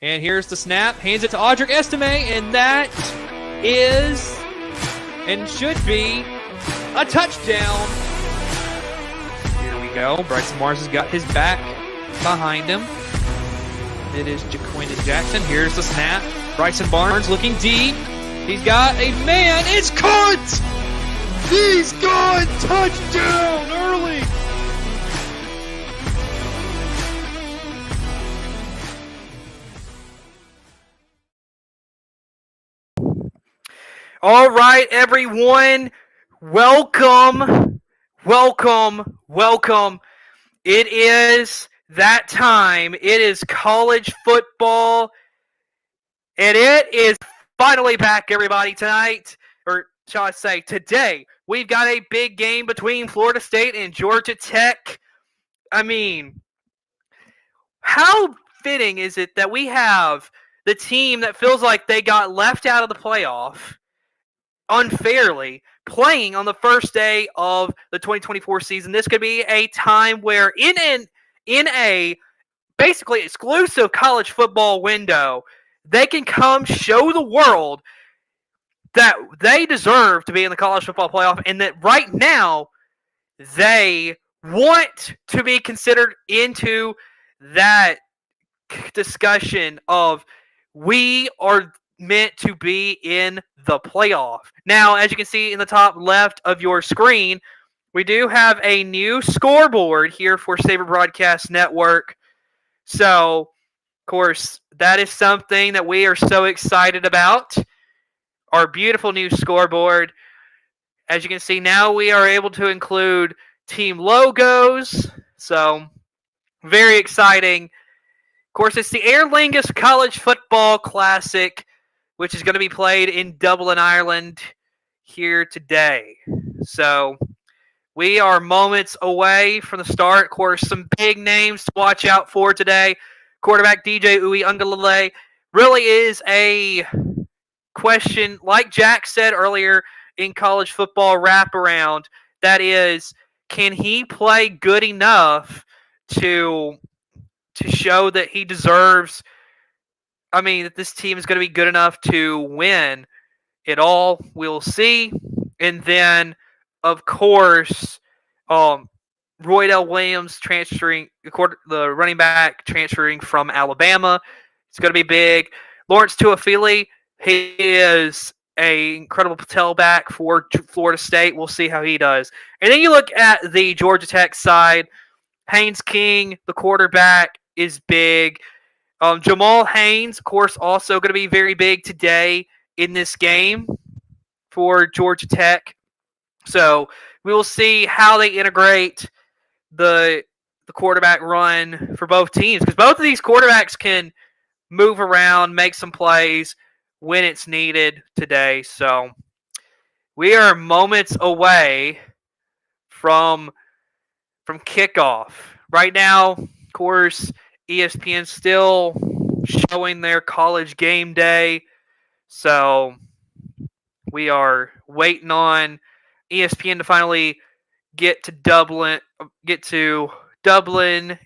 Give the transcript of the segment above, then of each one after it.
And here's the snap. Hands it to Audric Estime, and that is and should be a touchdown. Here we go. Bryson Mars has got his back behind him. It is Jaquindon Jackson. Here's the snap. Bryson Barnes looking deep. He's got a man. It's caught! He's gone! Touchdown early! All right, everyone. Welcome. It is that time. It is college football. And it is finally back, everybody, tonight. Or shall I say today. We've got a big game between Florida State and Georgia Tech. I mean, how fitting is it that we have the team that feels like they got left out of the playoff unfairly playing on the first day of the 2024 season? This could be a time where in a basically exclusive college football window, they can come show the world that they deserve to be in the college football playoff, and that right now they want to be considered into that discussion of we are meant to be in the playoff. Now, as you can see in the top left of your screen, we do have a new scoreboard here for Saber Broadcast Network. So, of course, that is something that we are so excited about. Our beautiful new scoreboard. As you can see, now we are able to include team logos. So, very exciting. Of course, it's the Aer Lingus College Football Classic, which is going to be played in Dublin, Ireland here today. So, we are moments away from the start. Of course, some big names to watch out for today. Quarterback DJ Uiagalelei really is a question, like Jack said earlier in college football wraparound, that is, can he play good enough to show that he deserves, that this team is going to be good enough to win it all? We'll see. And then, of course, Roydell Williams transferring, the running back transferring from Alabama. It's going to be big. Lawrence Tuafili, he is an incredible tailback for Florida State. We'll see how he does. And then you look at the Georgia Tech side. Haynes King, the quarterback, is big. Jamal Haynes, of course, also going to be very big today in this game for Georgia Tech. So we will see how they integrate the quarterback run for both teams, because both of these quarterbacks can move around, make some plays when it's needed today. So we are moments away from kickoff. Right now, of course, ESPN's still showing their college game day. So we are waiting on ESPN to finally get to Dublin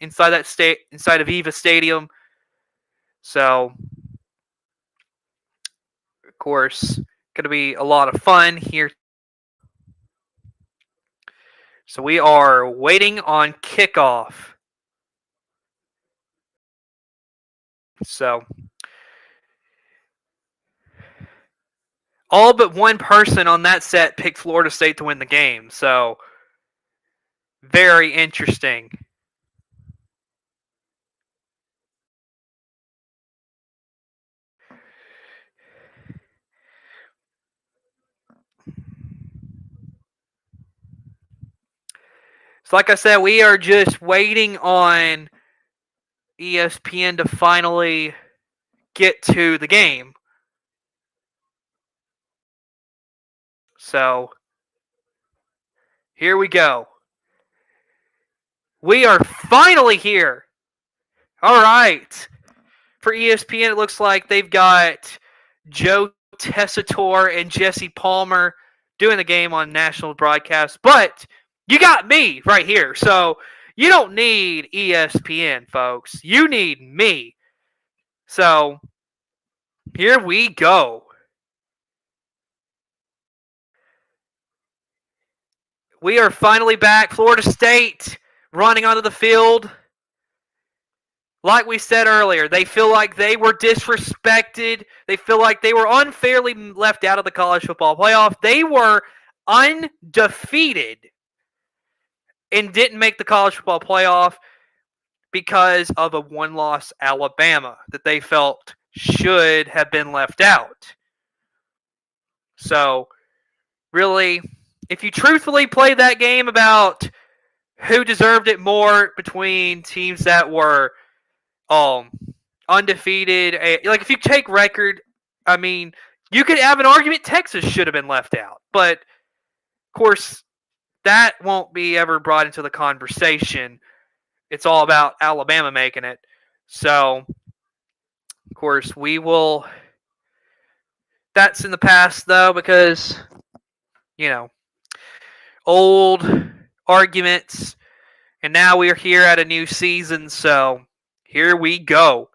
inside of Aviva Stadium. So, of course, going to be a lot of fun here. So we are waiting on kickoff. So all but one person on that set picked Florida State to win the game. So very interesting. So like I said, we are just waiting on ESPN to finally get to the game. So here we go. We are finally here. All right. For ESPN, it looks like they've got Joe Tessitore and Jesse Palmer doing the game on national broadcast. But you got me right here. So you don't need ESPN, folks. You need me. So, here we go. We are finally back. Florida State running onto the field. Like we said earlier, they feel like they were disrespected. They feel like they were unfairly left out of the college football playoff. They were undefeated and didn't make the college football playoff because of a one-loss Alabama that they felt should have been left out. So, really, if you truthfully play that game about who deserved it more between teams that were undefeated, like if you take record, I mean, you could have an argument Texas should have been left out. But, of course, that won't be ever brought into the conversation. It's all about Alabama making it. So, of course, we will. That's in the past, though, because, old arguments. And now we are here at a new season, so here we go.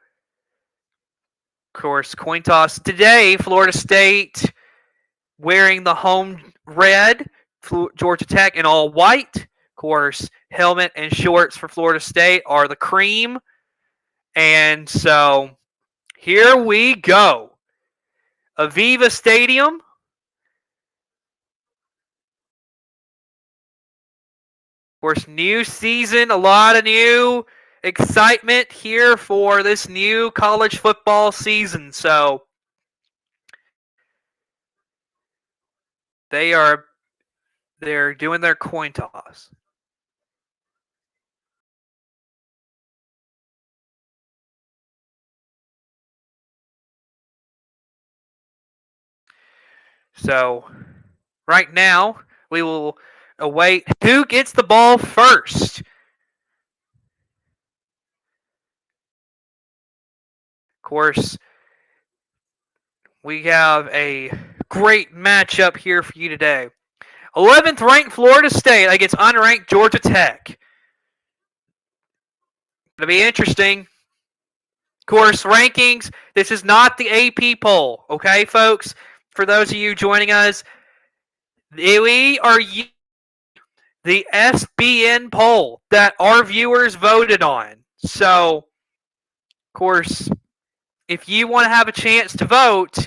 Of course, coin toss today. Florida State wearing the home red. Georgia Tech in all white. Of course, helmet and shorts for Florida State are the cream. And so here we go. Aviva Stadium. Of course, new season, a lot of new excitement here for this new college football season. So they're doing their coin toss. So right now we will await who gets the ball first. Of course, we have a great matchup here for you today. 11th ranked Florida State against unranked Georgia Tech. It'll be interesting. Of course, rankings. This is not the AP poll, okay, folks? For those of you joining us, we are the SBN poll that our viewers voted on. So, of course, if you want to have a chance to vote,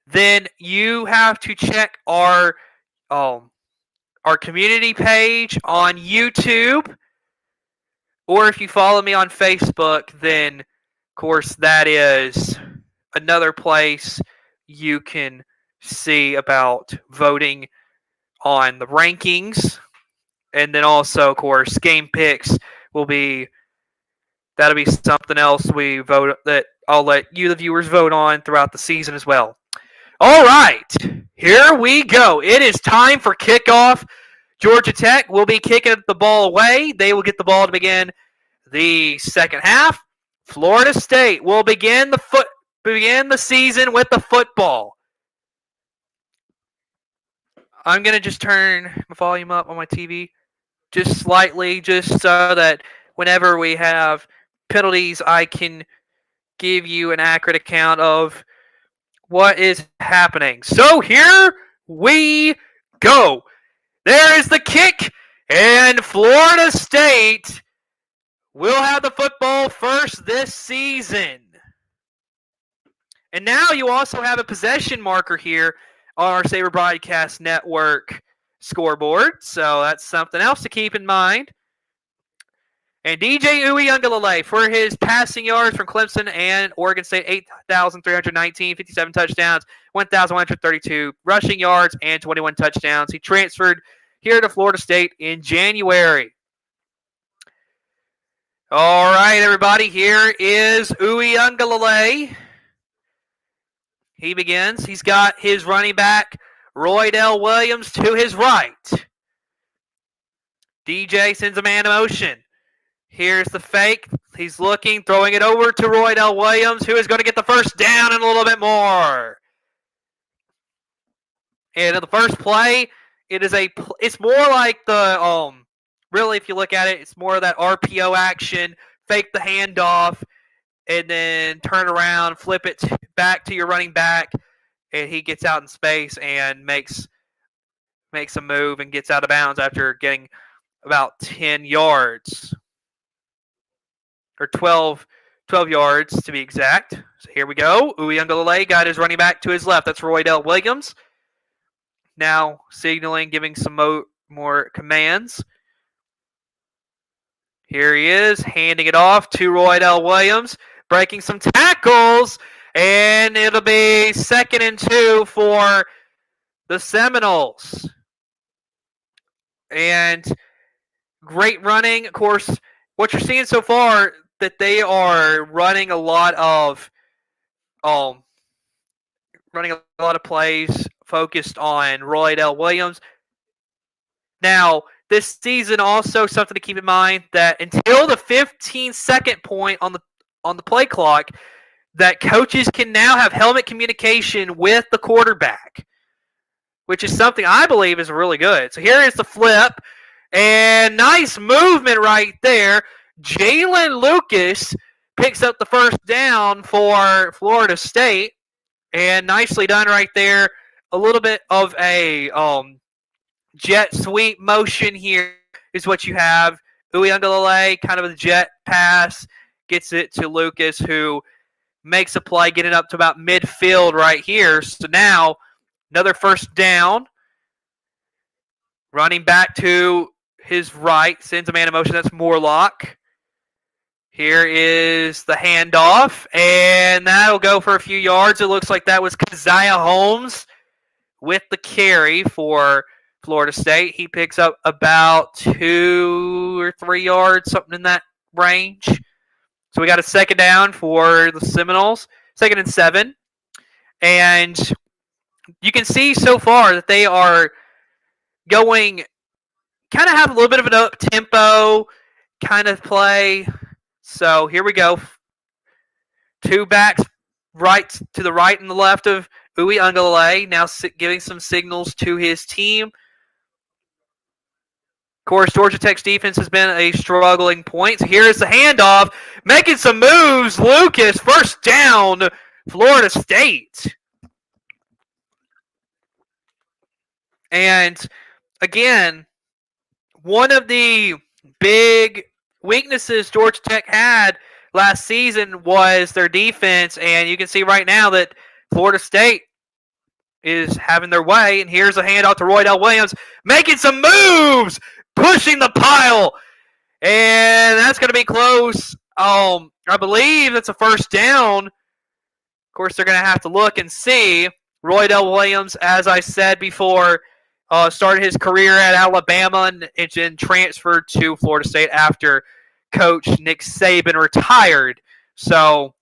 then you have to check our community page on YouTube, or if you follow me on Facebook, then of course that is another place you can see about voting on the rankings. And then also, of course, game picks that'll be something else we vote that I'll let you, the viewers, vote on throughout the season as well. All right, here we go. It is time for kickoff. Georgia Tech will be kicking the ball away. They will get the ball to begin the second half. Florida State will begin the season with the football. I'm going to just turn the volume up on my TV just slightly, just so that whenever we have penalties, I can give you an accurate account of what is happening. So here we go. There is the kick, and Florida State will have the football first this season. And now you also have a possession marker here on our Sabre Broadcast Network scoreboard. So that's something else to keep in mind. And DJ Uiagalelei for his passing yards from Clemson and Oregon State, 8,319, 57 touchdowns, 1,132 rushing yards, and 21 touchdowns. He transferred here to Florida State in January. All right, everybody, here is Uiagalelei. He begins. He's got his running back, Roydell Williams, to his right. DJ sends a man in motion. Here's the fake. He's looking, throwing it over to Roydell Williams, who is going to get the first down and a little bit more. And in the first play, it's more like the really, if you look at it, it's more of that RPO action, fake the handoff, and then turn around, flip it back to your running back, and he gets out in space and makes a move and gets out of bounds after getting about 10 yards, or 12 yards to be exact. So here we go. Uyunglele got his running back to his left. That's Roydell Williams. Now signaling, giving some more commands. Here he is, handing it off to Roydell Williams, breaking some tackles, and it'll be 2nd and 2 for the Seminoles. And great running. Of course, what you're seeing so far, that they are running a lot of plays focused on Roydell Williams. Now, this season also something to keep in mind, that until the 15-second point on the play clock, that coaches can now have helmet communication with the quarterback, which is something I believe is really good. So here is the flip, and nice movement right there. Jalen Lucas picks up the first down for Florida State, and nicely done right there. A little bit of a jet sweep motion here is what you have. Uyunglele, kind of a jet pass, gets it to Lucas, who makes a play, getting up to about midfield right here. So now, another first down. Running back to his right, sends a man in motion. That's Morlock. Here is the handoff, and that'll go for a few yards. It looks like that was Keziah Holmes with the carry for Florida State. He picks up about 2 or 3 yards, something in that range. So we got a second down for the Seminoles, 2nd and 7. And you can see so far that they are going, kind of have a little bit of an up-tempo kind of play. So here we go. 2 backs right to the right and the left of Uyunglele, now giving some signals to his team. Of course, Georgia Tech's defense has been a struggling point. So here's the handoff, making some moves. Lucas, first down, Florida State. And again, one of the big weaknesses Georgia Tech had last season was their defense, and you can see right now that Florida State is having their way. And here's a handoff to Roydell Williams, making some moves, pushing the pile, and that's going to be close. I believe that's a first down. Of course, they're going to have to look and see. Roydell Williams, as I said before, started his career at Alabama and then transferred to Florida State after Coach Nick Saban retired. So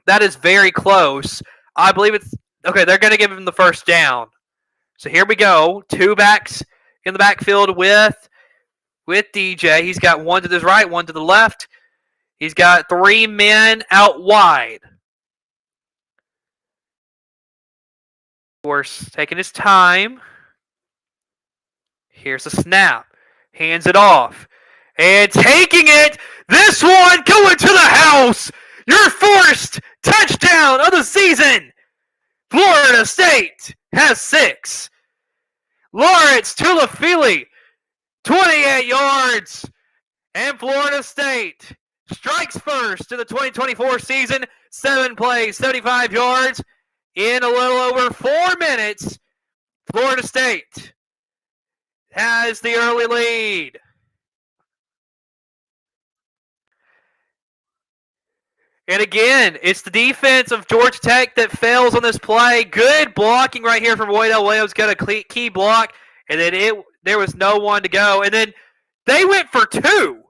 that is very close. I believe it's okay. They're going to give him the first down. So here we go. 2 backs in the backfield with DJ. He's got one to his right, one to the left. He's got 3 men out wide. Of course, taking his time. Here's a snap. Hands it off. And taking it. This one going to the house. Your first touchdown of the season. Florida State has 6. Lawrence Tulafili, 28 yards. And Florida State strikes first in the 2024 season. 7 plays, 75 yards. In a little over 4 minutes, Florida State has the early lead. And again, it's the defense of Georgia Tech that fails on this play. Good blocking right here from Roydell Williams. Got a key block, and then there was no one to go. And then they went for 2.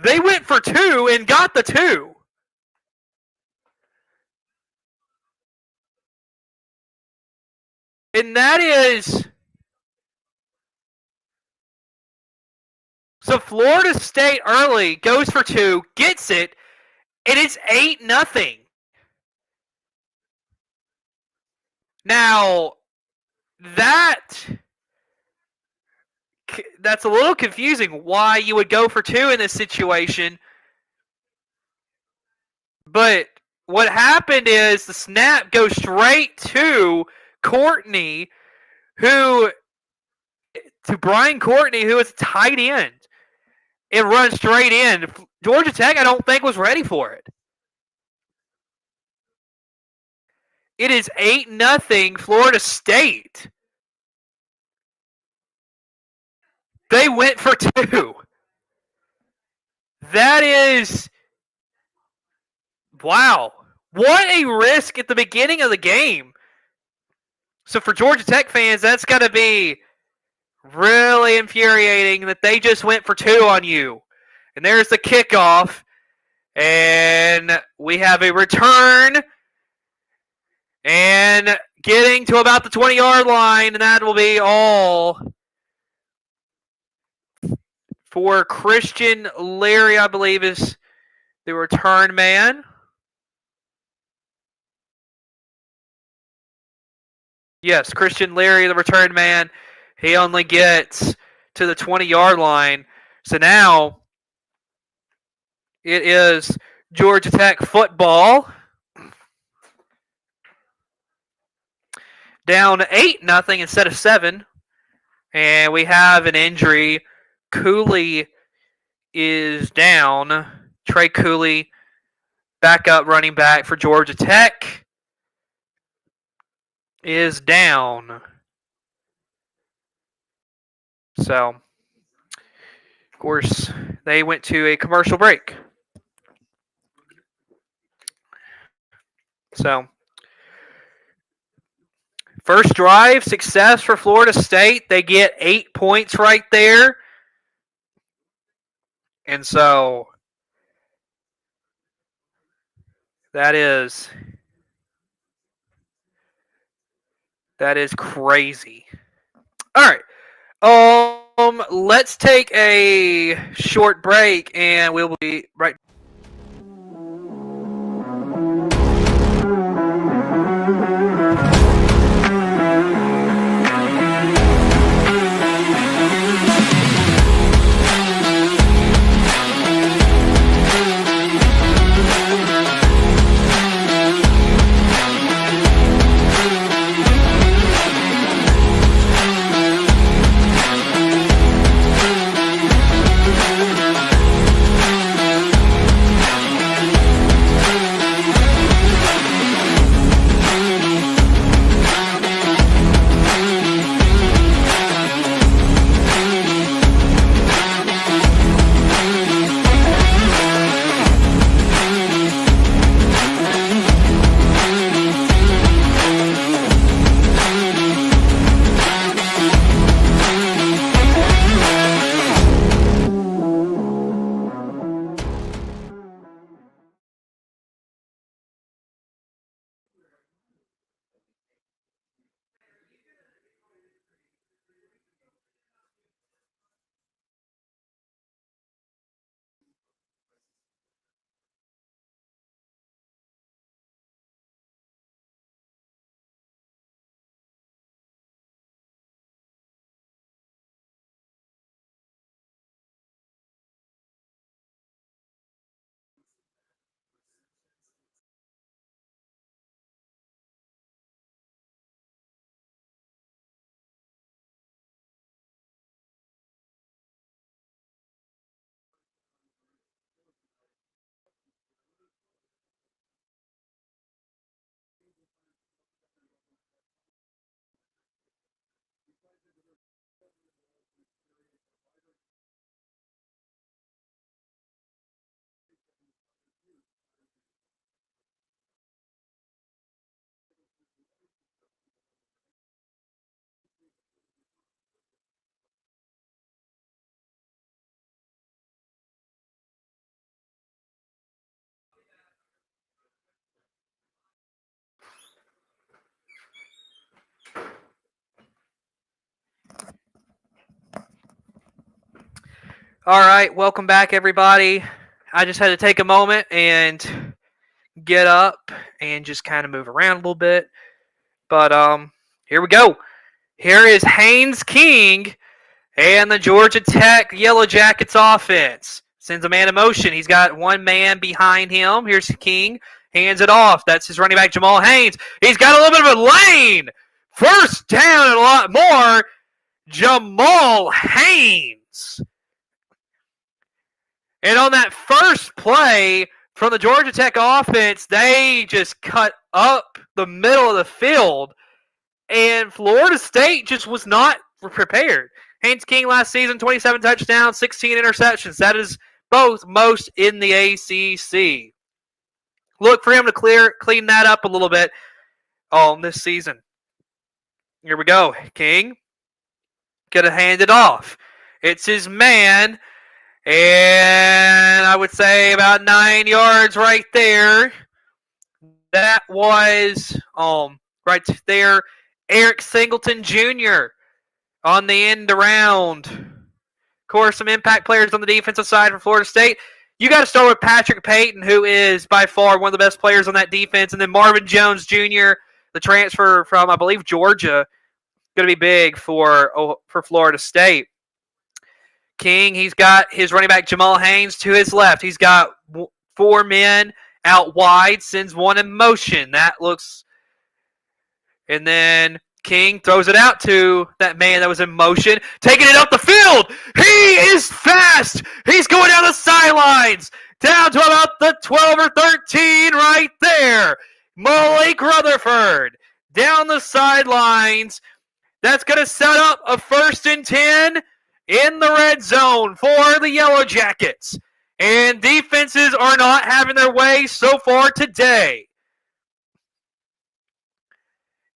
They went for 2 and got the 2. And that is... So Florida State early goes for 2, gets it, and it's 8-0. Now, that that's a little confusing why you would go for 2 in this situation. But what happened is the snap goes straight to Courtney, to Brian Courtney, who is a tight end. It runs straight in. Georgia Tech, I don't think, was ready for it. It is 8-0 Florida State. They went for 2. That is, wow. What a risk at the beginning of the game. So for Georgia Tech fans, that's got to be really infuriating that they just went for 2 on you. And there's the kickoff. And we have a return. And getting to about the 20-yard line. And that will be all for Christian Leary, I believe, is the return man. Yes, Christian Leary, the return man. He only gets to the 20-yard line. So now it is Georgia Tech football. Down 8-0 instead of 7. And we have an injury. Cooley is down. Trey Cooley, backup running back for Georgia Tech, is down. So, of course, they went to a commercial break. So, first drive success for Florida State. They get 8 points right there. And so, that is crazy. All right. Let's take a short break, and we'll be right back. All right, welcome back, everybody. I just had to take a moment and get up and just kind of move around a little bit. But here we go. Here is Haynes King, And the Georgia Tech Yellow Jackets offense sends a man in motion. He's got one man behind him. Here's King. Hands it off. That's his running back, Jamal Haynes. He's got a little bit of a lane. First down and a lot more. Jamal Haynes. And on that first play from the Georgia Tech offense, they just cut up the middle of the field. And Florida State just was not prepared. Haynes King last season, 27 touchdowns, 16 interceptions. That is both most in the ACC. Look for him to clean that up a little bit on this season. Here we go. King gonna hand it off. It's his man, and I would say about 9 yards right there. That was right there. Eric Singleton Jr. on the end around. Of course, some impact players on the defensive side for Florida State. You got to start with Patrick Payton, who is by far one of the best players on that defense, and then Marvin Jones Jr., the transfer from, I believe, Georgia, going to be big for Florida State. King, he's got his running back Jamal Haynes to his left. He's got four men out wide, sends one in motion. That looks... And then King throws it out to that man that was in motion, taking it up the field. He is fast. He's going down the sidelines, down to about the 12 or 13 right there. Malik Rutherford down the sidelines. That's going to set up a 1st and 10 in the red zone for the Yellow Jackets. And defenses are not having their way so far today.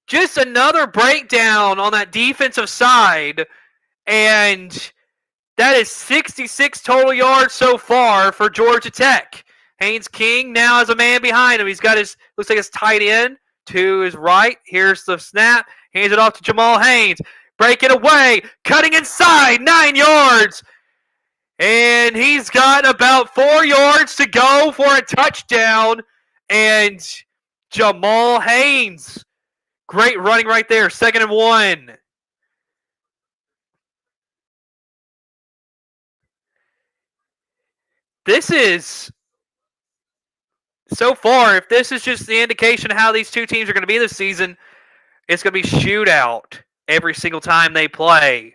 Just another breakdown on that defensive side, and that is 66 total yards so far for Georgia Tech. Haynes King now has a man behind him. He's got his, looks like his tight end to his right. Here's the snap. Hands it off to Jamal Haynes. Break it away. Cutting inside. 9 yards. And he's got about 4 yards to go for a touchdown. And Jamal Haynes. Great running right there. 2nd and 1. This is, so far, if this is just the indication of how these two teams are going to be this season, it's going to be shootout every single time they play.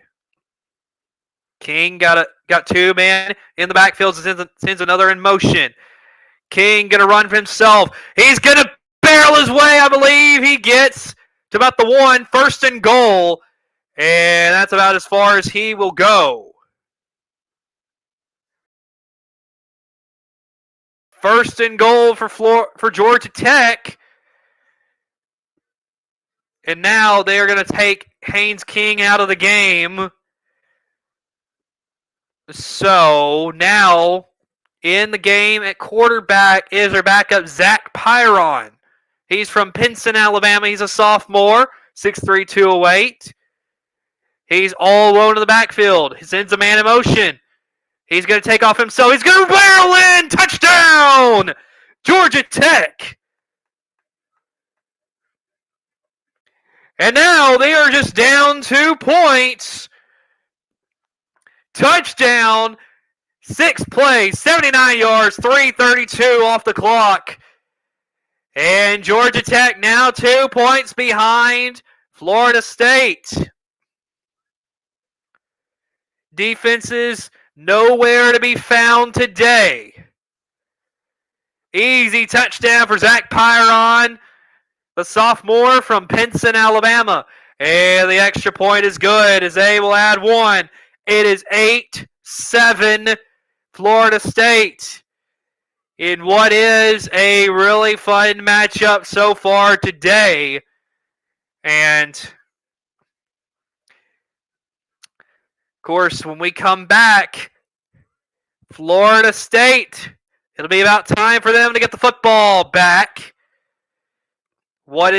King got two men in the backfield, sends another in motion. King going to run for himself. He's going to barrel his way, I believe. He gets to about the 1, 1st and goal, and that's about as far as he will go. 1st and goal for Georgia Tech. And now they are going to take Haynes King out of the game. So now in the game at quarterback is their backup, Zach Pyron. He's from Pinson, Alabama. He's a sophomore, 6'3", 208. He's all alone in the backfield. He sends a man in motion. He's going to take off himself. He's going to barrel in. Touchdown! Georgia Tech. And now they are just down 2 points. Touchdown. 6 plays, 79 yards, 3:32 off the clock. And Georgia Tech now 2 points behind Florida State. Defenses nowhere to be found today. Easy touchdown for Zach Pyron, the sophomore from Pinson, Alabama. And the extra point is good as they will add 1. It is 8-7 Florida State in what is a really fun matchup so far today. And, of course, when we come back, Florida State, it'll be about time for them to get the football back. It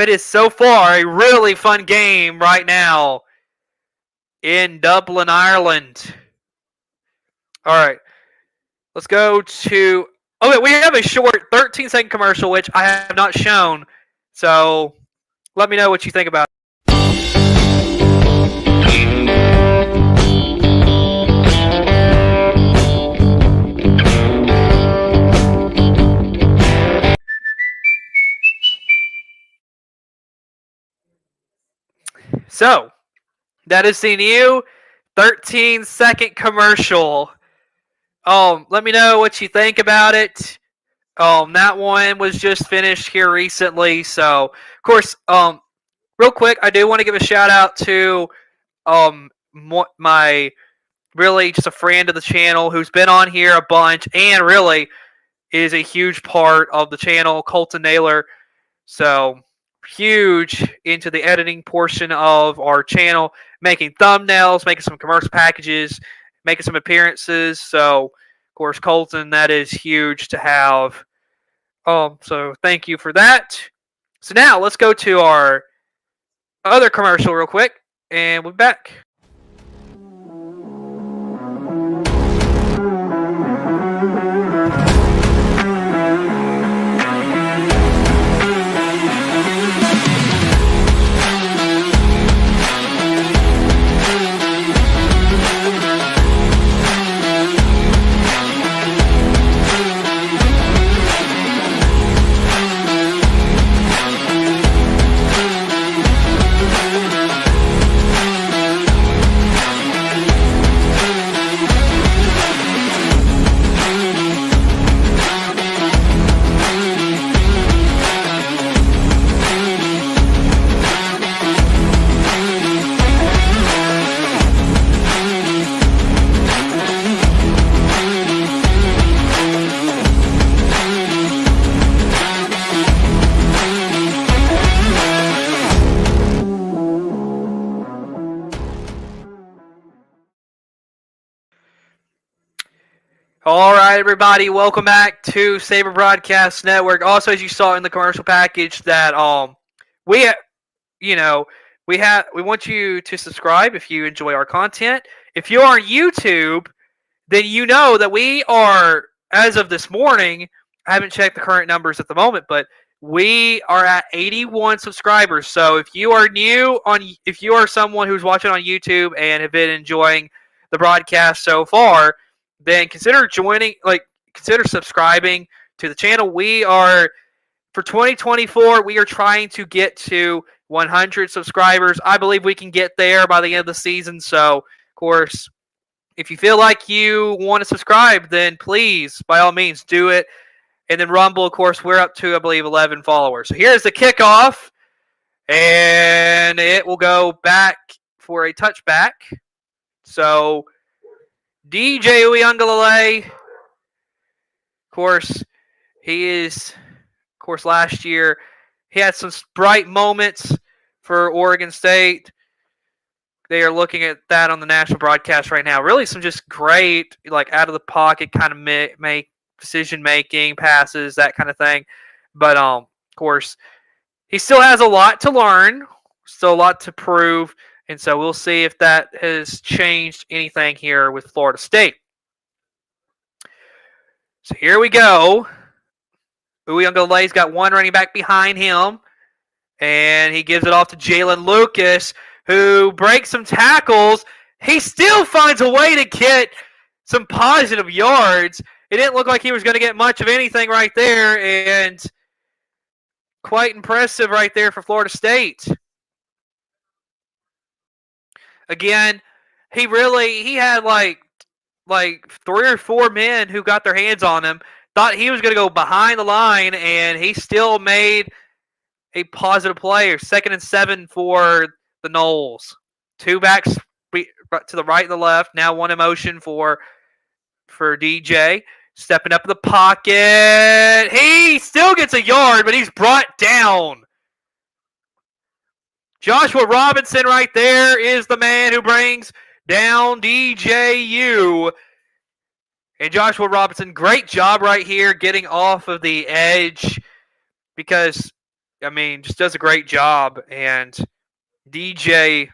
is so far a really fun game right now in Dublin, Ireland. All right. Let's go to... Oh, wait, we have a short 13-second commercial, which I have not shown. So let me know what you think about it. So, that is the new 13-second commercial. Let me know what you think about it. That one was just finished here recently. So, of course, real quick, I do want to give a shout out to my really just a friend of the channel who's been on here a bunch and really is a huge part of the channel, Colton Naylor. So huge into the editing portion of our channel, making thumbnails, making some commercial packages, making some appearances. So of course, Colton, that is huge to have. So thank you for that. So now let's go to our other commercial real quick, and we're back. All right, everybody, welcome back to Saber Broadcast Network. Also, as you saw in the commercial package, that we want you to subscribe if you enjoy our content. If you're on YouTube, then you know that we are, as of this morning, I haven't checked the current numbers at the moment, but we are at 81 subscribers. So if you are if you are someone who's watching on YouTube and have been enjoying the broadcast so far, then consider subscribing to the channel. We are, for 2024, we are trying to get to 100 subscribers. I believe we can get there by the end of the season. So, of course, if you feel like you want to subscribe, then please, by all means, do it. And then Rumble, of course, we're up to, I believe, 11 followers. So here's the kickoff, and it will go back for a touchback. So DJ Uiagalelei, of course, last year, he had some bright moments for Oregon State. They are looking at that on the national broadcast right now. Really some just great, out of the pocket kind of make decision-making, passes, that kind of thing. But, of course, he still has a lot to learn, still a lot to prove. And so we'll see if that has changed anything here with Florida State. So here we go. Uiagalelei's got one running back behind him. And he gives it off to Jalen Lucas, who breaks some tackles. He still finds a way to get some positive yards. It didn't look like he was going to get much of anything right there. And quite impressive right there for Florida State. Again, he had like 3 or 4 men who got their hands on him, thought he was going to go behind the line, and he still made a positive play. 2nd and 7 for the Noles. 2 backs to the right and the left. Now one in motion for DJ. Stepping up in the pocket. He still gets a yard, but he's brought down. Joshua Robinson right there is the man who brings down DJU. And Joshua Robinson, great job right here getting off of the edge because, just does a great job. And DJ, of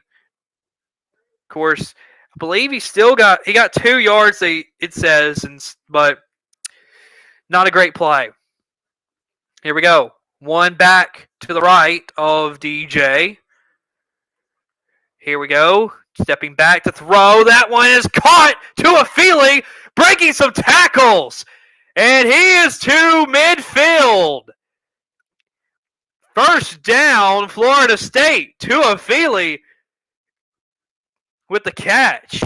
course, I believe he got 2 yards, it says, but not a great play. Here we go. One back to the right of DJ. Here we go. Stepping back to throw. That one is caught to a Feely, breaking some tackles. And he is to midfield. First down, Florida State. To a Feely with the catch.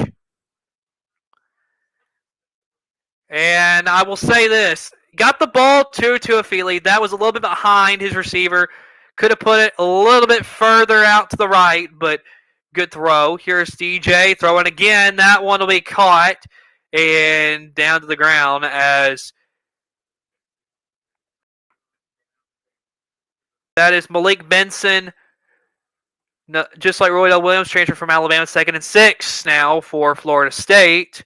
And I will say this. Got the ball to Afili. That was a little bit behind his receiver. Could have put it a little bit further out to the right, but good throw. Here's DJ throwing again. That one will be caught and down to the ground as that is Malik Benson. No, just like Roydell Williams, transferred from Alabama, 2nd and 6 now for Florida State.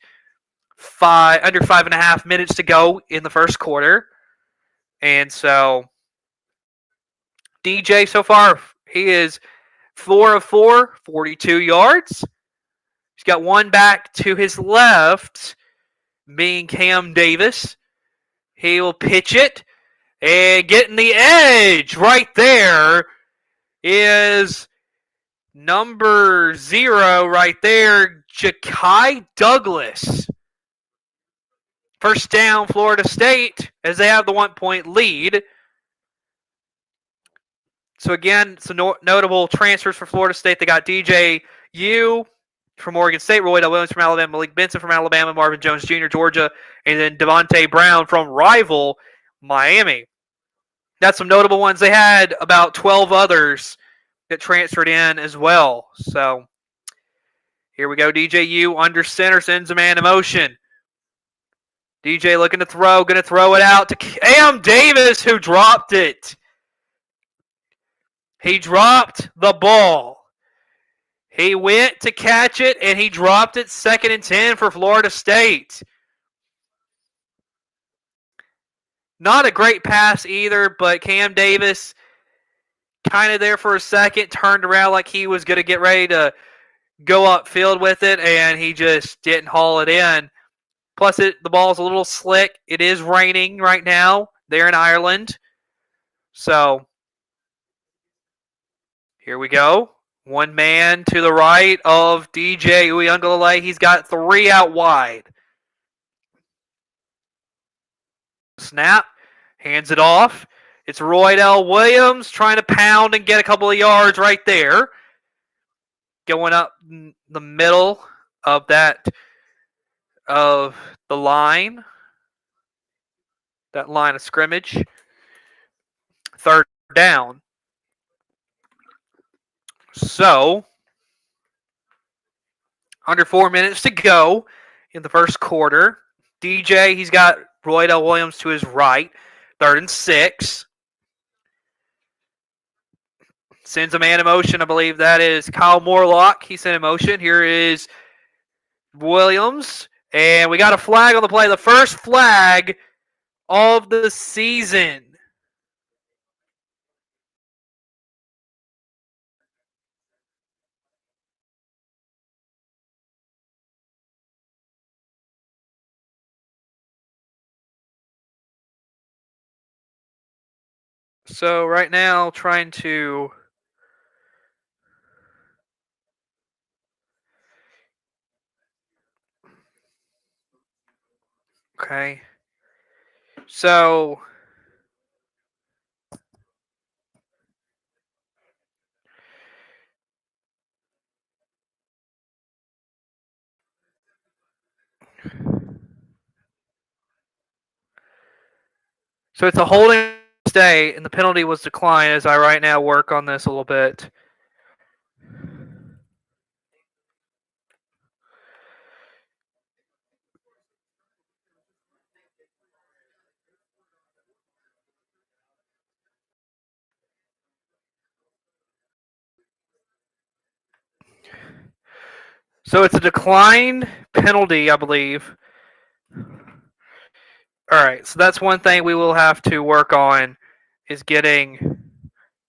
Under 5.5 minutes to go in the first quarter. And so DJ so far, he is 4 of 4, 42 yards. He's got one back to his left, being Cam Davis. He will pitch it and getting the edge right there is number 0 right there, Ja'Kai Douglas. First down, Florida State, as they have the 1-point lead. So again, some notable transfers for Florida State. They got DJ U from Oregon State, Roydell Williams from Alabama, Malik Benson from Alabama, Marvin Jones Jr., Georgia, and then Devontae Brown from rival Miami. That's some notable ones. They had about 12 others that transferred in as well. So here we go. DJ U under center, sends a man in motion. DJ looking to throw, going to throw it out to Cam Davis, who dropped it. He dropped the ball. He went to catch it, and he dropped it. 2nd and 10 for Florida State. Not a great pass either, but Cam Davis kind of there for a second, turned around like he was going to get ready to go upfield with it, and he just didn't haul it in. Plus, the ball's a little slick. It is raining right now there in Ireland. So here we go. One man to the right of DJ Uyunglele. He's got 3 out wide. Snap. Hands it off. It's Roydell Williams trying to pound and get a couple of yards right there. Going up the middle of the line. That line of scrimmage. 3rd down. So, under 4 minutes to go in the first quarter. DJ, he's got Roydell Williams to his right. 3rd and 6. Sends a man in motion. I believe that is Kyle Morlock. He sent in motion. Here is Williams. And we got a flag on the play. The first flag of the season. So right now, trying to okay. So it's a holding stay, and the penalty was declined as I right now work on this a little bit. So it's a declined penalty, I believe. All right, so that's one thing we will have to work on is getting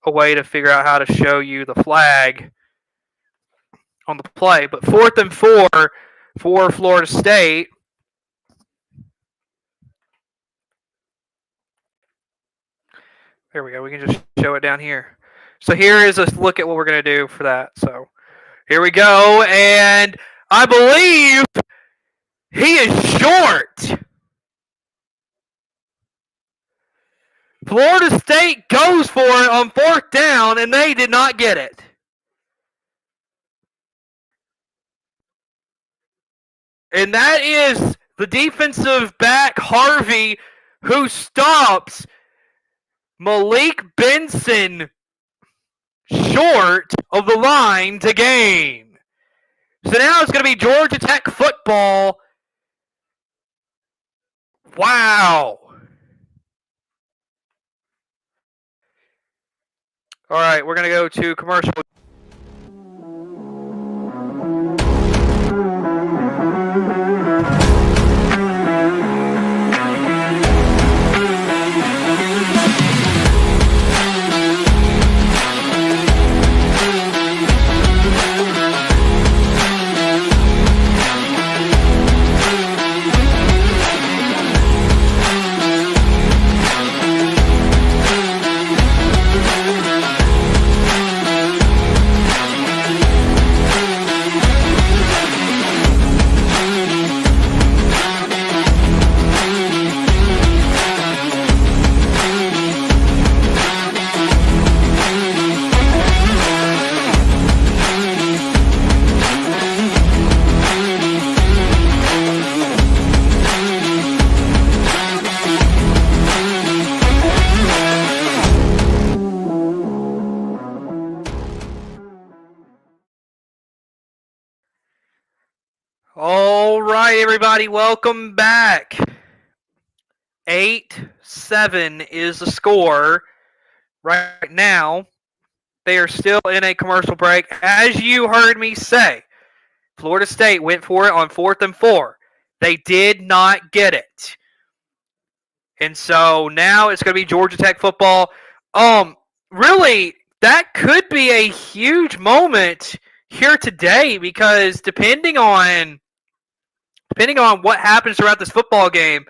a way to figure out how to show you the flag on the play. But 4th and 4 for Florida State. There we go. We can just show it down here. So here is a look at what we're going to do for that. So here we go. And I believe he is short. Florida State goes for it on 4th down, and they did not get it. And that is the defensive back, Harvey, who stops Malik Benson short of the line to gain. So now it's going to be Georgia Tech football. Wow. All right, we're going to go to commercial. All right, everybody, welcome back. 8-7 is the score right now. They are still in a commercial break. As you heard me say, Florida State went for it on 4th and 4. They did not get it. And so now it's going to be Georgia Tech football. Really, that could be a huge moment here today because depending on what happens throughout this football game,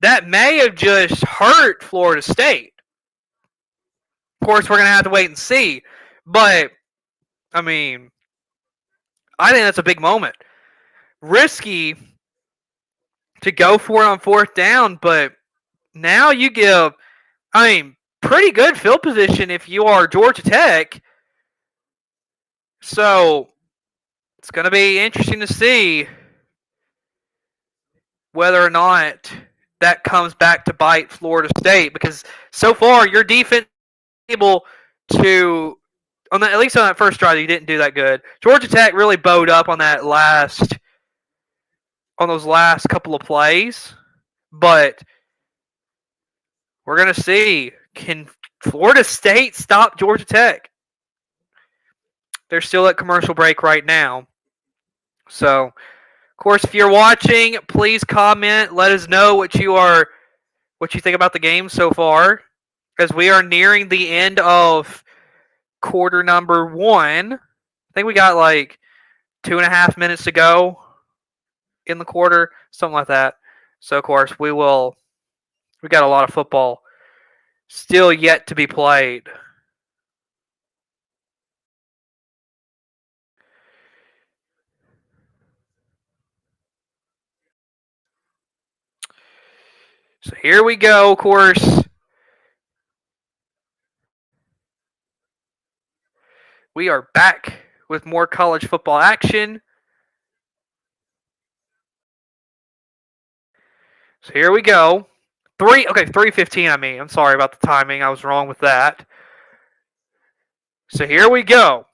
that may have just hurt Florida State. Of course, we're going to have to wait and see. But, I mean, I think that's a big moment. Risky to go for it on 4th down, but now you give, pretty good field position if you are Georgia Tech. So, it's going to be interesting to see whether or not that comes back to bite Florida State because so far your defense is able to, at least on that first drive, you didn't do that good. Georgia Tech really bowed up on those last couple of plays, but we're going to see, can Florida State stop Georgia Tech? They're still at commercial break right now. So, of course, if you're watching, please comment. Let us know what you think about the game so far, as we are nearing the end of quarter number 1. I think we got like 2.5 minutes to go in the quarter, something like that. So, of course, we got a lot of football still yet to be played. So here we go, of course. We are back with more college football action. So here we go. 3:15, I'm sorry about the timing. I was wrong with that. So here we go.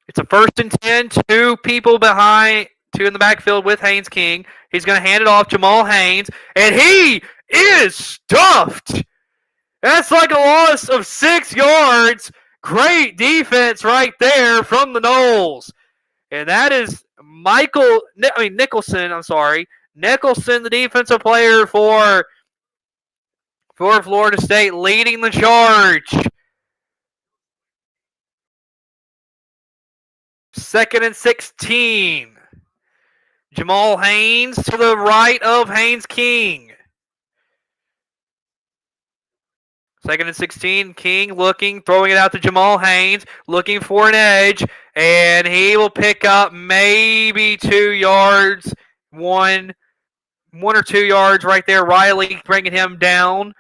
It's a 1st and 10, 2 people behind, 2 in the backfield with Haynes King. He's going to hand it off Jamal Haynes, and he is stuffed. That's like a loss of 6 yards. Great defense right there from the Noles. And that is Nicholson, Nicholson, the defensive player for Florida State, leading the charge. 2nd and 16. Jamal Haynes to the right of Haynes King. 2nd and 16. King looking, throwing it out to Jamal Haynes, looking for an edge, and he will pick up maybe 2 yards, one or 2 yards right there. Riley bringing him down,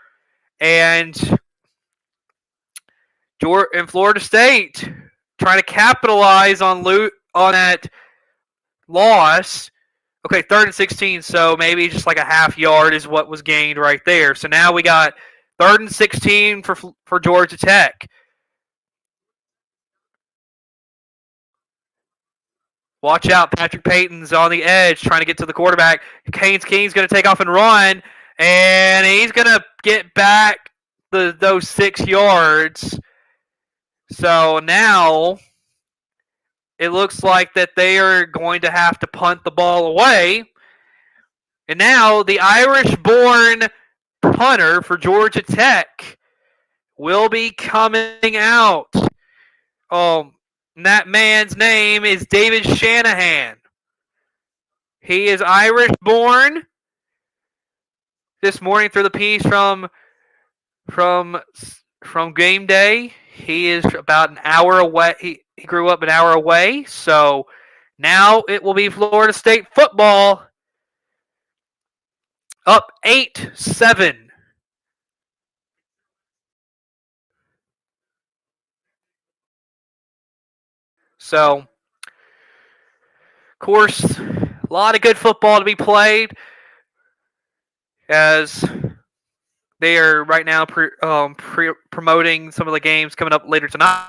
and Florida State trying to capitalize on that loss Okay, 3rd and 16, so maybe just like a half yard is what was gained right there. So now we got 3rd and 16 for Georgia Tech. Watch out, Patrick Payton's on the edge trying to get to the quarterback. King's going to take off and run, and he's going to get back those 6 yards. So now it looks like that they are going to have to punt the ball away. And now the Irish-born punter for Georgia Tech will be coming out. And that man's name is David Shanahan. He is Irish-born. This morning through the piece from Game Day, he is about an hour away. He grew up an hour away, so now it will be Florida State football up 8-7. So, of course, a lot of good football to be played as they are right now promoting some of the games coming up later tonight.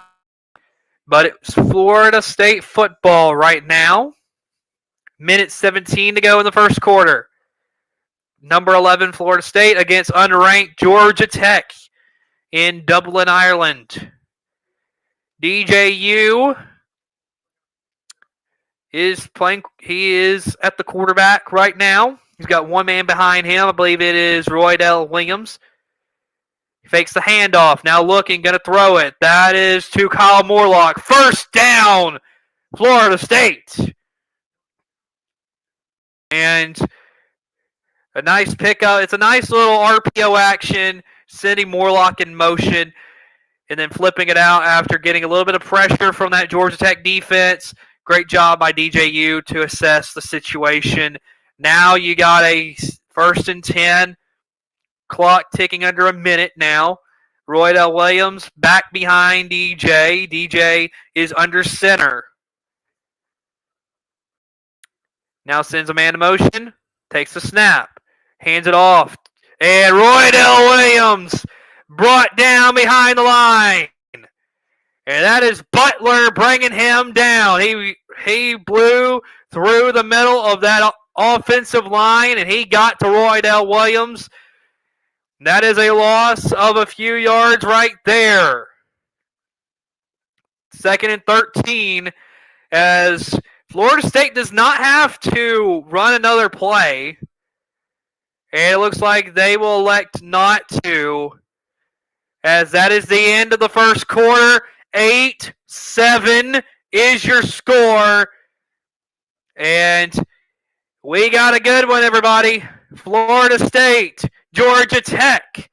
But it's Florida State football right now. Minute 17 to go in the first quarter. Number 11, Florida State against unranked Georgia Tech in Dublin, Ireland. DJU is playing. He is at the quarterback right now. He's got one man behind him. I believe it is Roydell Williams. He fakes the handoff. Now looking, going to throw it. That is to Kyle Morlock. First down, Florida State. And a nice pickup. It's a nice little RPO action, sending Morlock in motion and then flipping it out after getting a little bit of pressure from that Georgia Tech defense. Great job by DJU to assess the situation. Now you got a 1st and 10. Clock ticking under a minute now. Roydell Williams back behind DJ. DJ is under center. Now sends a man to motion. Takes the snap. Hands it off. And Roydell Williams brought down behind the line. And that is Butler bringing him down. He blew through the middle of that offensive line, and he got to Roydell Williams. That is a loss of a few yards right there. 2nd and 13 as Florida State does not have to run another play. And it looks like they will elect not to, as that is the end of the first quarter. 8-7 is your score. And we got a good one, everybody. Florida State, Georgia Tech.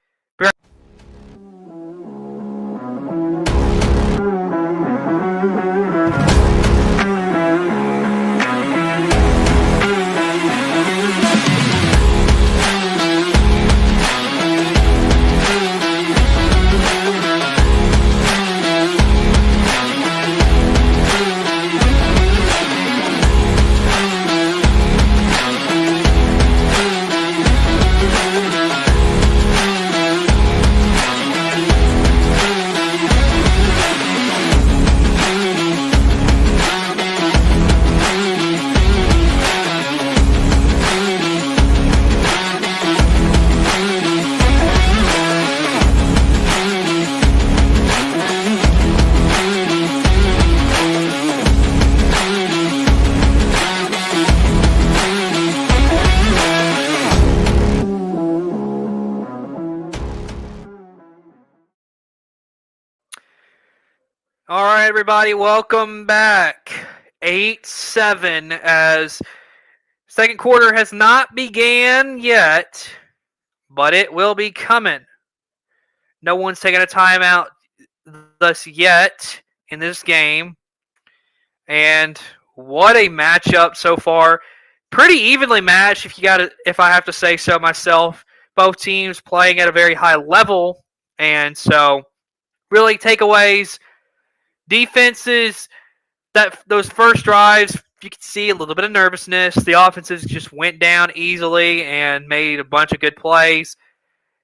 All right, everybody, welcome back. 8-7 as second quarter has not began yet, but it will be coming. No one's taking a timeout thus yet in this game. And what a matchup so far. Pretty evenly matched, if I have to say so myself. Both teams playing at a very high level. And so, really, takeaways. Defenses, those first drives, you could see a little bit of nervousness. The offenses just went down easily and made a bunch of good plays.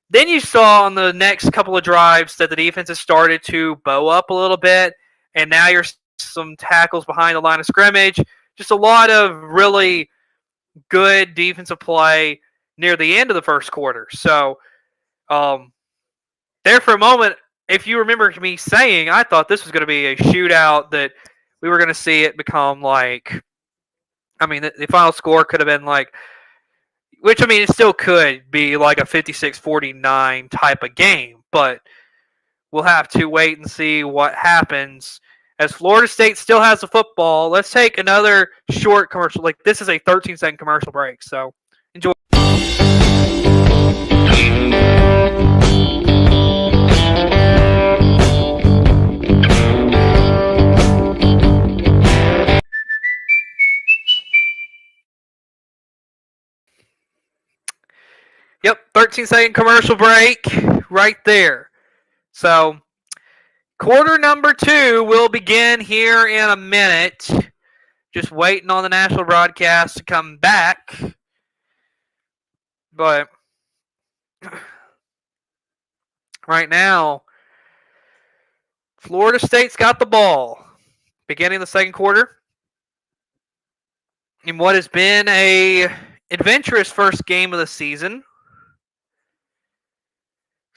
Then you saw on the next couple of drives that the defenses started to bow up a little bit, and now you're some tackles behind the line of scrimmage. Just a lot of really good defensive play near the end of the first quarter. So there for a moment, if you remember me saying, I thought this was going to be a shootout, that we were going to see it become like, I mean, the final score could have been like, which, I mean, it still could be like a 56-49 type of game, but we'll have to wait and see what happens. As Florida State still has the football, let's take another short commercial. Like, this is a 13-second commercial break, so enjoy. Yep, 13-second commercial break right there. So, quarter number 2 will begin here in a minute. Just waiting on the national broadcast to come back. But right now, Florida State's got the ball. Beginning the second quarter. In what has been a adventurous first game of the season.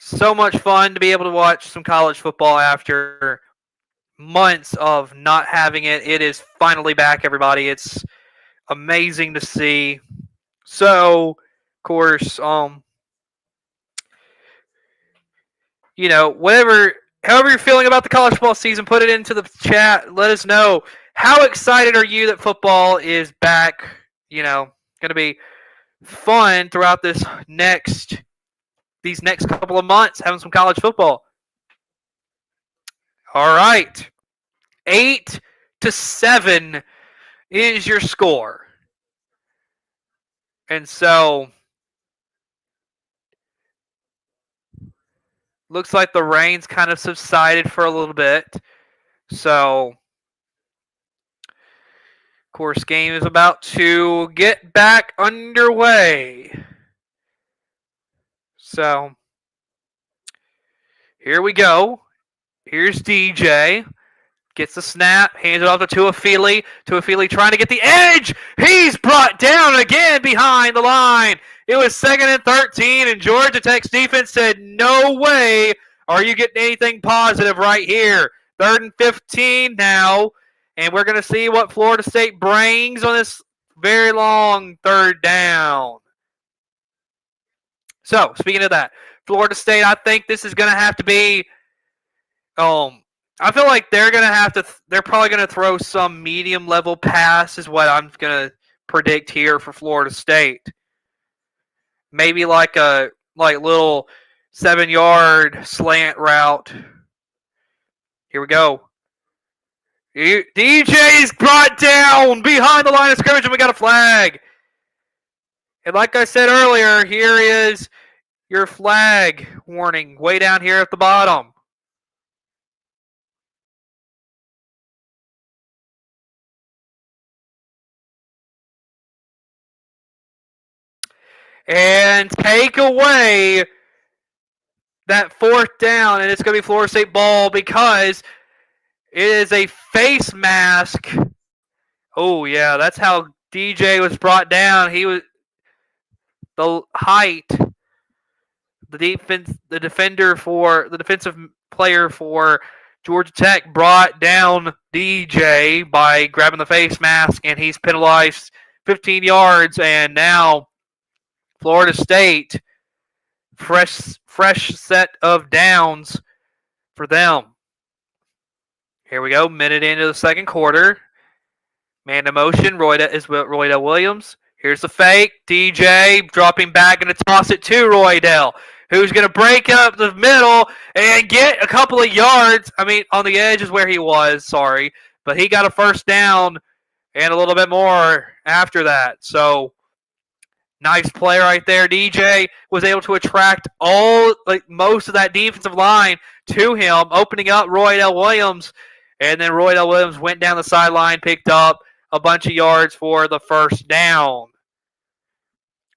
So much fun to be able to watch some college football after months of not having it. It is finally back, everybody. It's amazing to see. So, of course, however you're feeling about the college football season, put it into the chat. Let us know. How excited are you that football is back? Going to be fun throughout these next couple of months, having some college football. All right. 8-7 is your score. And so, looks like the rain's kind of subsided for a little bit. So, of course, game is about to get back underway. So, here we go. Here's DJ. Gets the snap, hands it off to Tuafili. Tuafili trying to get the edge. He's brought down again behind the line. It was 2nd and 13, and Georgia Tech's defense said, no way are you getting anything positive right here. 3rd and 15 now, and we're going to see what Florida State brings on this very long 3rd down. So, speaking of that, Florida State, I think this is going to have to be I feel like they're probably going to throw some medium level pass is what I'm going to predict here for Florida State. Maybe like a little 7-yard slant route. Here we go. DJ's brought down behind the line of scrimmage, and we got a flag. And like I said earlier, here is your flag warning way down here at the bottom. And take away that 4th down, and it's going to be Florida State ball because it is a face mask. Oh, yeah, that's how DJ was brought down. He was the height, the defensive player for Georgia Tech brought down DJ by grabbing the face mask, and he's penalized 15 yards, and now Florida State, fresh set of downs for them. Here we go, minute into the second quarter. Man to motion, Roydell Williams. Here's the fake. DJ dropping back and to toss it to Roydell, who's going to break up the middle and get a couple of yards. I mean, on the edge is where he was, sorry. But he got a 1st down and a little bit more after that. So, nice play right there. DJ was able to attract most of that defensive line to him, opening up Roydell Williams. And then Roydell Williams went down the sideline, picked up a bunch of yards for the first down.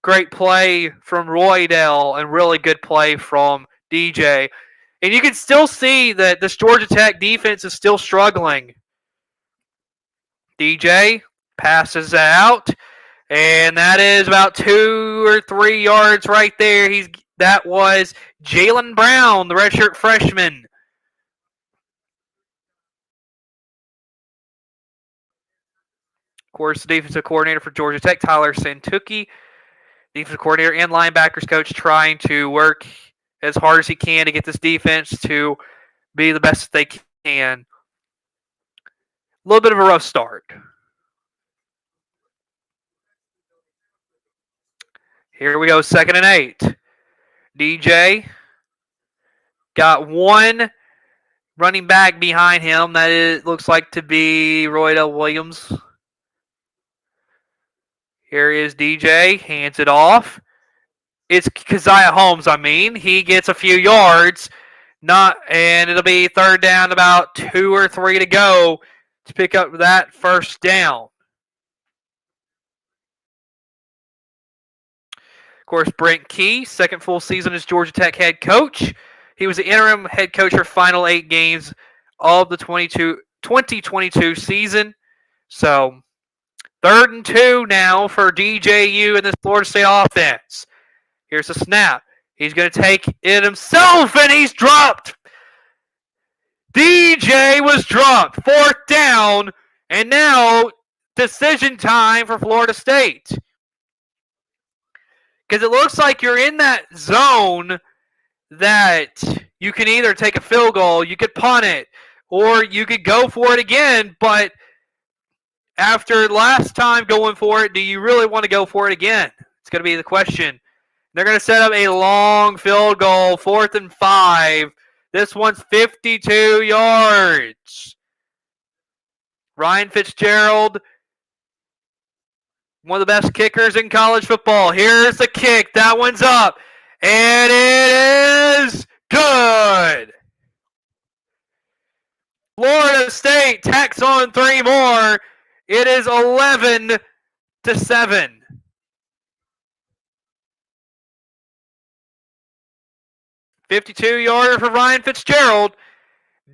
Great play from Roydell and really good play from DJ. And you can still see that this Georgia Tech defense is still struggling. DJ passes out, and that is about 2 or 3 yards right there. That was Jalen Brown, the redshirt freshman. Of course, the defensive coordinator for Georgia Tech, Tyler Santucci, defensive coordinator and linebackers coach, trying to work as hard as he can to get this defense to be the best they can. A little bit of a rough start. Here we go, 2nd and 8. DJ got one running back behind him. That looks like to be Roydell Williams. Here is DJ, hands it off. It's Keziah Holmes, He gets a few yards, and it'll be 3rd down, about 2 or 3 to go to pick up that first down. Of course, Brent Key, second full season as Georgia Tech head coach. He was the interim head coach for final 8 games of the 2022 season. So, 3rd and 2 now for DJU and this Florida State offense. Here's a snap. He's going to take it himself, and he's dropped. DJ was dropped. 4th down, and now decision time for Florida State. Because it looks like you're in that zone that you can either take a field goal, you could punt it, or you could go for it again. But after last time going for it, do you really want to go for it again? It's going to be the question. They're going to set up a long field goal, 4th and 5. This one's 52 yards. Ryan Fitzgerald, one of the best kickers in college football. Here's the kick. That one's up. And it is good. Florida State tacks on 3 more. It is 11-7. 52-yarder for Ryan Fitzgerald.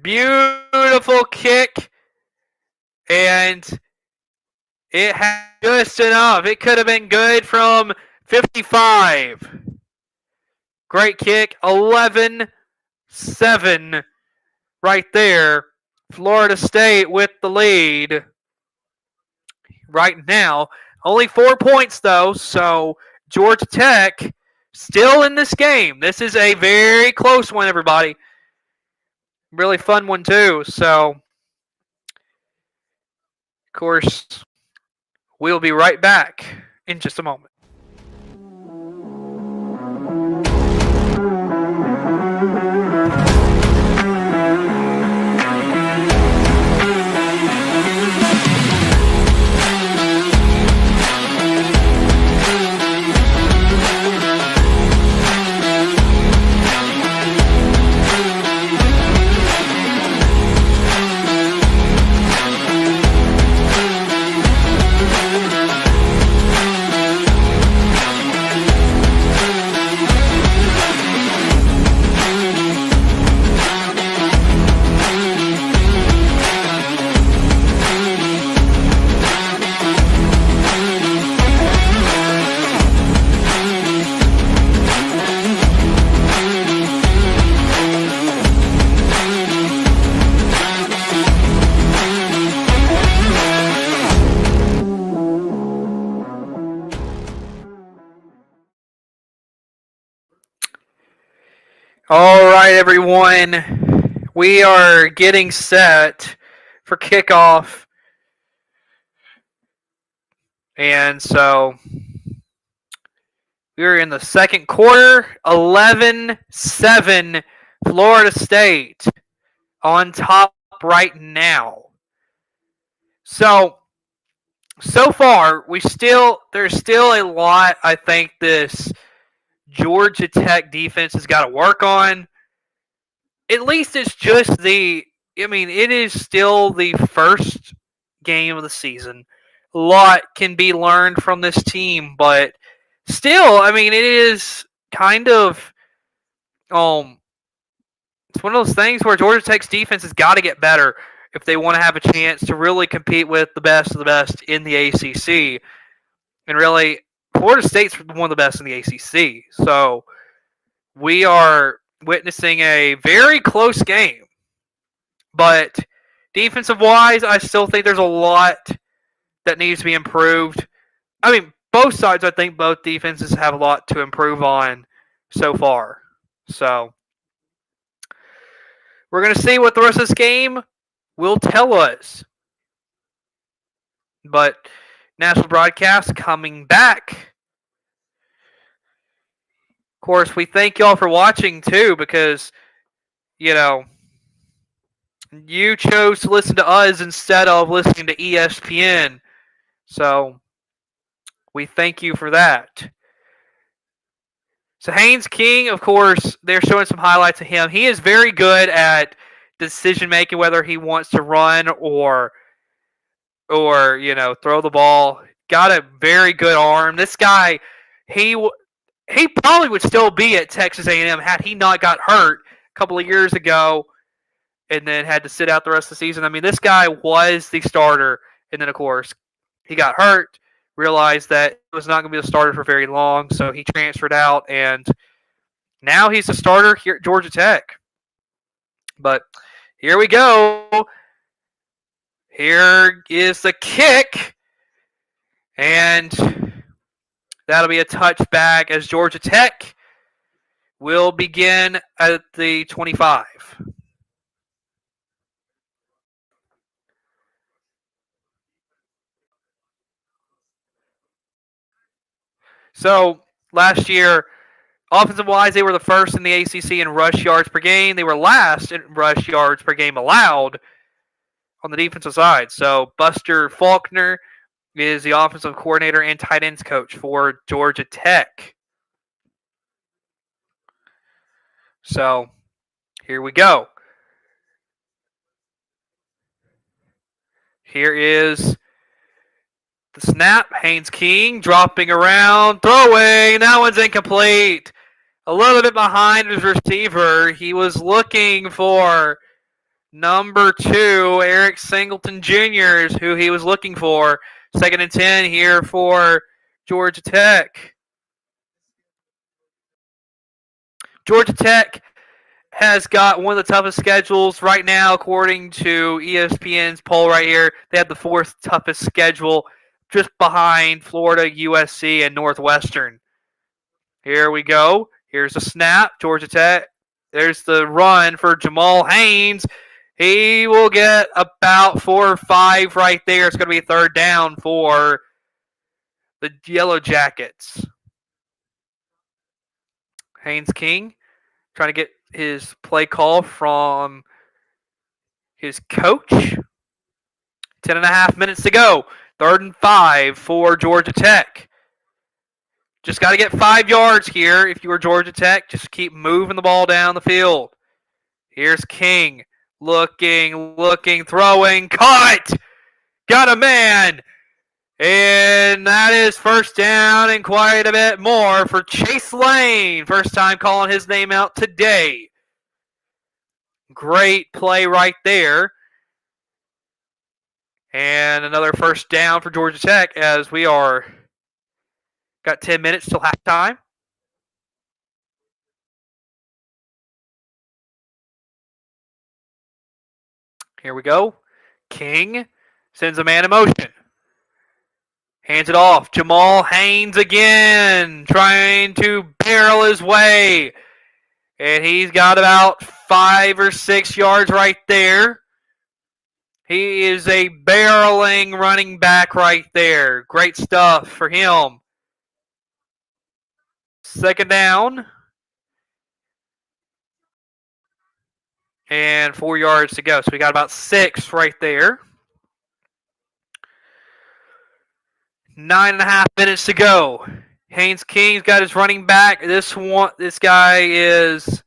Beautiful kick. And it had just enough. It could have been good from 55. Great kick. 11-7 right there. Florida State with the lead right now. Only 4 points, though, so Georgia Tech still in this game. This is a very close one, everybody. Really fun one, too. So, of course, we'll be right back in just a moment. All right, everyone. We are getting set for kickoff. And so we're in the second quarter. 11-7 Florida State on top right now. So far, there's still a lot I think this Georgia Tech defense has got to work on. At least it's just it is still the first game of the season. lot can be learned from this team, but still, I mean, it is kind of it's one of those things where Georgia Tech's defense has got to get better if they want to have a chance to really compete with the best of the best in the ACC. And really, Florida State's one of the best in the ACC. So we are witnessing a very close game. But defensive wise, I still think there's a lot that needs to be improved. I mean, both sides, I think both defenses have a lot to improve on so far. So we're going to see what the rest of this game will tell us. But national broadcast coming back. Of course, we thank y'all for watching too, because, you chose to listen to us instead of listening to ESPN. So we thank you for that. So Haynes King, of course, they're showing some highlights of him. He is very good at decision making, whether he wants to run or throw the ball. Got a very good arm. This guy, he probably would still be at Texas A&M had he not got hurt a couple of years ago and then had to sit out the rest of the season. I mean, this guy was the starter, and then, of course, he got hurt, realized that he was not going to be the starter for very long, so he transferred out, and now he's the starter here at Georgia Tech. But here we go. Here is the kick, and that'll be a touchback as Georgia Tech will begin at the 25. So last year, offensive-wise, they were the first in the ACC in rush yards per game. They were last in rush yards per game allowed on the defensive side. So Buster Faulkner is the offensive coordinator and tight ends coach for Georgia Tech. So here we go. Here is the snap. Haynes King dropping around, throwing. That one's incomplete. A little bit behind his receiver. He was looking for number 2, Eric Singleton Jr. is who he was looking for. 2nd and 10 here for Georgia Tech. Georgia Tech has got one of the toughest schedules right now, according to ESPN's poll right here. They have the 4th toughest schedule, just behind Florida, USC, and Northwestern. Here we go. Here's a snap. Georgia Tech. There's the run for Jamal Haynes. He will get about 4 or 5 right there. It's going to be a 3rd down for the Yellow Jackets. Haynes King trying to get his play call from his coach. 10.5 minutes to go. 3rd and 5 for Georgia Tech. Just got to get 5 yards here if you were Georgia Tech. Just keep moving the ball down the field. Here's King. Looking, throwing, caught! Got a man! And that is 1st down and quite a bit more for Chase Lane. First time calling his name out today. Great play right there. And another 1st down for Georgia Tech as we are got 10 minutes till halftime. Here we go. King sends a man in motion. Hands it off. Jamal Haynes again, trying to barrel his way. And he's got about 5 or 6 yards right there. He is a barreling running back right there. Great stuff for him. 2nd down. And 4 yards to go. So we got about 6 right there. 9.5 minutes to go. Haynes King's got his running back. This guy is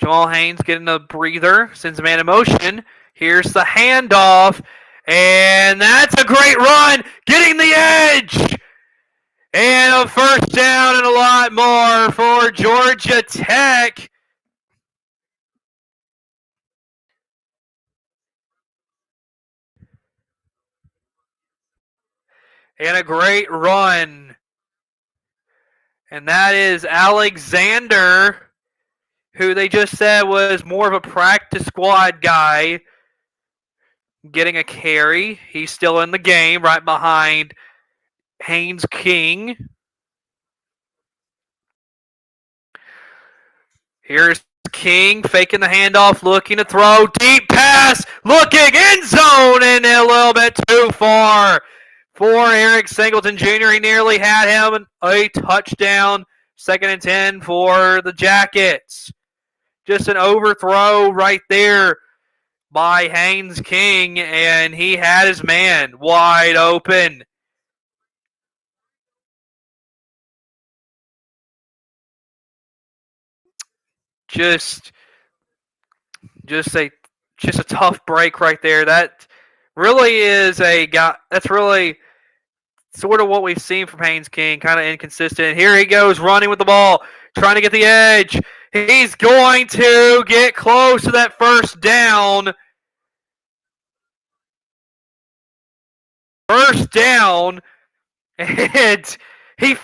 Jamal Haynes getting a breather, sends a man in motion. Here's the handoff, and that's a great run, getting the edge. And a first down and a lot more for Georgia Tech. And a great run. And that is Alexander, who they just said was more of a practice squad guy, getting a carry. He's still in the game right behind Haynes King. Here's King faking the handoff, looking to throw. Deep pass, looking end zone, and a little bit too far for Eric Singleton Jr. He nearly had him a touchdown. 2nd and 10 for the Jackets. Just an overthrow right there by Haynes King, and he had his man wide open. Just a tough break right there. That really is a guy. That's really sort of what we've seen from Haynes King, kind of inconsistent. Here he goes running with the ball, trying to get the edge. He's going to get close to that first down. First down, and he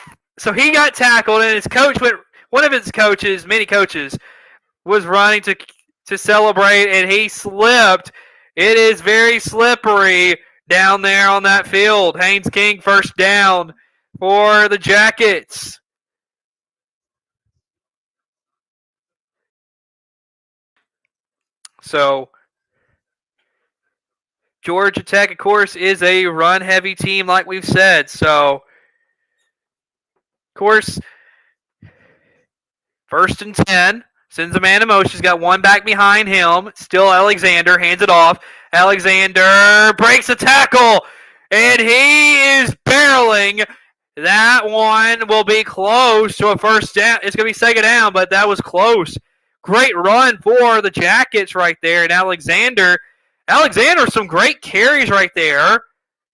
got tackled, and his coach went. One of his coaches, many coaches, was running to celebrate, and he slipped. It is very slippery down there on that field. Haynes King first down for the Jackets. So Georgia Tech, of course, is a run-heavy team like we've said. So, of course, 1st and 10. Sends a man in motion. He's got one back behind him. Still Alexander. Hands it off. Alexander breaks a tackle. And he is barreling. That one will be close to a first down. It's going to be 2nd down, but that was close. Great run for the Jackets right there. And Alexander, some great carries right there.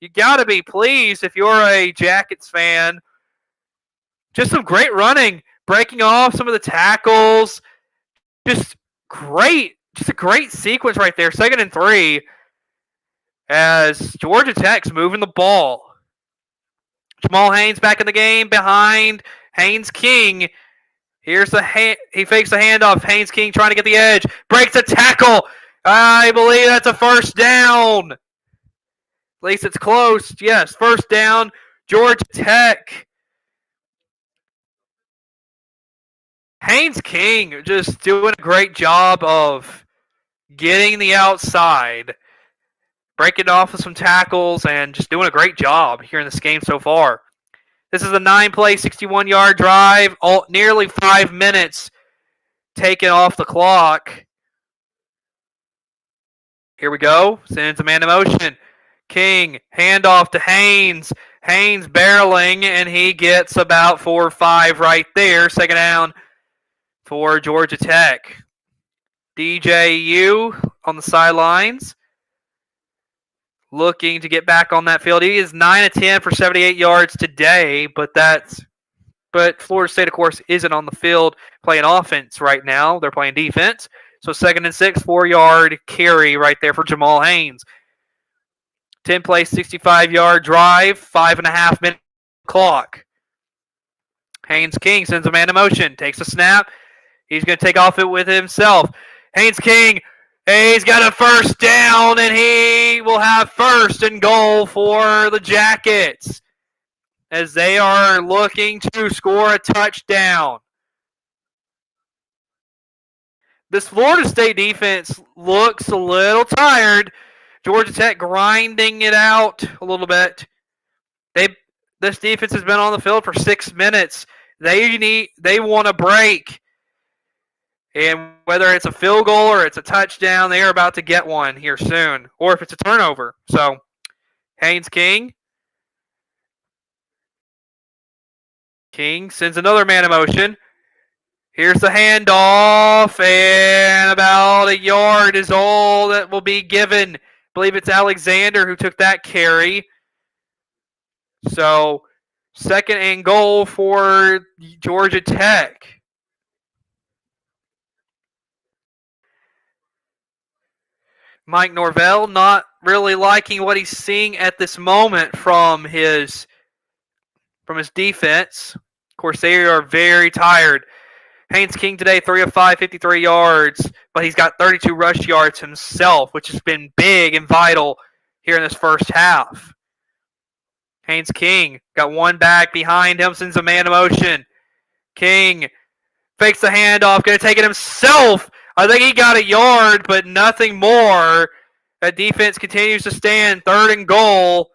You got to be pleased if you're a Jackets fan. Just some great running. Breaking off some of the tackles. Just a great sequence right there. 2nd and 3 as Georgia Tech's moving the ball. Jamal Haynes back in the game behind Haynes King. Here's he fakes the handoff. Haynes King trying to get the edge. Breaks a tackle. I believe that's a first down. At least it's close. Yes, first down. Georgia Tech. Haynes King just doing a great job of getting the outside, breaking off with some tackles, and just doing a great job here in this game so far. This is a 9-play, 61-yard drive, nearly 5 minutes taken off the clock. Here we go. Sends a man in motion. King, handoff to Haynes. Haynes barreling, and he gets about 4 or 5 right there. 2nd down for Georgia Tech. DJU on the sidelines, looking to get back on that field. He is 9 of 10 for 78 yards today, but Florida State, of course, isn't on the field playing offense right now. They're playing defense. So 2nd and 6, 4-yard carry right there for Jamal Haynes. 10-play, 65-yard drive, 5.5 minute clock. Haynes King sends a man in motion, takes a snap. He's going to take off it with himself. Haynes King, he's got a first down, and he will have 1st and goal for the Jackets as they are looking to score a touchdown. This Florida State defense looks a little tired. Georgia Tech grinding it out a little bit. This defense has been on the field for 6 minutes. They want a break. And whether it's a field goal or it's a touchdown, they are about to get one here soon. Or if it's a turnover. So, Haynes King. King sends another man in motion. Here's the handoff, and about a yard is all that will be given. I believe it's Alexander who took that carry. So, 2nd and goal for Georgia Tech. Mike Norvell not really liking what he's seeing at this moment from his defense. Of course, they are very tired. Haynes King today, 3 of 5, 53 yards, but he's got 32 rush yards himself, which has been big and vital here in this first half. Haynes King got one back behind him, sends a man in motion. King fakes the handoff, going to take it himself. I think he got a yard, but nothing more. That defense continues to stand. 3rd and goal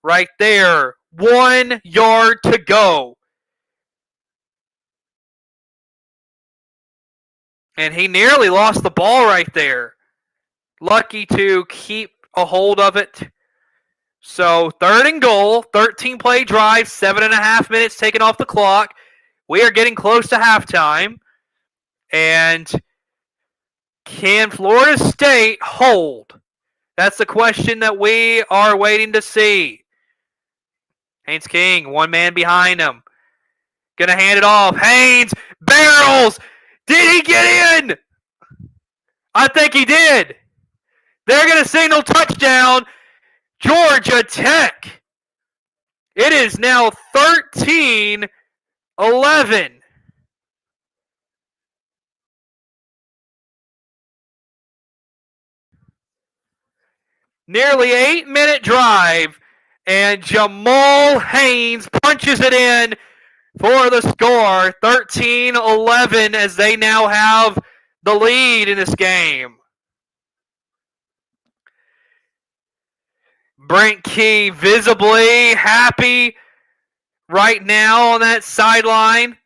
right there. 1 yard to go. And he nearly lost the ball right there. Lucky to keep a hold of it. So 3rd and goal, 13-play drive, 7.5 minutes taken off the clock. We are getting close to halftime. And can Florida State hold? That's the question that we are waiting to see. Haynes King, one man behind him. Gonna hand it off. Haynes barrels. Did he get in? I think he did. They're gonna signal touchdown, Georgia Tech. It is now 13-11. Nearly 8-minute drive, and Jamal Haynes punches it in for the score. 13-11 as they now have the lead in this game. Brent Key visibly happy right now on that sideline.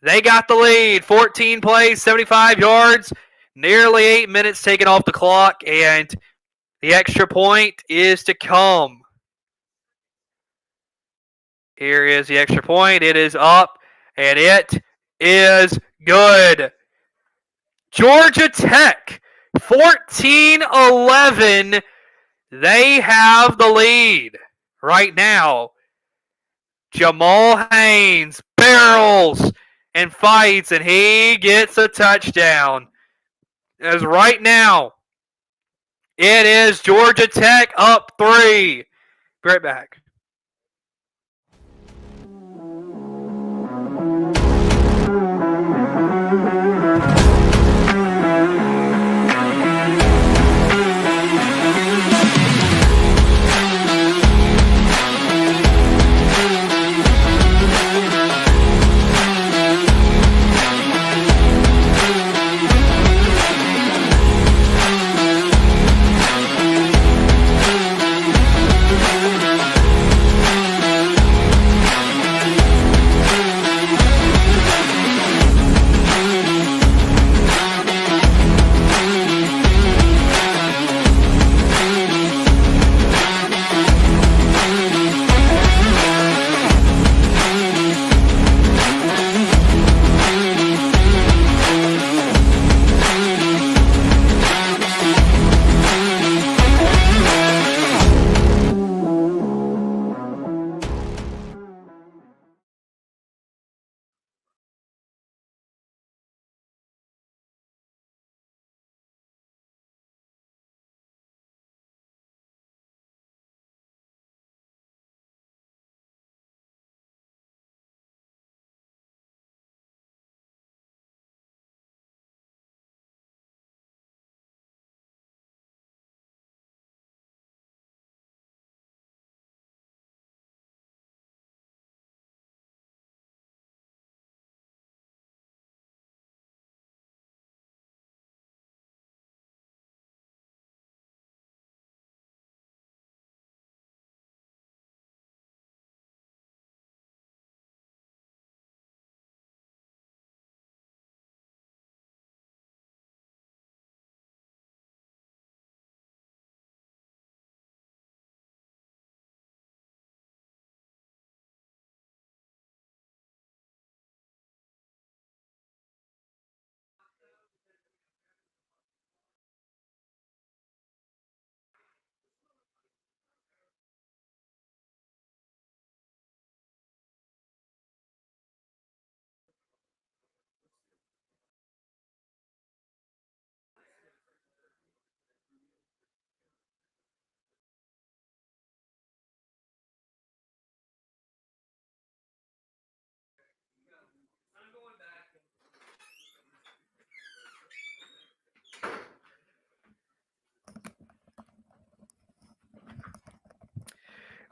They got the lead. 14 plays, 75 yards, nearly 8 minutes taken off the clock, and the extra point is to come. Here is the extra point. It is up, and it is good. Georgia Tech, 14-11. They have the lead right now. Jamal Haynes barrels and fights, and he gets a touchdown. As right now, it is Georgia Tech up 3. Be right back.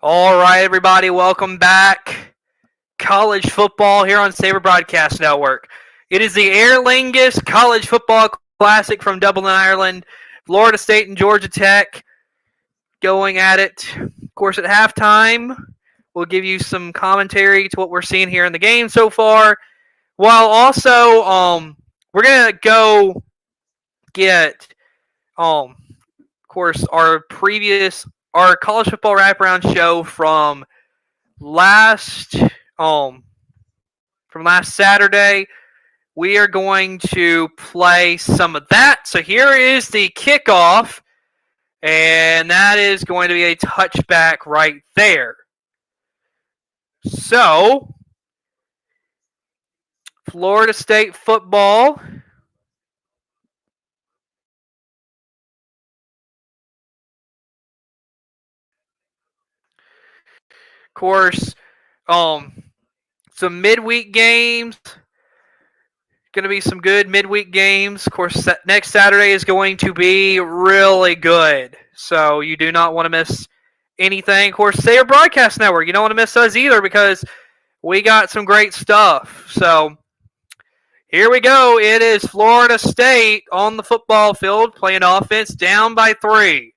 All right, everybody, welcome back. College football here on Saber Broadcast Network. It is the Aer Lingus College Football Classic from Dublin, Ireland. Florida State and Georgia Tech going at it. Of course, at halftime, we'll give you some commentary to what we're seeing here in the game so far. While also, we're gonna go get, of course, our college football wraparound show last um from last Saturday. We are going to play some of that. So here is the kickoff, and that is going to be a touchback right there. So, Florida State football. Of course, some midweek games. Going to be some good midweek games. Of course, next Saturday is going to be really good. So you do not want to miss anything. Of course, Saber Broadcast Network. You don't want to miss us either because we got some great stuff. So here we go. It is Florida State on the football field playing offense down by 3.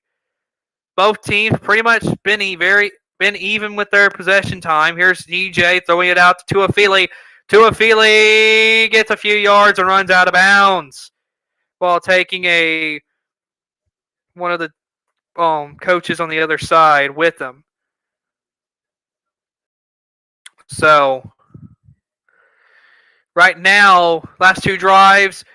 Both teams pretty much been even with their possession time. Here's DJ throwing it out to Tuafili. Tuafili gets a few yards and runs out of bounds while taking one of the coaches on the other side with him. So right now, last 2 drives,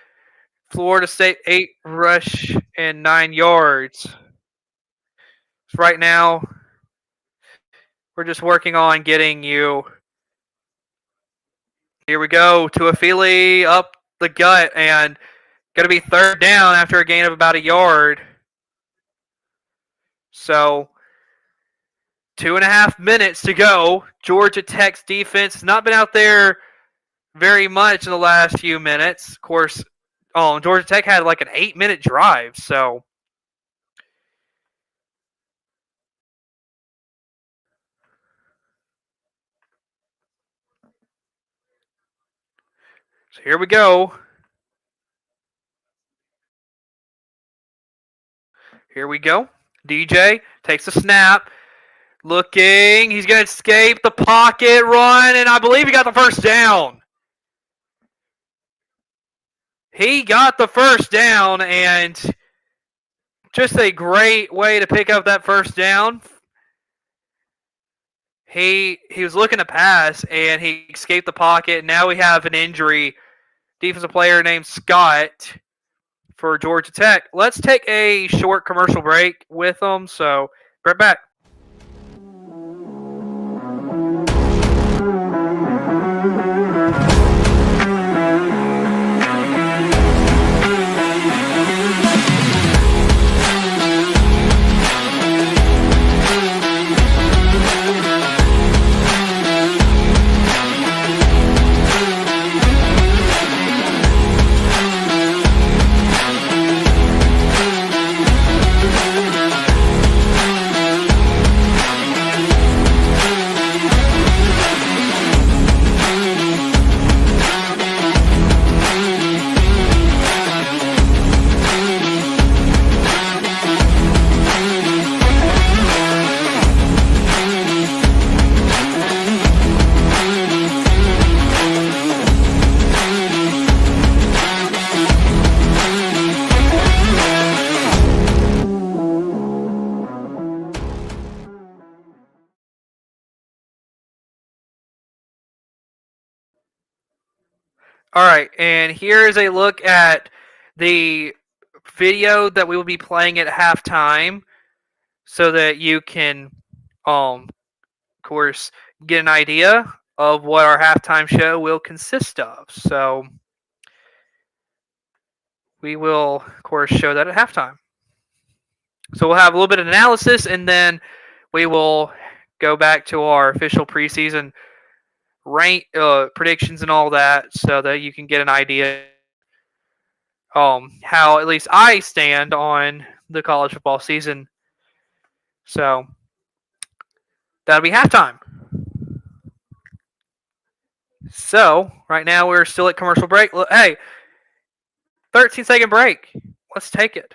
Florida State 8 rush and 9 yards. So right now, we're just working on getting you. Here we go. Tuafili up the gut and going to be 3rd down after a gain of about a yard. So 2.5 minutes to go. Georgia Tech's defense has not been out there very much in the last few minutes. Of course, Georgia Tech had like an 8-minute drive. So here we go. Here we go. DJ takes a snap. Looking. He's going to escape the pocket, run, and I believe he got the first down. He got the first down, and just a great way to pick up that first down. He was looking to pass, and he escaped the pocket. Now we have an injury. Defensive player named Scott for Georgia Tech. Let's take a short commercial break with them. So, right back. All right, and here is a look at the video that we will be playing at halftime so that you can, of course, get an idea of what our halftime show will consist of. So we will, of course, show that at halftime. So we'll have a little bit of analysis, and then we will go back to our official preseason rank predictions and all that, so that you can get an idea how at least I stand on the college football season. So That'll be halftime. So, right now we're still at commercial break. Hey, 13-second break. Let's take it.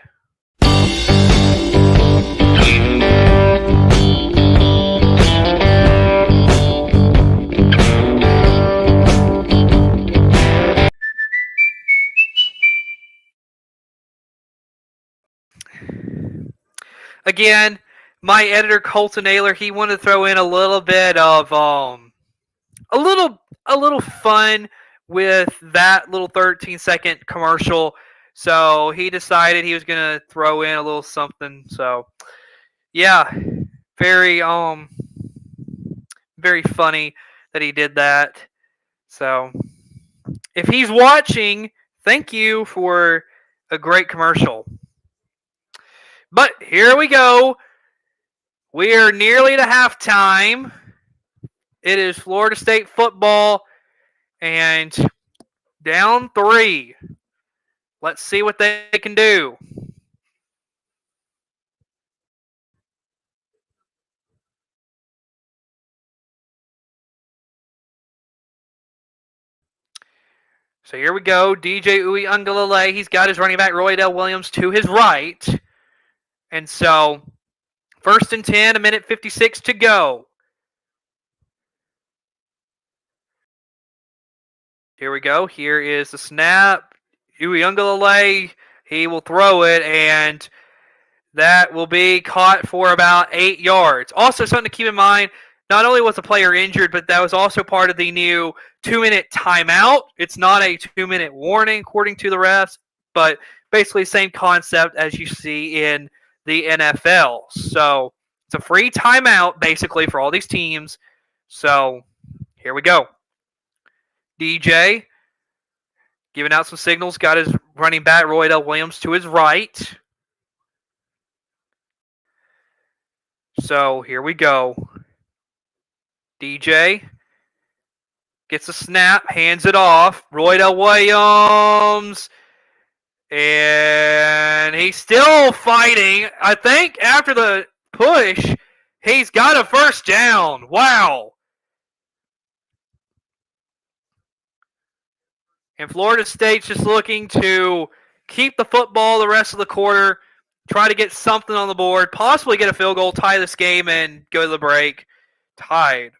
Again, my editor Colton Naylor, he wanted to throw in a little bit of a little fun with that little 13-second commercial. So he decided he was gonna throw in a little something. So yeah, very very funny that he did that. So if he's watching, thank you for a great commercial. But here we go. We are nearly to halftime. It is Florida State football and down 3. Let's see what they can do. So here we go. DJ Uiagalelei. He's got his running back Roy Dell Williams to his right. And so, 1st and 10, 1:56 to go. Here we go. Here is the snap. Uiagalelei. He will throw it, and that will be caught for about 8 yards. Also, something to keep in mind, not only was the player injured, but that was also part of the new 2-minute timeout. It's not a 2-minute warning, according to the refs, but basically same concept as you see in the NFL. So it's a free timeout, basically, for all these teams. So here we go. DJ giving out some signals, got his running back, Roy Dell Williams, to his right. So here we go. DJ gets a snap, hands it off. Roy Dell Williams. And he's still fighting. I think after the push, he's got a first down. Wow. And Florida State's just looking to keep the football the rest of the quarter, try to get something on the board, possibly get a field goal, tie this game, and go to the break tied.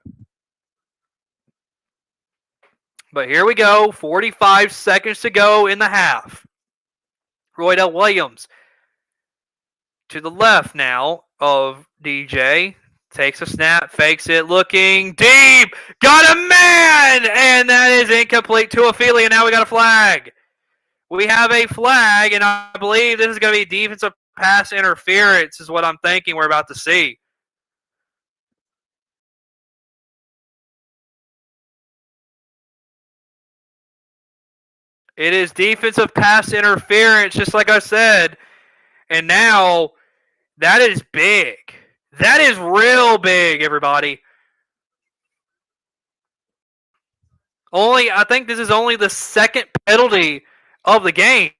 But here we go, 45 seconds to go in the half. Roy Dell Williams to the left now of DJ. Takes a snap, fakes it, looking deep. Got a man! And that is incomplete to Ophelia. Now we got a flag. We have a flag, and I believe this is going to be defensive pass interference is what I'm thinking we're about to see. It is defensive pass interference, just like I said. And now, that is big. That is real big, everybody. I think this is only the second penalty of the game.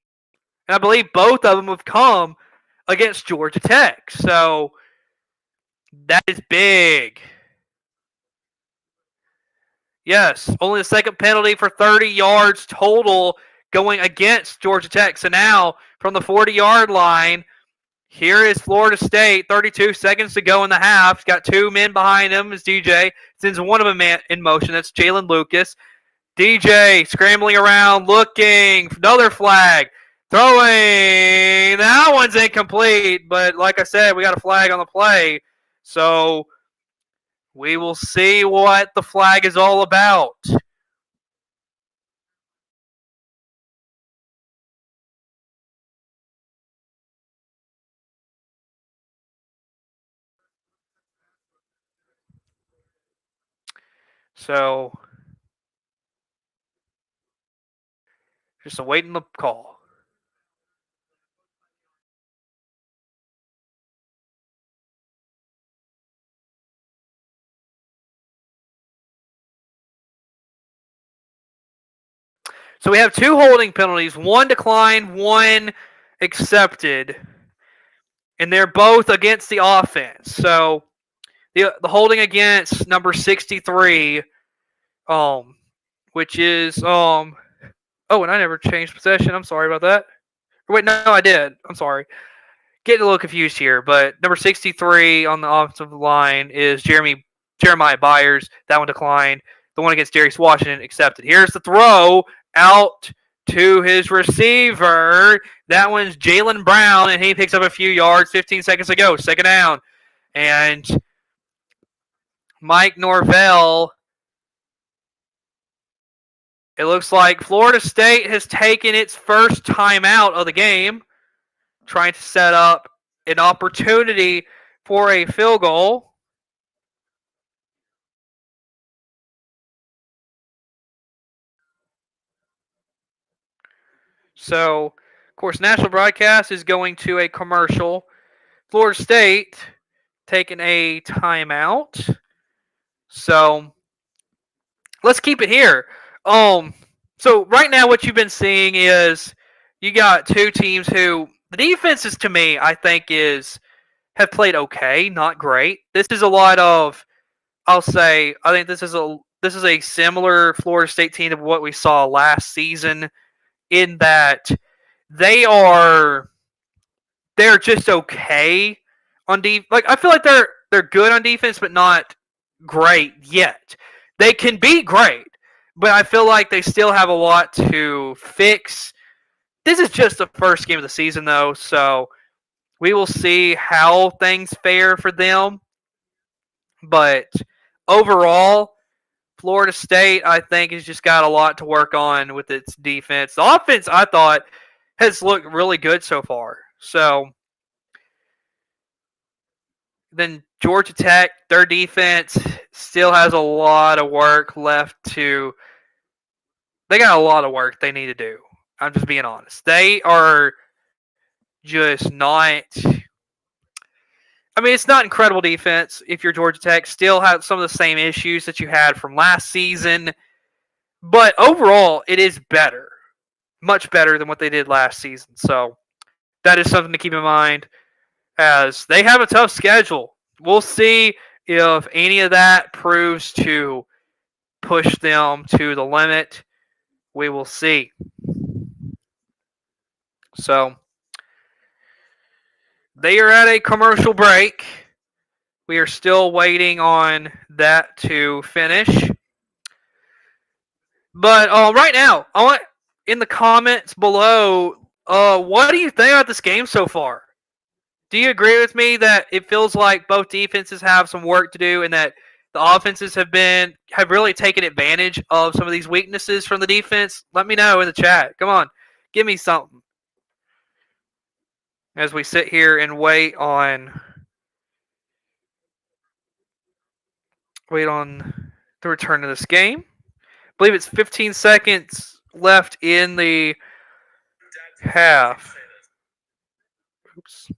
And I believe both of them have come against Georgia Tech. So, that is big. Yes, only the second penalty for 30 yards total going against Georgia Tech. So now, from the 40-yard line, here is Florida State, 32 seconds to go in the half. He's got 2 men behind him as DJ sends one of them in motion. That's Jalen Lucas. DJ scrambling around, looking. Another flag. Throwing. That one's incomplete. But like I said, we got a flag on the play. So we will see what the flag is all about. So, just awaiting the call. So we have 2 holding penalties, 1 declined, 1 accepted. And they're both against the offense. So The holding against number 63, which is Oh, and I never changed possession. I'm sorry about that. Wait, no, I did. I'm sorry. Getting a little confused here, but number 63 on the offensive line is Jeremiah Byers. That one declined. The one against Darius Washington accepted. Here's the throw out to his receiver. That one's Jalen Brown, and he picks up a few yards. 15 seconds to go. Second down. And Mike Norvell. It looks like Florida State has taken its first timeout of the game, trying to set up an opportunity for a field goal. So, of course, national broadcast is going to a commercial. Florida State taking a timeout. So, let's keep it here. So right now what you've been seeing is you got two teams who the defenses to me I think have played okay, not great. This is a lot of I think this is a similar Florida State team to what we saw last season in that they are they're just okay on like I feel like they're good on defense but not great yet. They can be great, but I feel like they still have a lot to fix. This is just the first game of the season though, so we will see how things fare for them. But overall, Florida State, I think, has just got a lot to work on with its defense. The offense, I thought, has looked really good so far. So then Georgia Tech, their defense still has a lot of work left to. They got a lot of work they need to do. I'm just being honest. They are just not. I mean, it's not incredible defense if you're Georgia Tech. Still have some of the same issues that you had from last season. But overall, it is better. Much better than what they did last season. So that is something to keep in mind as they have a tough schedule. We'll see if any of that proves to push them to the limit. We will see. So they are at a commercial break. We are still waiting on that to finish. But right now, I want in the comments below, what do you think about this game so far? Do you agree with me that it feels like both defenses have some work to do and that the offenses have really taken advantage of some of these weaknesses from the defense? Let me know in the chat. Come on, give me something. As we sit here and wait on the return of this game. I believe it's 15 seconds left in the half. Oops.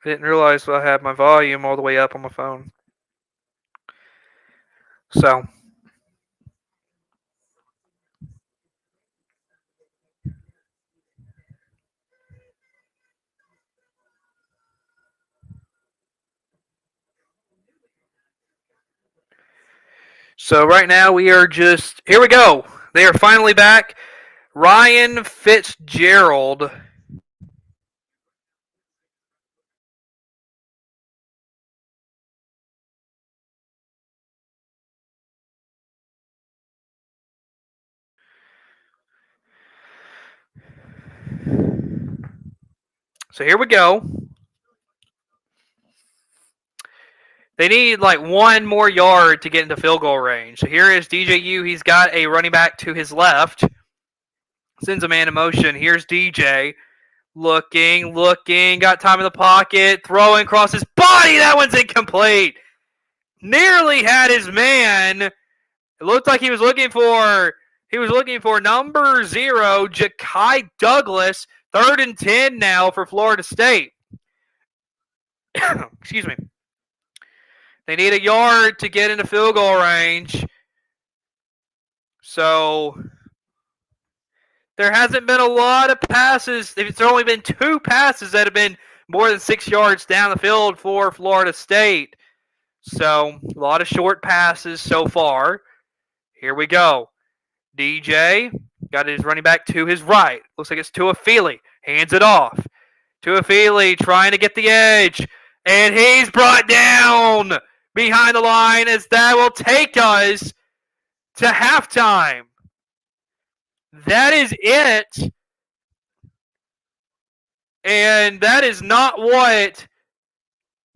I didn't realize I had my volume all the way up on my phone. So right now we are just here we go. They are finally back. Ryan Fitzgerald. So here we go. They need like one more yard to get into field goal range. So here is DJU. He's got a running back to his left. Sends a man in motion. Here's DJ. Looking. Got time in the pocket. Throwing across his body. That one's incomplete. Nearly had his man. It looked like he was looking for number 0, Ja'Kai Douglas. 3rd and 10 now for Florida State. Excuse me. They need a yard to get into field goal range. So There hasn't been a lot of passes. It's only been 2 passes that have been more than 6 yards down the field for Florida State. So, a lot of short passes so far. Here we go. DJ got his running back to his right. Looks like it's Tuafili. Hands it off. Tuafili trying to get the edge. And he's brought down behind the line as that will take us to halftime. That is it. And that is not what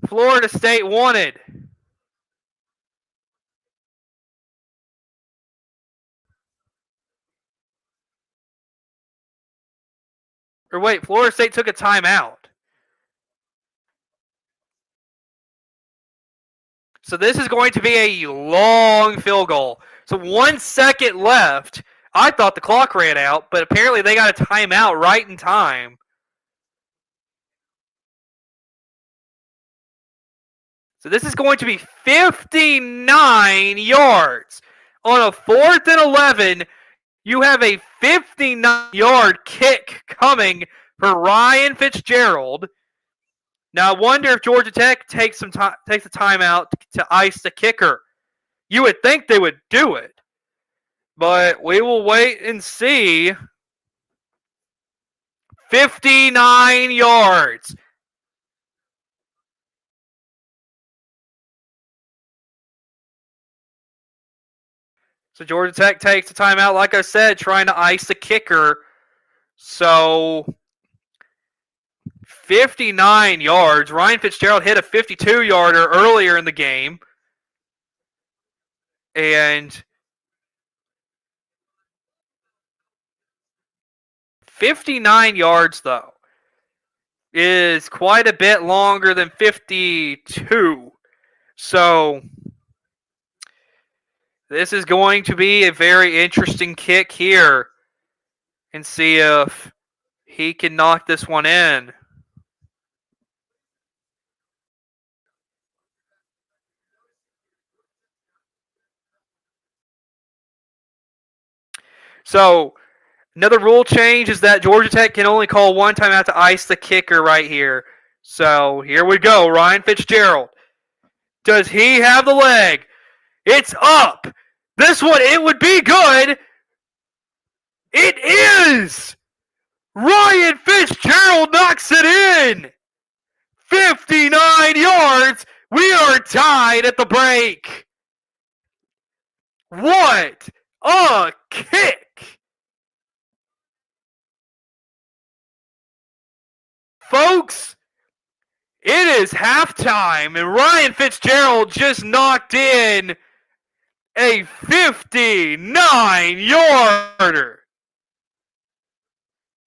Florida State wanted. Or wait, Florida State took a timeout. So this is going to be a long field goal. So 1 second left. I thought the clock ran out, but apparently they got a timeout right in time. So this is going to be 59 yards. On a 4th and 11, you have a 59-yard kick coming for Ryan Fitzgerald. Now, I wonder if Georgia Tech takes a timeout to ice the kicker. You would think they would do it, but we will wait and see. 59 yards. So Georgia Tech takes a timeout, like I said, trying to ice the kicker. So 59 yards. Ryan Fitzgerald hit a 52-yarder earlier in the game. And 59 yards, though, is quite a bit longer than 52. So this is going to be a very interesting kick here. And see if he can knock this one in. So another rule change is that Georgia Tech can only call one timeout to ice the kicker right here. So here we go. Ryan Fitzgerald. Does he have the leg? It's up. This one, it would be good. It is. Ryan Fitzgerald knocks it in. 59 yards. We are tied at the break. What a kick. Folks, it is halftime, and Ryan Fitzgerald just knocked in a 59-yarder.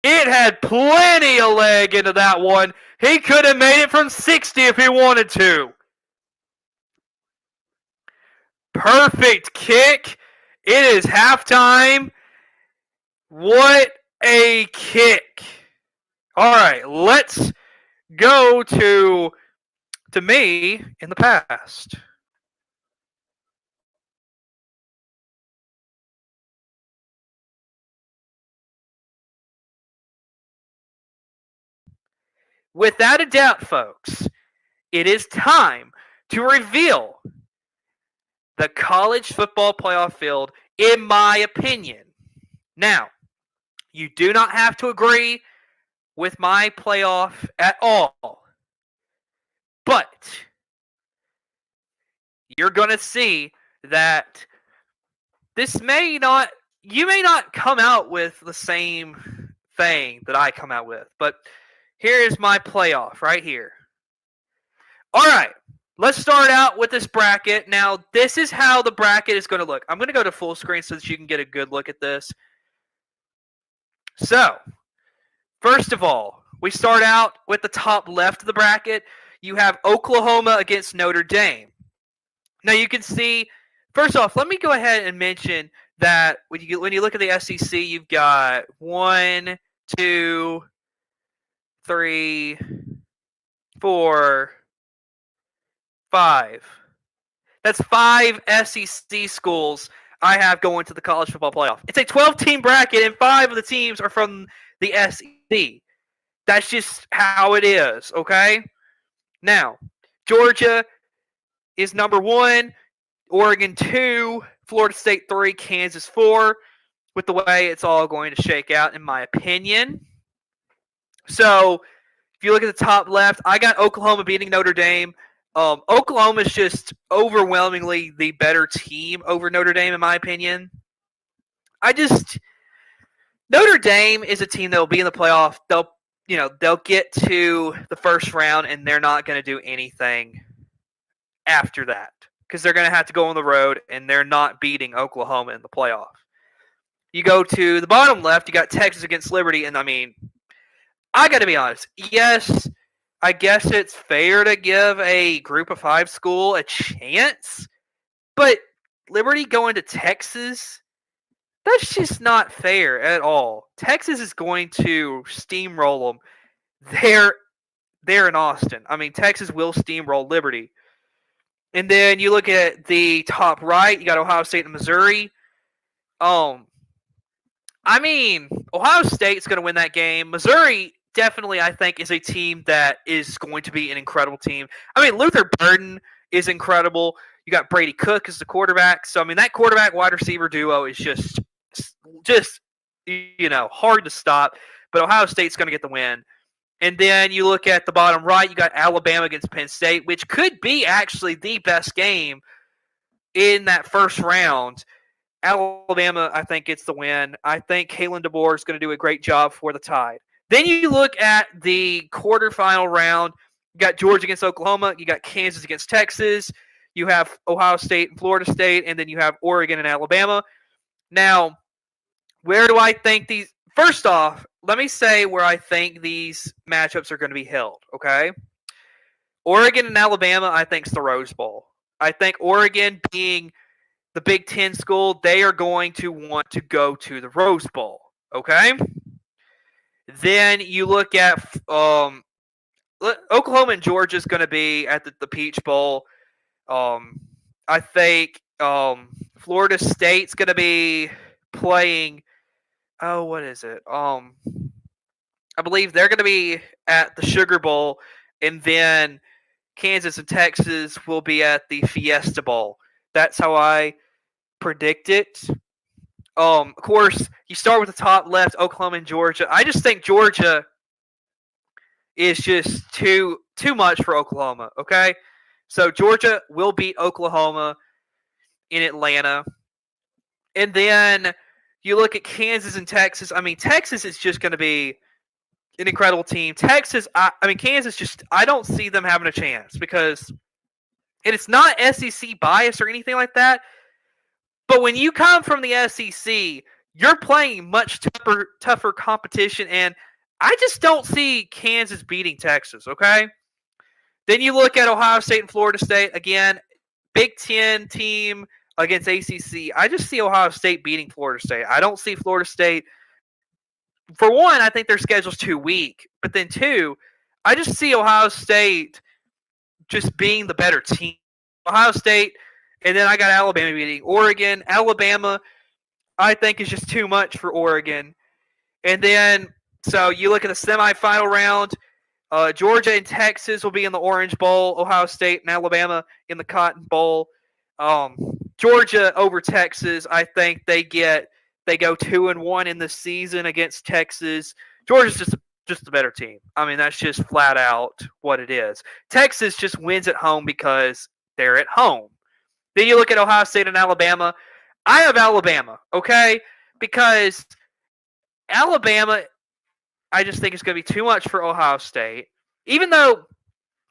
It had plenty of leg into that one. He could have made it from 60 if he wanted to. Perfect kick. It is halftime. What a kick. All right, let's go to me in the past. Without a doubt, folks, it is time to reveal the college football playoff field, in my opinion. Now, you do not have to agree with my playoff at all, but you're going to see that you may not come out with the same thing that I come out with, but here is my playoff right here. All right, let's start out with this bracket. Now, this is how the bracket is going to look. I'm going to go to full screen so that you can get a good look at this. So, first of all, we start out with the top left of the bracket. You have Oklahoma against Notre Dame. Now, you can see, first off, let me go ahead and mention that when you look at the SEC, you've got 1, 2, 3, 4, 5. That's 5 SEC schools I have going to the college football playoff. It's a 12-team bracket, and 5 of the teams are from the SEC. That's just how it is, okay? Now, Georgia is number 1, Oregon 2, Florida State 3, Kansas 4, with the way it's all going to shake out, in my opinion. So, if you look at the top left, I got Oklahoma beating Notre Dame. Oklahoma is just overwhelmingly the better team over Notre Dame, in my opinion. Notre Dame is a team that will be in the playoff. They'll get to the first round, and they're not going to do anything after that because they're going to have to go on the road, and they're not beating Oklahoma in the playoff. You go to the bottom left, you got Texas against Liberty, and I mean, I got to be honest. Yes, I guess it's fair to give a Group of 5 school a chance, but Liberty going to Texas, that's just not fair at all. Texas is going to steamroll them. They're in Austin. I mean, Texas will steamroll Liberty. And then you look at the top right, you got Ohio State and Missouri. I mean, Ohio State's going to win that game. Missouri definitely, I think, is a team that is going to be an incredible team. I mean, Luther Burden is incredible. You got Brady Cook as the quarterback. So, I mean, that quarterback wide receiver duo is just hard to stop. But Ohio State's going to get the win. And then you look at the bottom right, you got Alabama against Penn State, which could be actually the best game in that first round. Alabama, I think, gets the win. I think Kalen DeBoer is going to do a great job for the Tide. Then you look at the quarterfinal round. You got Georgia against Oklahoma. You got Kansas against Texas. You have Ohio State and Florida State. And then you have Oregon and Alabama. Now, where do I think these – first off, let me say where I think these matchups are going to be held, okay? Oregon and Alabama, I think, is the Rose Bowl. I think Oregon being the Big Ten school, they are going to want to go to the Rose Bowl, okay? Then you look at Oklahoma and Georgia is going to be at the Peach Bowl. I think Florida State's going to be playing. Oh, what is it? I believe they're going to be at the Sugar Bowl, and then Kansas and Texas will be at the Fiesta Bowl. That's how I predict it. Of course, you start with the top left, Oklahoma and Georgia. I just think Georgia is just too much for Oklahoma, okay? So Georgia will beat Oklahoma in Atlanta. And then you look at Kansas and Texas. I mean, Texas is just going to be an incredible team. Kansas, I don't see them having a chance because and it's not SEC bias or anything like that. But when you come from the SEC, you're playing much tougher competition, and I just don't see Kansas beating Texas, okay? Then you look at Ohio State and Florida State. Again, Big Ten team against ACC. I just see Ohio State beating Florida State. I don't see Florida State. For one, I think their schedule's too weak. But then two, I just see Ohio State just being the better team. Ohio State, and then I got Alabama beating Oregon. Alabama, I think, is just too much for Oregon. And then, so you look at the semifinal round. Georgia and Texas will be in the Orange Bowl. Ohio State and Alabama in the Cotton Bowl. Georgia over Texas, I think they go 2-1 in the season against Texas. Georgia's just a better team. I mean, that's just flat out what it is. Texas just wins at home because they're at home. Then you look at Ohio State and Alabama. I have Alabama, okay? Because Alabama, I just think it's going to be too much for Ohio State. Even though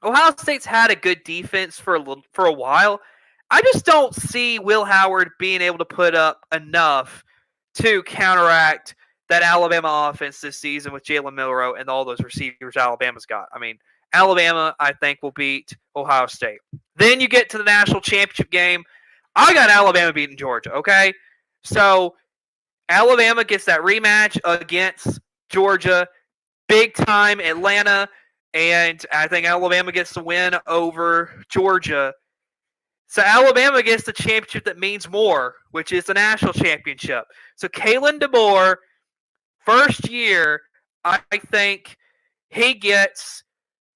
Ohio State's had a good defense for a while, I just don't see Will Howard being able to put up enough to counteract that Alabama offense this season with Jalen Milroe and all those receivers Alabama's got. I mean, Alabama, I think, will beat Ohio State. Then you get to the national championship game. I got Alabama beating Georgia, okay? So Alabama gets that rematch against Georgia, big time Atlanta, and I think Alabama gets the win over Georgia. So Alabama gets the championship that means more, which is the national championship. So Kalen DeBoer, first year, I think he gets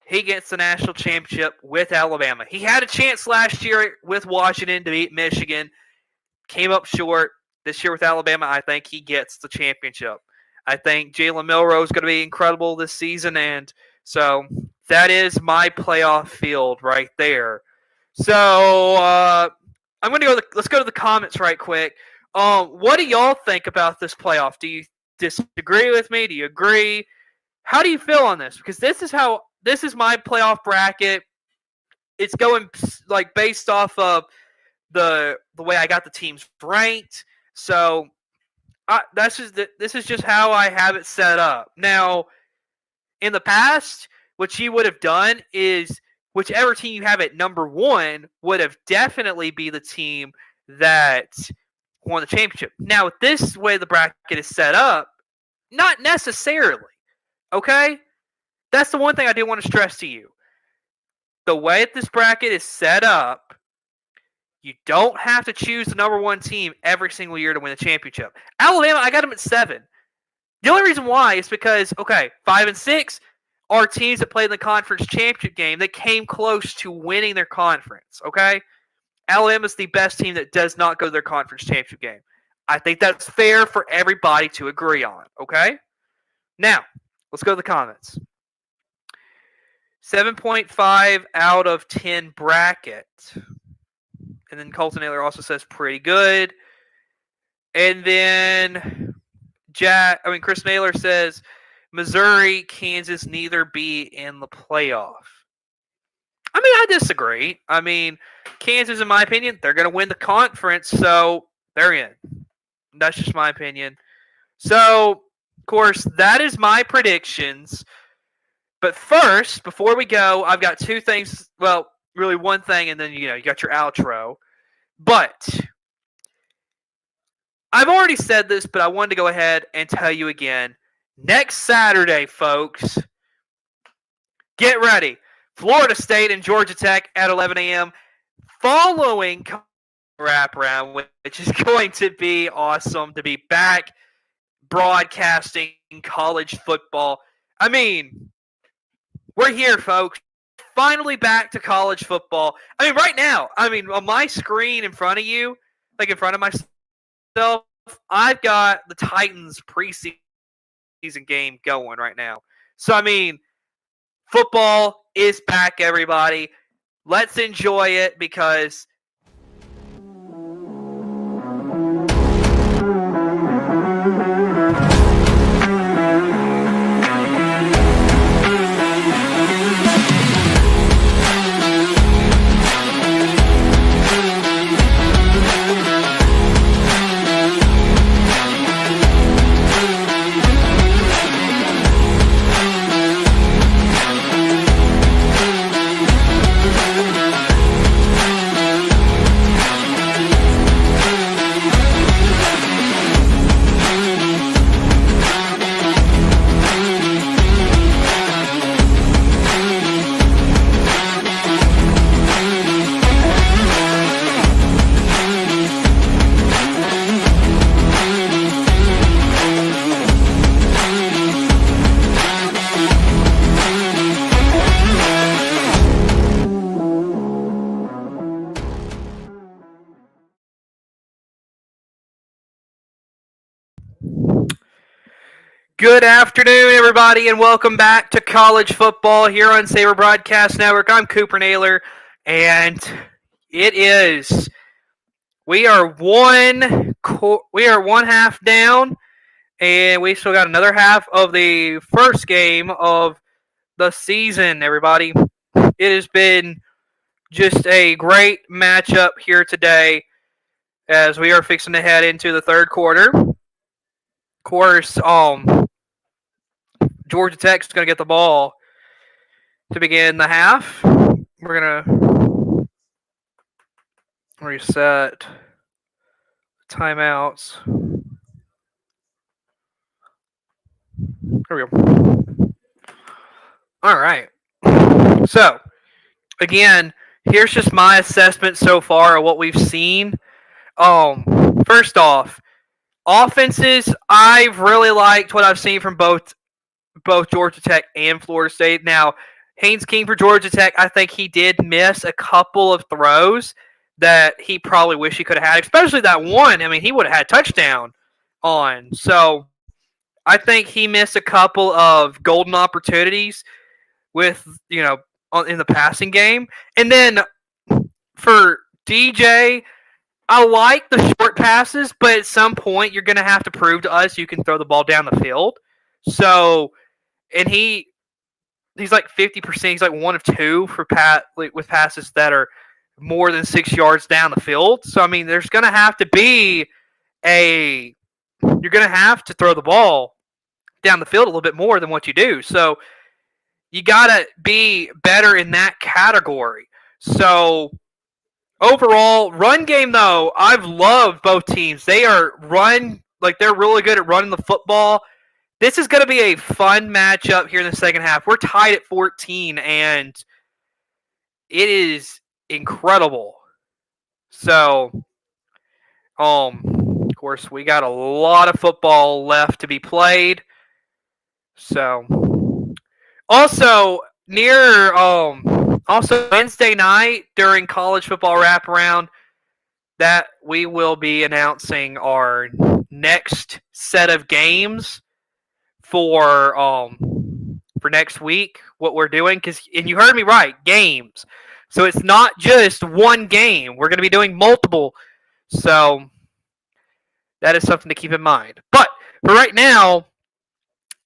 the national championship with Alabama. He had a chance last year with Washington to beat Michigan, came up short. This year with Alabama, I think he gets the championship. I think Jalen Milroe is going to be incredible this season, and so that is my playoff field right there. So I'm going to go. Let's go to the comments right quick. What do y'all think about this playoff? Do you disagree with me? Do you agree? How do you feel on this? Because this is my playoff bracket. It's going like based off of the way I got the teams ranked. So this is just how I have it set up. Now, in the past, what you would have done is whichever team you have at number one would have definitely be the team that won the championship. Now, with this way the bracket is set up, not necessarily. Okay? That's the one thing I do want to stress to you. The way that this bracket is set up, you don't have to choose the number one team every single year to win the championship. Alabama, I got them at 7. The only reason why is because, 5 and 6 are teams that played in the conference championship game that came close to winning their conference, okay? Alabama's the best team that does not go to their conference championship game. I think that's fair for everybody to agree on, okay? Now, let's go to the comments. 7.5 out of 10 bracket. And then Colton Naylor also says pretty good. And then Chris Naylor says Missouri, Kansas, neither be in the playoff. I mean, I disagree. I mean, Kansas, in my opinion, they're going to win the conference, so they're in. That's just my opinion. So, of course, that is my predictions. But first, before we go, I've got 2 things. Well, really one thing, and then, you got your outro. But I've already said this, but I wanted to go ahead and tell you again. Next Saturday, folks, get ready. Florida State and Georgia Tech at 11 a.m. following wraparound, which is going to be awesome to be back broadcasting college football. I mean, we're here, folks. Finally back to college football. I mean, right now, on my screen in front of you, like in front of myself, I've got the Titans preseason game going right now. So, I mean, football is back, everybody. Let's enjoy it because good afternoon, everybody, and welcome back to college football here on Saber Broadcast Network. I'm Cooper Naylor, and we are one half down, and we still got another half of the first game of the season, everybody. It has been just a great matchup here today as we are fixing to head into the third quarter. Of course, Georgia Tech's going to get the ball to begin the half. We're going to reset timeouts. There we go. All right. So, again, here's just my assessment so far of what we've seen. First off, offenses, I've really liked what I've seen from both Georgia Tech and Florida State. Now, Haynes King for Georgia Tech, I think he did miss a couple of throws that he probably wish he could have had, especially that one. I mean, he would have had touchdown on. So I think he missed a couple of golden opportunities with, in the passing game. And then for DJ, I like the short passes, but at some point you're going to have to prove to us you can throw the ball down the field. So, and he's like 50%. He's like one of two for with passes that are more than 6 yards down the field. So I mean, there's going to have to be you're going to have to throw the ball down the field a little bit more than what you do. So you got to be better in that category. So overall, run game though, I've loved both teams. They are they're really good at running the football. This is going to be a fun matchup here in the second half. We're tied at 14, and it is incredible. So, of course, we got a lot of football left to be played. So, also Wednesday night during college football wraparound, that we will be announcing our next set of games for next week, what we're doing, and you heard me right, games. So it's not just one game. We're going to be doing multiple. So that is something to keep in mind. But for right now,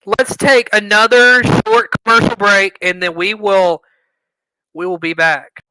let's take another short commercial break, and then we will be back.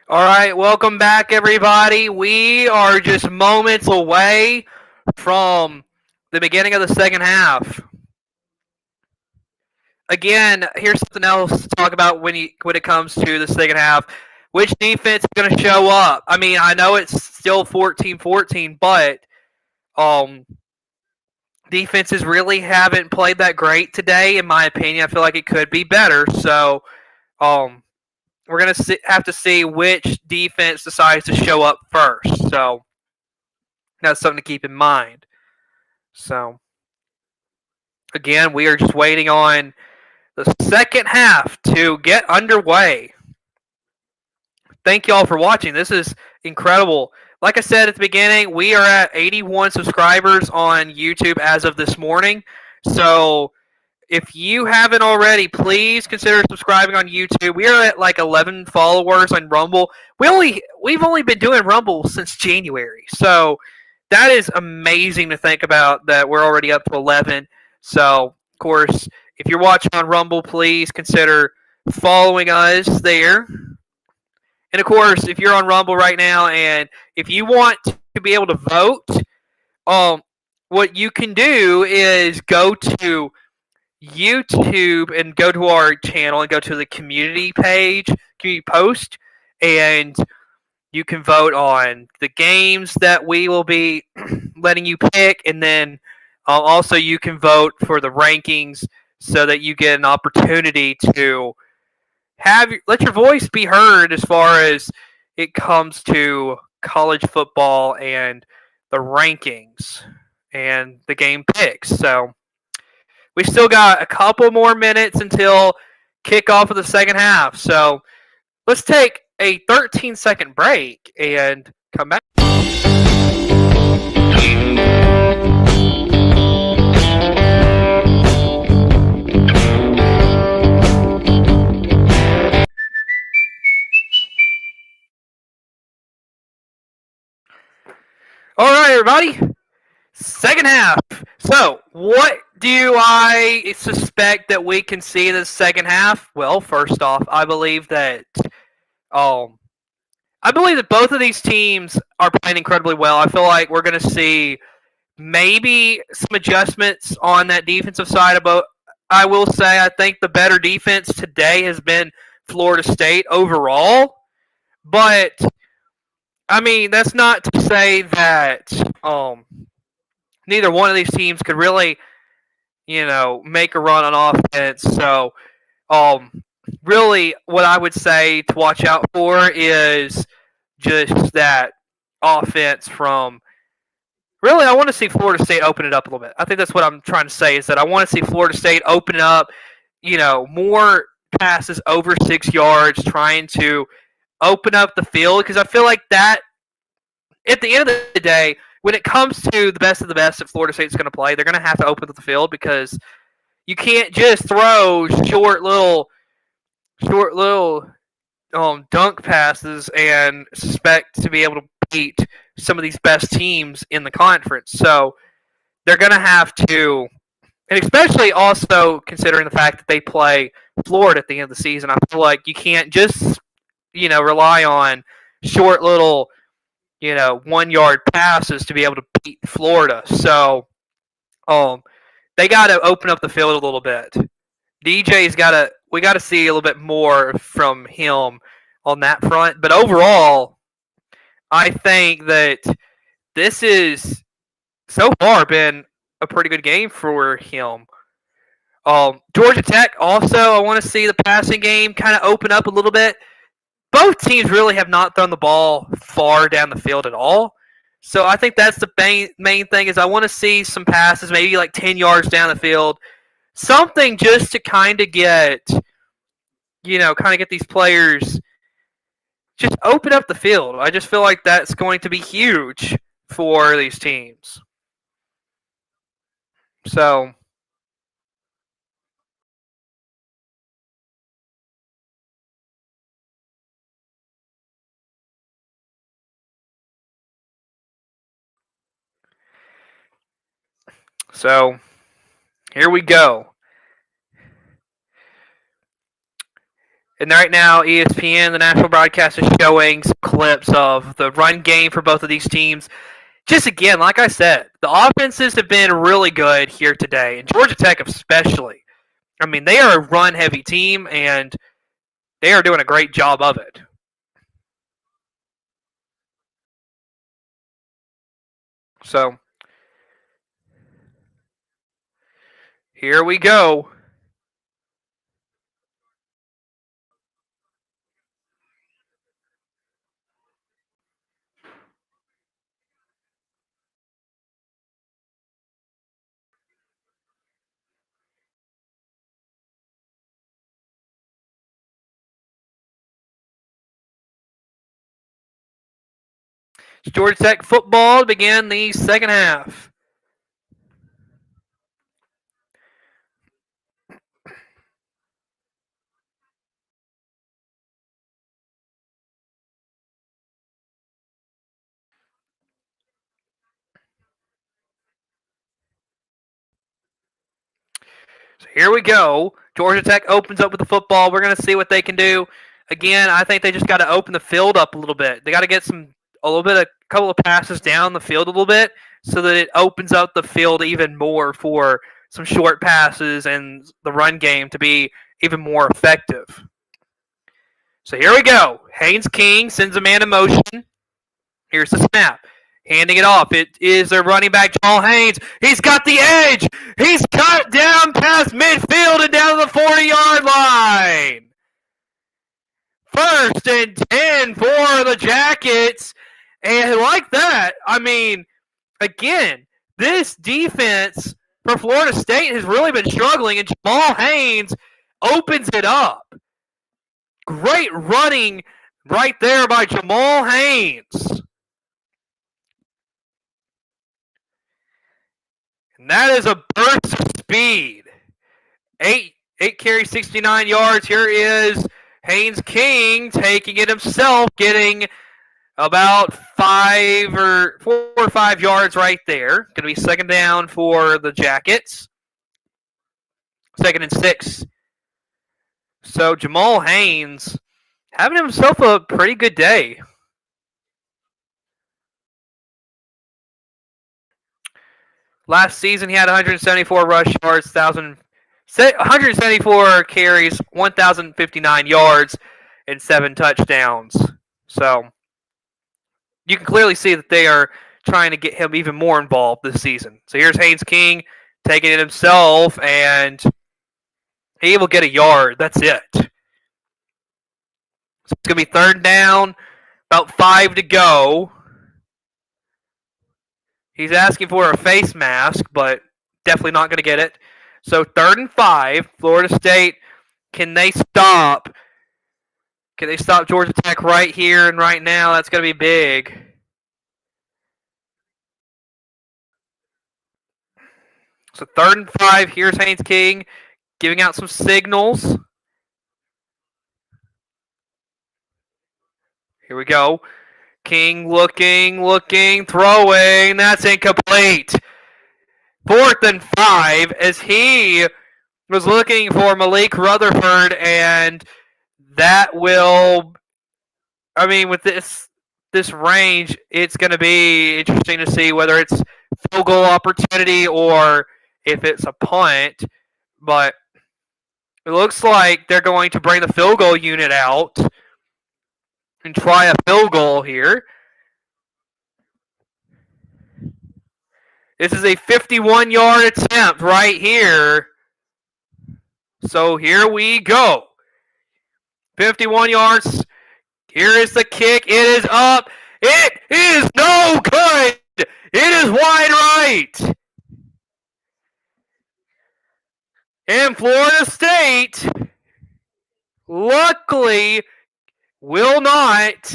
All right, welcome back, everybody. We are just moments away from the beginning of the second half. Again, here's something else to talk about when it comes to the second half. Which defense is going to show up? I mean, I know it's still 14-14, but defenses really haven't played that great today, in my opinion. I feel like it could be better. So, we're going to have to see which defense decides to show up first. So that's something to keep in mind. So, again, we are just waiting on the second half to get underway. Thank you all for watching. This is incredible. Like I said at the beginning, we are at 81 subscribers on YouTube as of this morning. So if you haven't already, please consider subscribing on YouTube. We are at like 11 followers on Rumble. We've only been doing Rumble since January. So that is amazing to think about, that we're already up to 11. So, of course, if you're watching on Rumble, please consider following us there. And, of course, if you're on Rumble right now and if you want to be able to vote, what you can do is go to YouTube and go to our channel and go to the community page, community post, and you can vote on the games that we will be letting you pick, and then also you can vote for the rankings so that you get an opportunity to let your voice be heard as far as it comes to college football and the rankings and the game picks. So we still got a couple more minutes until kickoff of the second half. So let's take a 13-second break and come back. All right, everybody. Second half. So, what do I suspect that we can see in the second half? Well, first off, I believe that both of these teams are playing incredibly well. I feel like we're going to see maybe some adjustments on that defensive side. But I will say I think the better defense today has been Florida State overall. But I mean, that's not to say that neither one of these teams could really, make a run on offense. So, really, what I would say to watch out for is just that offense from. Really, I want to see Florida State open it up a little bit. I think that's what I'm trying to say is that I want to see Florida State open it up, more passes over 6 yards, trying to open up the field because I feel like that at the end of the day, when it comes to the best of the best that Florida State's going to play, they're going to have to open up the field because you can't just throw short little dunk passes and expect to be able to beat some of these best teams in the conference. So they're going to have to, and especially also considering the fact that they play Florida at the end of the season, I feel like you can't just, rely on short little, 1 yard passes to be able to beat Florida. So they got to open up the field a little bit. we got to see a little bit more from him on that front. But overall, I think that this is so far been a pretty good game for him. Georgia Tech also, I want to see the passing game kind of open up a little bit. Both teams really have not thrown the ball far down the field at all. So I think that's the main thing is I want to see some passes, maybe like 10 yards down the field. Something just to kind of get these players just open up the field. I just feel like that's going to be huge for these teams. So here we go. And right now, ESPN, the national broadcast, is showing some clips of the run game for both of these teams. Just again, like I said, the offenses have been really good here today, and Georgia Tech especially. I mean, they are a run-heavy team, and they are doing a great job of it. So, here we go. Georgia Tech football began the second half. So here we go. Georgia Tech opens up with the football. We're going to see what they can do. Again, I think they just got to open the field up a little bit. They got to get a couple of passes down the field a little bit so that it opens up the field even more for some short passes and the run game to be even more effective. So here we go. Haynes King sends a man in motion. Here's the snap. Handing it off. It is their running back, Jamal Haynes. He's got the edge. He's cut down past midfield and down to the 40-yard line. 1st and 10 for the Jackets. And like that, I mean, again, this defense for Florida State has really been struggling, and Jamal Haynes opens it up. Great running right there by Jamal Haynes. And that is a burst of speed. Eight carries, 69 yards. Here is Haynes King taking it himself, getting about 4 or 5 yards right there. Going to be second down for the Jackets. 2nd and 6. So Jamal Haynes having himself a pretty good day. Last season he had 174 rush yards, 174 carries, 1,059 yards, and 7 touchdowns. So you can clearly see that they are trying to get him even more involved this season. So here's Haynes King taking it himself, and he will get a yard. That's it. So it's going to be 3rd down, about 5 to go. He's asking for a face mask, but definitely not going to get it. So 3rd and 5, Florida State, can they stop? Can they stop Georgia Tech right here and right now? That's going to be big. So 3rd and 5, here's Haynes King giving out some signals. Here we go. King looking, throwing. That's incomplete. 4th and 5 as he was looking for Malik Rutherford, and that will, with this range, it's going to be interesting to see whether it's field goal opportunity or if it's a punt. But it looks like they're going to bring the field goal unit out and try a field goal here. This is a 51-yard attempt right here. So here we go. 51 yards. Here is the kick. It is up. It is no good. It is wide right. And Florida State, luckily, will not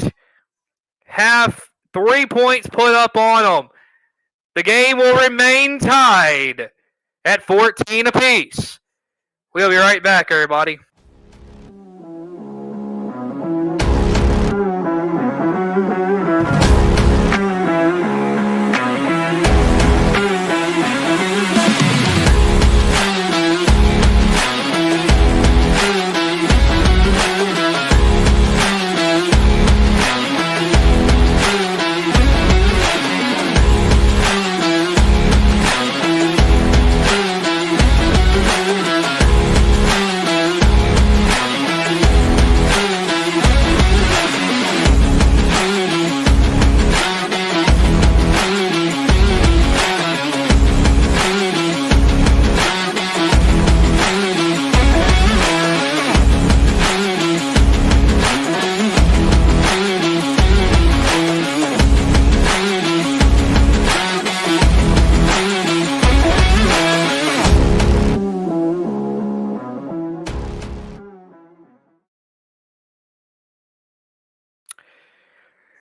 have 3 points put up on them. The game will remain tied at 14 apiece. We'll be right back, everybody.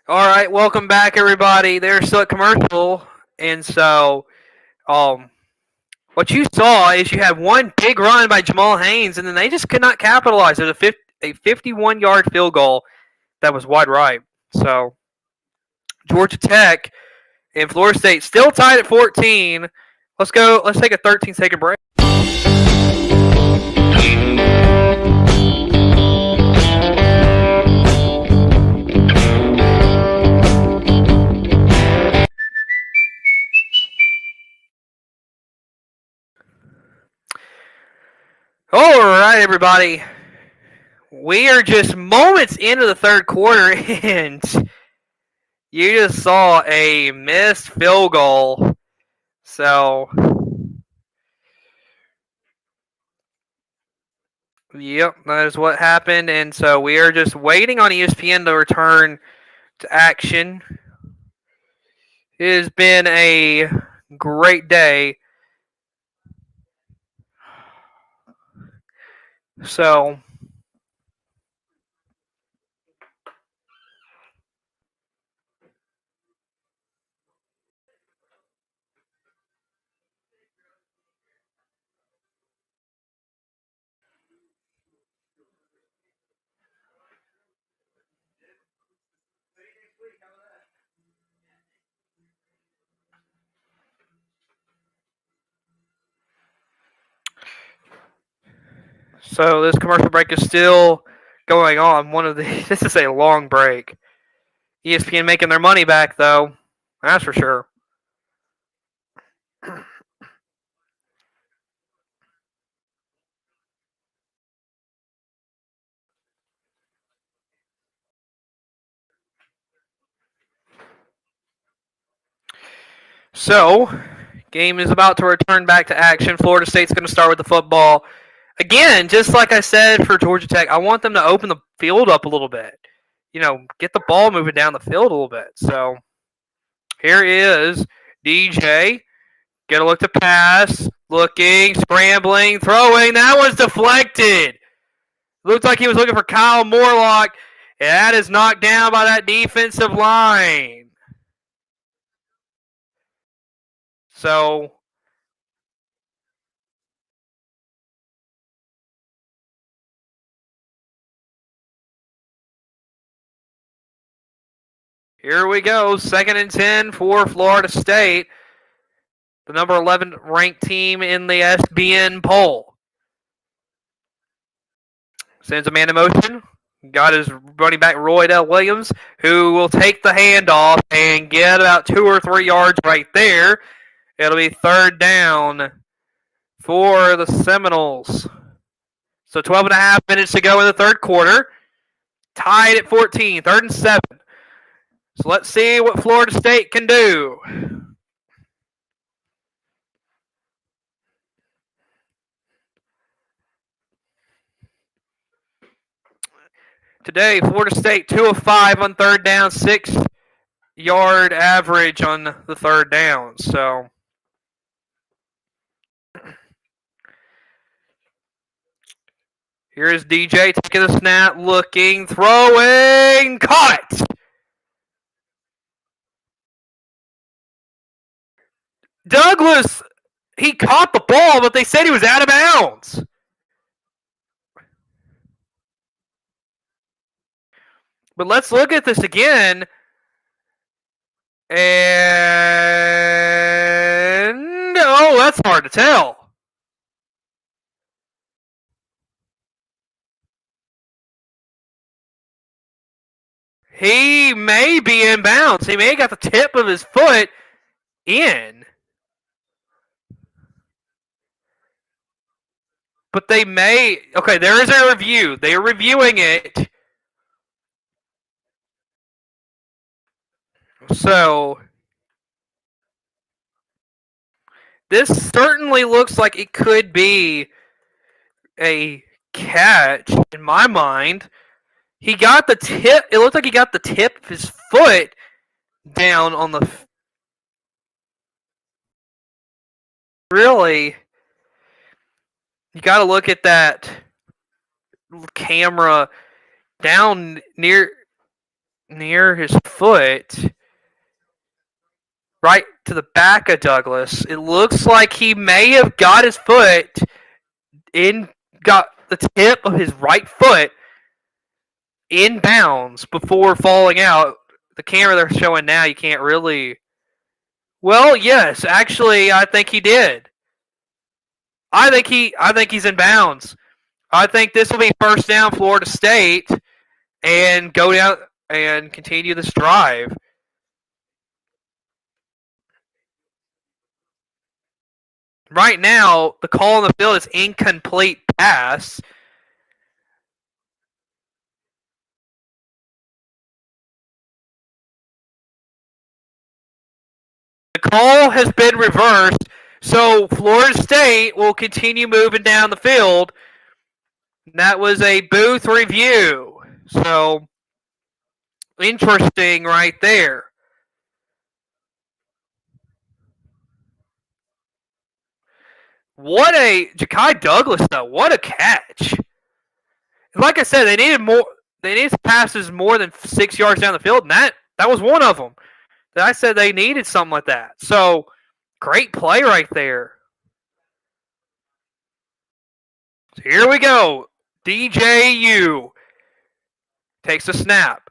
All right, welcome back, everybody. They're still at commercial, and so what you saw is you had one big run by Jamal Haynes, and then they just could not capitalize. It was a 51-yard field goal that was wide right. So Georgia Tech and Florida State still tied at 14. Let's go. Let's take a 13-second break. All right, everybody. We are just moments into the third quarter, and you just saw a missed field goal. So, yep, that is what happened. And so we are just waiting on ESPN to return to action. It has been a great day So this commercial break is still going on. This is a long break. ESPN making their money back though. That's for sure. So, game is about to return back to action. Florida State's going to start with the football. Again, just like I said for Georgia Tech, I want them to open the field up a little bit. Get the ball moving down the field a little bit. So, here is DJ. Get a look to pass. Looking, scrambling, throwing. That was deflected. Looked like he was looking for Kyle Morlock. And that is knocked down by that defensive line. So, here we go. 2nd and 10 for Florida State. The number 11 ranked team in the SBN poll. Sends a man in motion. Got his running back, Roy Dell Williams, who will take the handoff and get about 2 or 3 yards right there. It'll be 3rd down for the Seminoles. So 12 and a half minutes to go in the 3rd quarter. Tied at 14, 3rd and 7. So let's see what Florida State can do. Today, Florida State 2 of 5 on 3rd down, 6-yard average on the 3rd down. So here is DJ taking the snap, looking, throwing, caught it. Douglas, he caught the ball, but they said he was out of bounds. But let's look at this again. And, that's hard to tell. He may be in bounds. He may have got the tip of his foot in. But they may. Okay, there is a review. They are reviewing it. So, this certainly looks like it could be a catch in my mind. He got the tip. It looked like he got the tip of his foot down on the. Really, you got to look at that camera down near his foot, right to the back of Douglas. It looks like he may have got his foot got the tip of his right foot in bounds before falling out. The camera they're showing now, you can't really. Well, yes, actually, I think he did. I think he's in bounds. I think this will be 1st down, Florida State, and go down and continue this drive. Right now, the call on the field is incomplete pass. The call has been reversed, so Florida State will continue moving down the field. That was a booth review. So, interesting right there. Ja'Kai Douglas, though, what a catch. Like I said, they needed more. They needed passes more than 6 yards down the field, and that was one of them. That I said they needed something like that. So great play right there. So here we go. DJU takes a snap.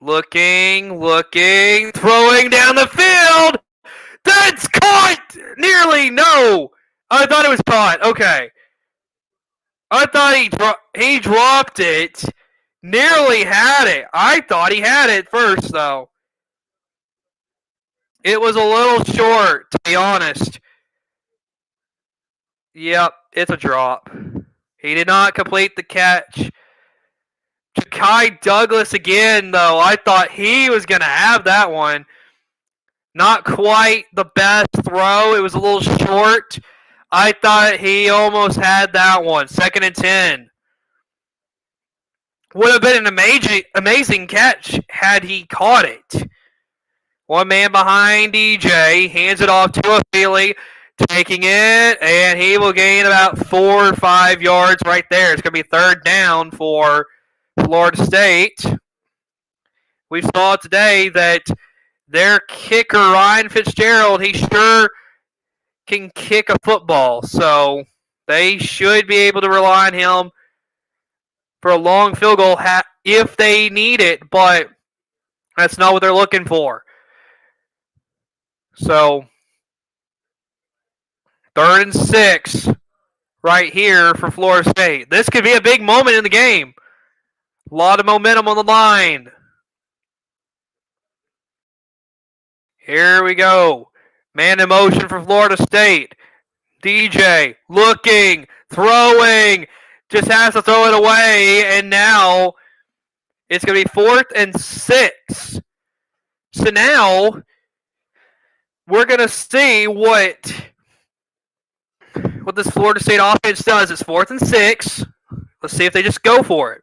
Looking, throwing down the field. That's caught! Nearly, no. I thought it was caught. Okay. I thought he dropped it. Nearly had it. I thought he had it first, though. It was a little short, to be honest. Yep, it's a drop. He did not complete the catch. Ja'Kai Douglas again, though. I thought he was going to have that one. Not quite the best throw. It was a little short. I thought he almost had that one. 2nd and 10. Would have been an amazing catch had he caught it. One man behind DJ. Hands it off to Afili. Taking it, and he will gain about 4 or 5 yards right there. It's going to be 3rd down for Florida State. We saw today that their kicker, Ryan Fitzgerald, he sure can kick a football. So they should be able to rely on him for a long field goal if they need it, but that's not what they're looking for. So 3rd and 6 right here for Florida State. This could be a big moment in the game. A lot of momentum on the line. Here we go. Man in motion for Florida State. DJ looking, throwing, just has to throw it away, and now it's going to be 4th and 6. So now we're going to see what this Florida State offense does. It's 4th and 6. Let's see if they just go for it.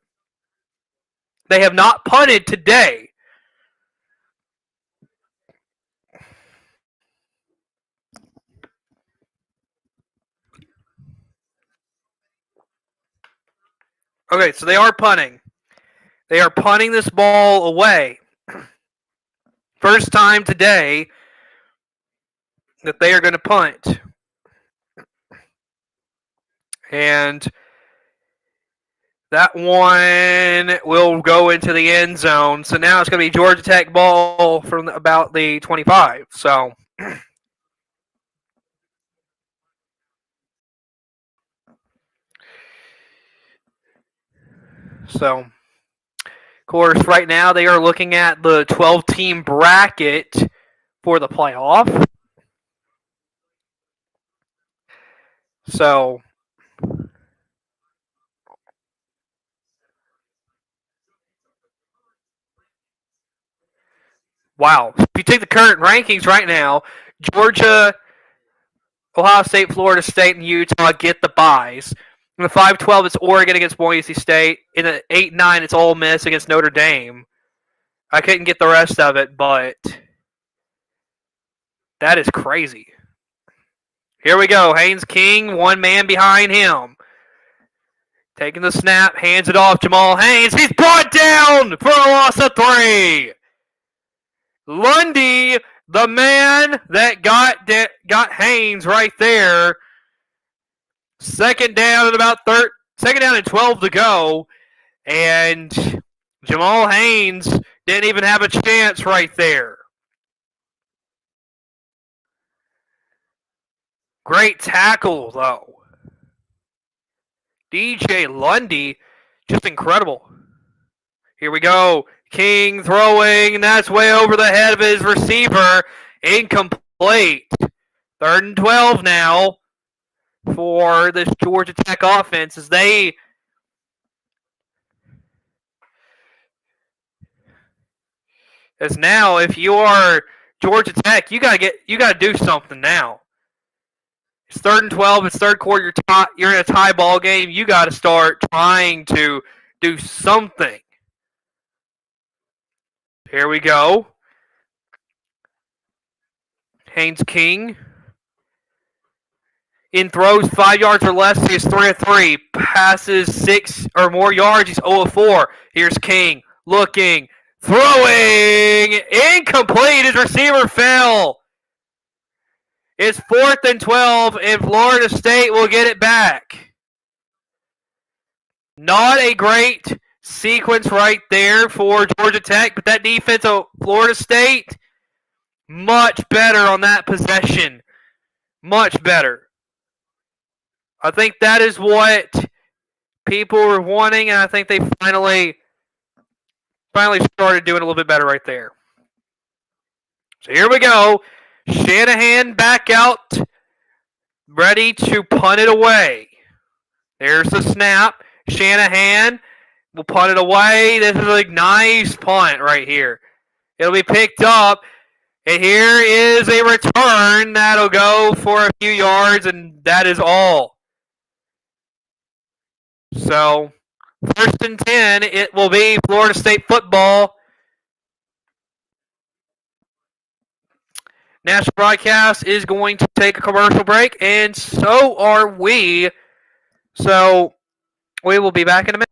They have not punted today. Okay, so they are punting. They are punting this ball away. First time today that they are going to punt. And that one will go into the end zone. So now it's going to be Georgia Tech ball from about the 25. So of course, right now they are looking at the 12-team bracket for the playoff. So wow. If you take the current rankings right now, Georgia, Ohio State, Florida State, and Utah get the byes. In the 5-12, it's Oregon against Boise State. In the 8-9, it's Ole Miss against Notre Dame. I couldn't get the rest of it, but that is crazy. Here we go. Haynes King, one man behind him. Taking the snap, hands it off. Jamal Haynes. He's brought down for a loss of 3. Lundy, the man that got Haynes right there. Second down and 12 to go. And Jamal Haynes didn't even have a chance right there. Great tackle, though. DJ Lundy, just incredible. Here we go. King throwing, and that's way over the head of his receiver. Incomplete. 3rd and 12 now for this Georgia Tech offense as now if you are Georgia Tech, you gotta do something now. It's 3rd and 12. It's third quarter. You're in a tie ball game. You got to start trying to do something. Here we go. Haynes King In throws 5 yards or less, he is 3 of 3. Passes 6 or more yards, he's 0 of 4. Here's King looking, throwing, incomplete. His receiver fell. It's 4th and 12, and Florida State will get it back. Not a great sequence right there for Georgia Tech, but that defense of Florida State, much better on that possession. Much better. I think that is what people were wanting, and I think they finally started doing a little bit better right there. So here we go. Shanahan back out, ready to punt it away. There's the snap. Shanahan will punt it away. This is a nice punt right here. It'll be picked up. And here is a return that'll go for a few yards, and that is all. So, 1st and 10, it will be Florida State football. National Broadcast is going to take a commercial break, and so are we. So, we will be back in a minute.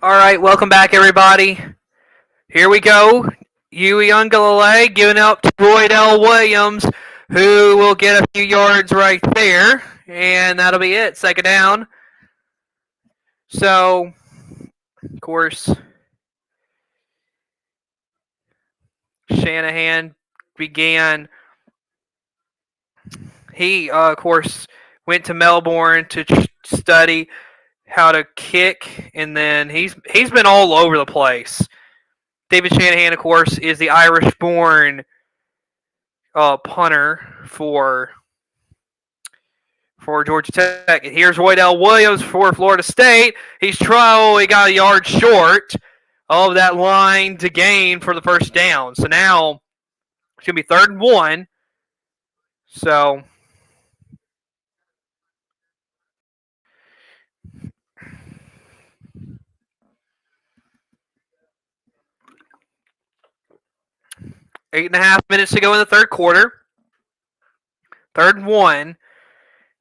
All right, welcome back, everybody. Here we go. Huey Ungalale giving up to Royd L. Williams, who will get a few yards right there, and that'll be it. 2nd down. So, of course, Shanahan began. He, of course, went to Melbourne to study how to kick, and then he's been all over the place. David Shanahan, of course, is the Irish-born punter for Georgia Tech. And here's Roydell Williams for Florida State. He got a yard short of that line to gain for the first down. So now it's going to be 3rd and 1. So 8.5 minutes to go in the third quarter. 3rd and 1.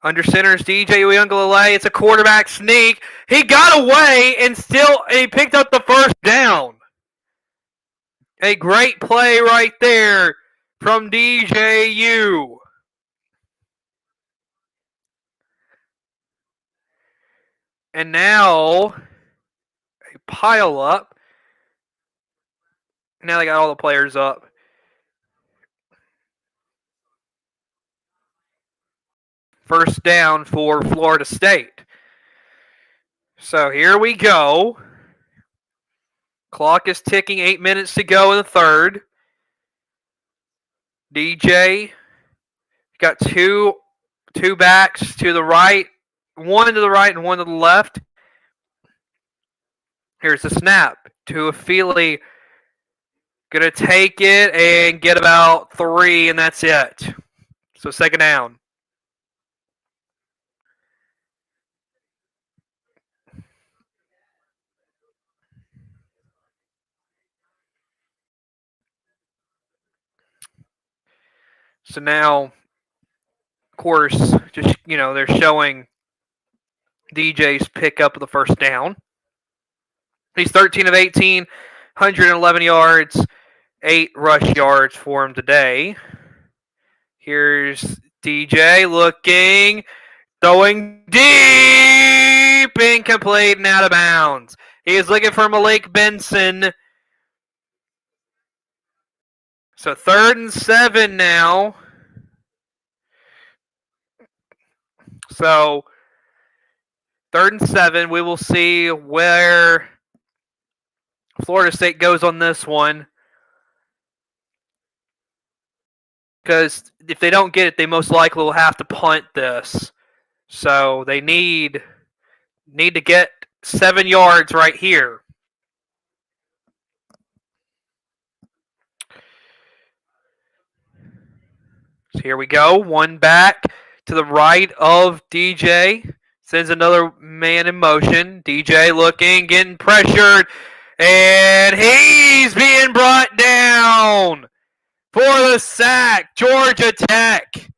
Under center is DJ Uyunglele. It's a quarterback sneak. He got away and he picked up the first down. A great play right there from DJU. And now a pile up. Now they got all the players up. First down for Florida State. So here we go. Clock is ticking. 8 minutes to go in the third. DJ got two backs to the right. One to the right and one to the left. Here's the snap to Afili. Gonna take it and get about 3, and that's it. So 2nd down. So now, of course, just they're showing DJ's pickup of the first down. He's 13 of 18, 111 yards, 8 rush yards for him today. Here's DJ looking, throwing deep, incomplete and out of bounds. He is looking for Malik Benson. So 3rd and 7 now. So 3rd and 7. We will see where Florida State goes on this one. Because if they don't get it, they most likely will have to punt this. So they need to get 7 yards right here. So here we go. One back to the right of DJ. Sends another man in motion. DJ looking, getting pressured. And he's being brought down for the sack. Georgia Tech.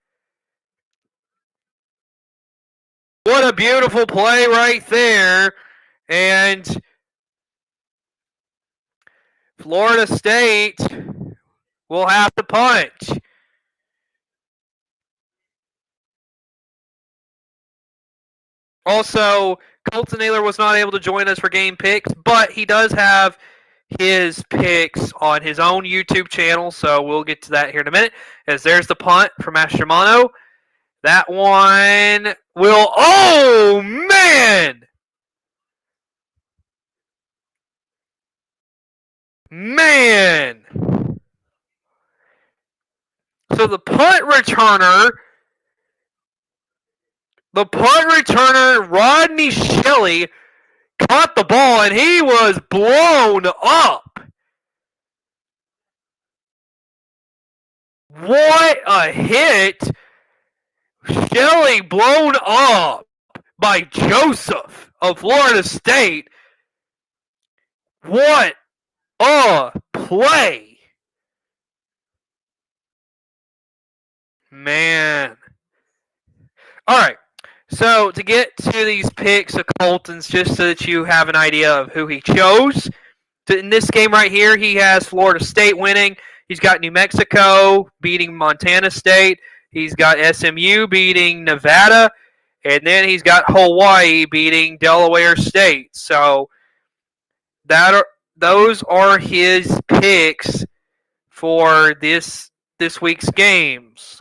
What a beautiful play right there. And Florida State will have to punt. Also, Colton Naylor was not able to join us for game picks, but he does have his picks on his own YouTube channel, so we'll get to that here in a minute. As there's the punt from Maschermano. That one will... Oh, man! Man! So the punt returner, Rodney Shelley, caught the ball, and he was blown up. What a hit. Shelley blown up by Joseph of Florida State. What a play. Man. All right. So to get to these picks of Colton's, just so that you have an idea of who he chose. In this game right here, he has Florida State winning. He's got New Mexico beating Montana State. He's got SMU beating Nevada. And then he's got Hawaii beating Delaware State. So those are his picks for this week's games.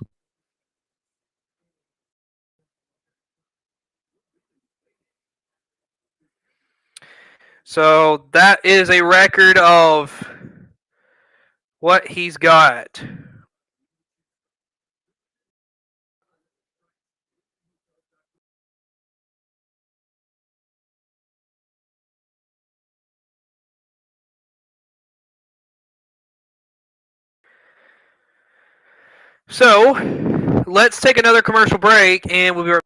So that is a record of what he's got. So let's take another commercial break, and we'll be right back.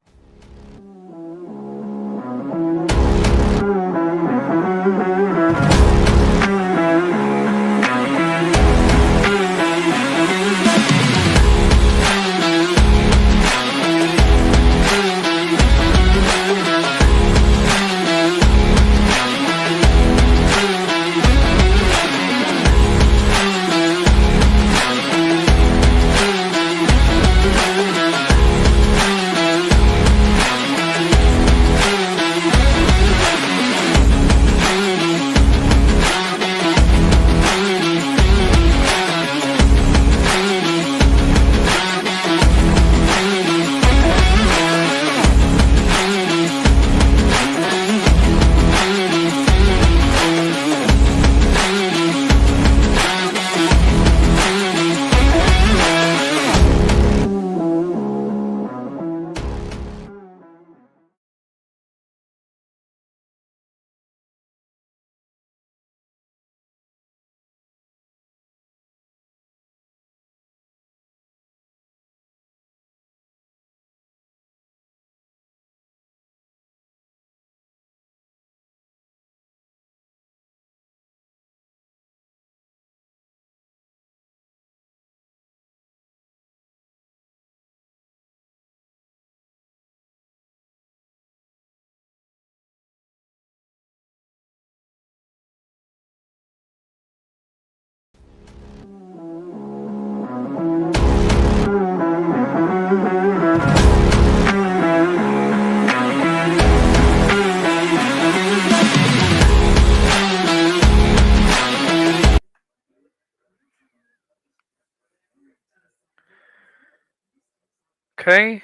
Okay.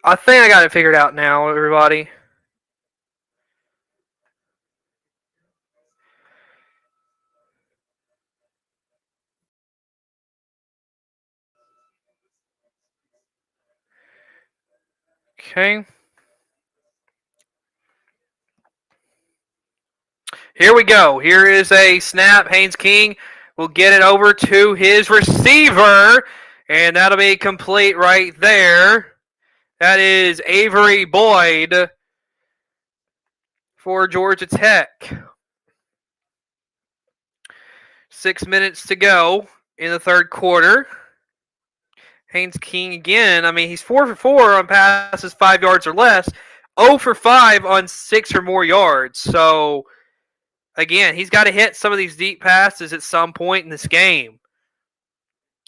I think I got it figured out now, everybody. Okay. Here we go. Here is a snap. Haynes King will get it over to his receiver, and that'll be complete right there. That is Avery Boyd for Georgia Tech. 6 minutes to go in the third quarter. Haynes King again. I mean, he's 4 for 4 on passes 5 yards or less, 0 for 5 on 6 or more yards. So, again, he's got to hit some of these deep passes at some point in this game.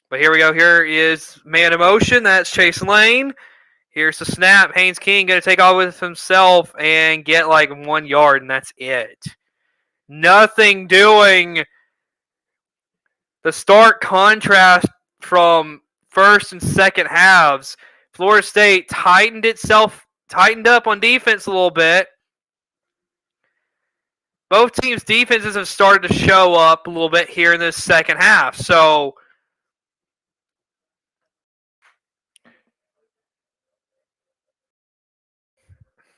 But here we go. Here is man in motion. That's Chase Lane. Here's the snap. Haynes King going to take off with himself and get like 1 yard, and that's it. Nothing doing. The stark contrast from first and second halves. Florida State tightened up on defense a little bit. Both teams' defenses have started to show up a little bit here in this second half. So,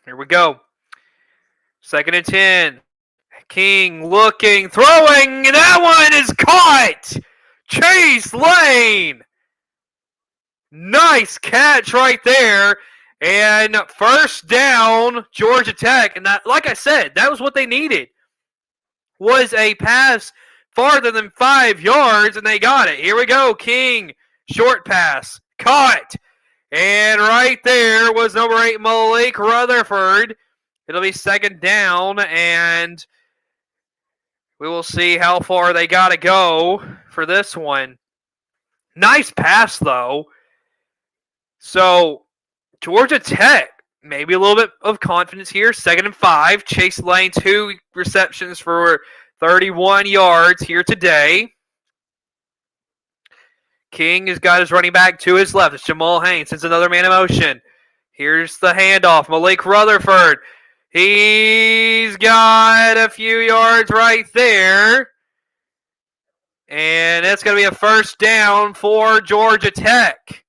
here we go. 2nd and 10. King looking, throwing, and that one is caught! Chase Lane! Nice catch right there. And first down, Georgia Tech. And that, like I said, that was what they needed. Was a pass farther than 5 yards, and they got it. Here we go. King, short pass, caught. And right there was number 8, Malik Rutherford. It'll be 2nd down, and we will see how far they got to go for this one. Nice pass, though. So, Georgia Tech, maybe a little bit of confidence here. 2nd and 5. Chase Lane, 2 receptions for 31 yards here today. King has got his running back to his left. It's Jamal Haynes. It's another man in motion. Here's the handoff. Malik Rutherford. He's got a few yards right there. And it's going to be a first down for Georgia Tech.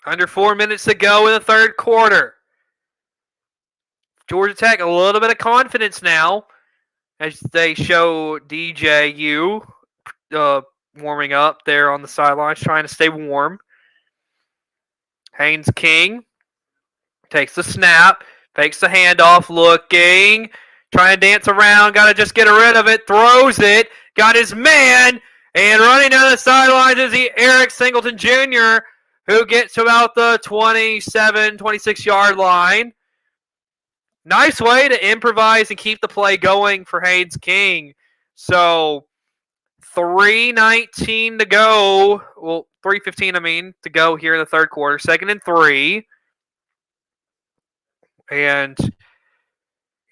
Under 4 minutes to go in the third quarter. Georgia Tech, a little bit of confidence now as they show DJU warming up there on the sidelines, trying to stay warm. Haynes King takes the snap, takes the handoff, looking, trying to dance around, got to just get rid of it, throws it, got his man, and running down the sidelines is Eric Singleton Jr., who gets to about the 27, 26-yard line. Nice way to improvise and keep the play going for Haynes King. So 3:19 to go. Well, 3:15, to go here in the third quarter. 2nd and 3. And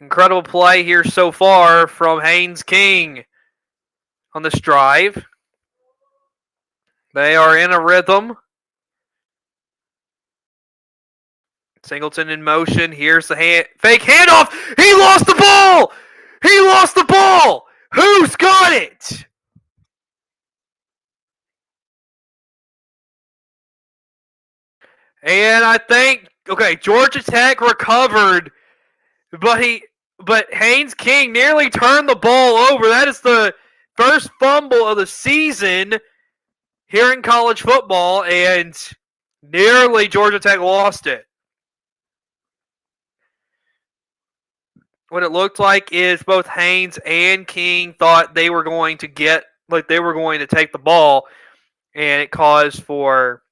incredible play here so far from Haynes King on this drive. They are in a rhythm. Singleton in motion. Here's the fake handoff. He lost the ball. He lost the ball. Who's got it? And I think, Georgia Tech recovered, but Haynes King nearly turned the ball over. That is the first fumble of the season here in college football, and nearly Georgia Tech lost it. What it looked like is both Haynes and King thought they were going to take the ball, and it caused for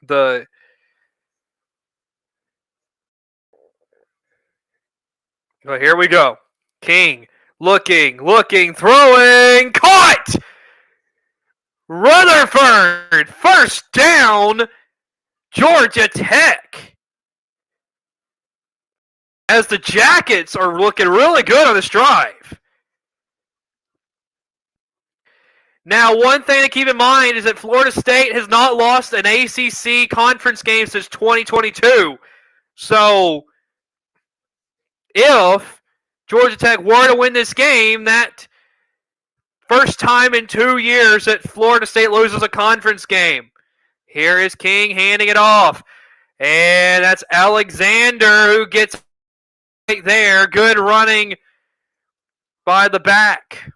the here we go. King looking, throwing, caught! Rutherford, first down, Georgia Tech. As the Jackets are looking really good on this drive. Now, one thing to keep in mind is that Florida State has not lost an ACC conference game since 2022. So, if Georgia Tech were to win this game, that first time in 2 years that Florida State loses a conference game. Here is King handing it off. And that's Alexander who gets right there. Good running by the back.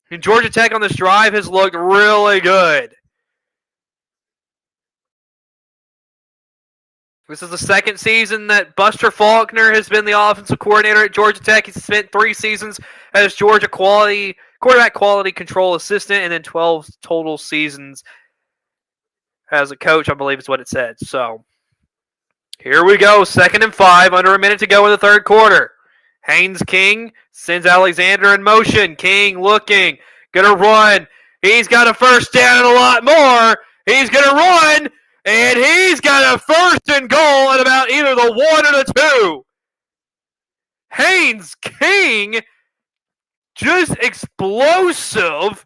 And Georgia Tech on this drive has looked really good. This is the second season that Buster Faulkner has been the offensive coordinator at Georgia Tech. He's spent 3 seasons as Georgia quarterback quality control assistant, and then 12 total seasons as a coach, I believe is what it said. So, here we go. 2nd and 5, under a minute to go in the third quarter. Haynes King sends Alexander in motion. King looking, gonna run. He's got a first down and a lot more. He's gonna run, and he's got a first and goal at about either the 1 or the 2. Haynes King, just explosive.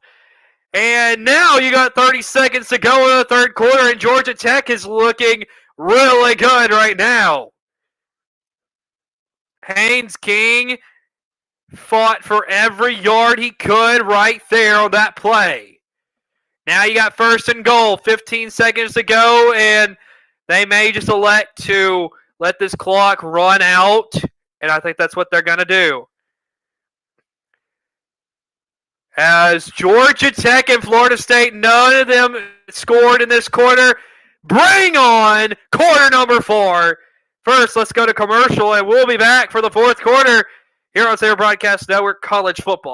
And now you got 30 seconds to go in the third quarter, and Georgia Tech is looking really good right now. Haynes King fought for every yard he could right there on that play. Now you got 1st and goal, 15 seconds to go, and they may just elect to let this clock run out, and I think that's what they're going to do. As Georgia Tech and Florida State, none of them scored in this quarter. Bring on quarter number 4. First, let's go to commercial, and we'll be back for the fourth quarter here on Saber Broadcast Network College Football.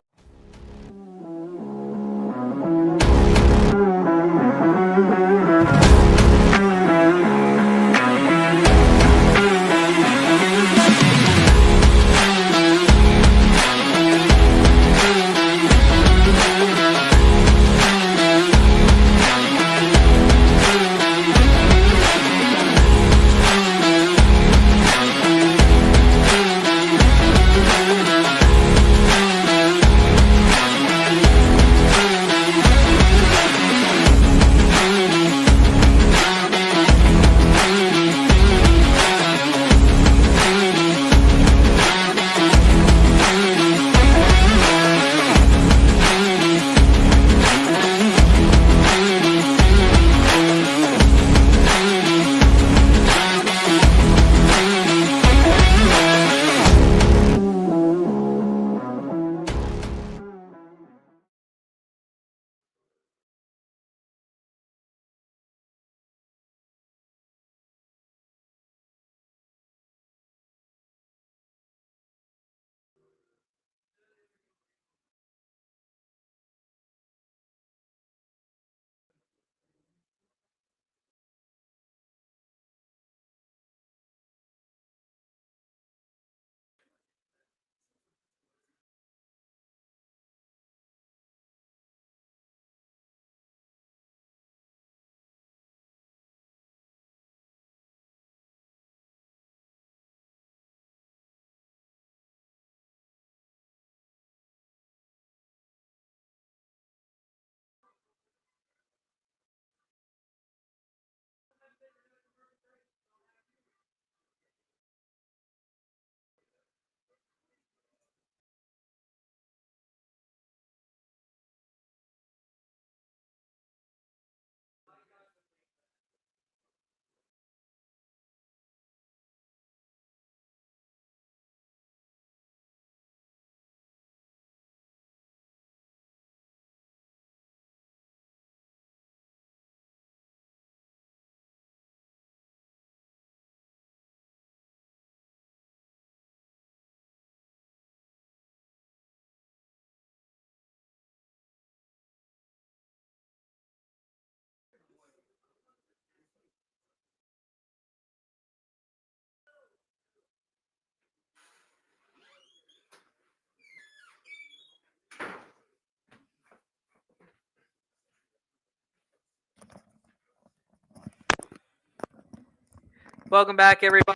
Welcome back, everybody.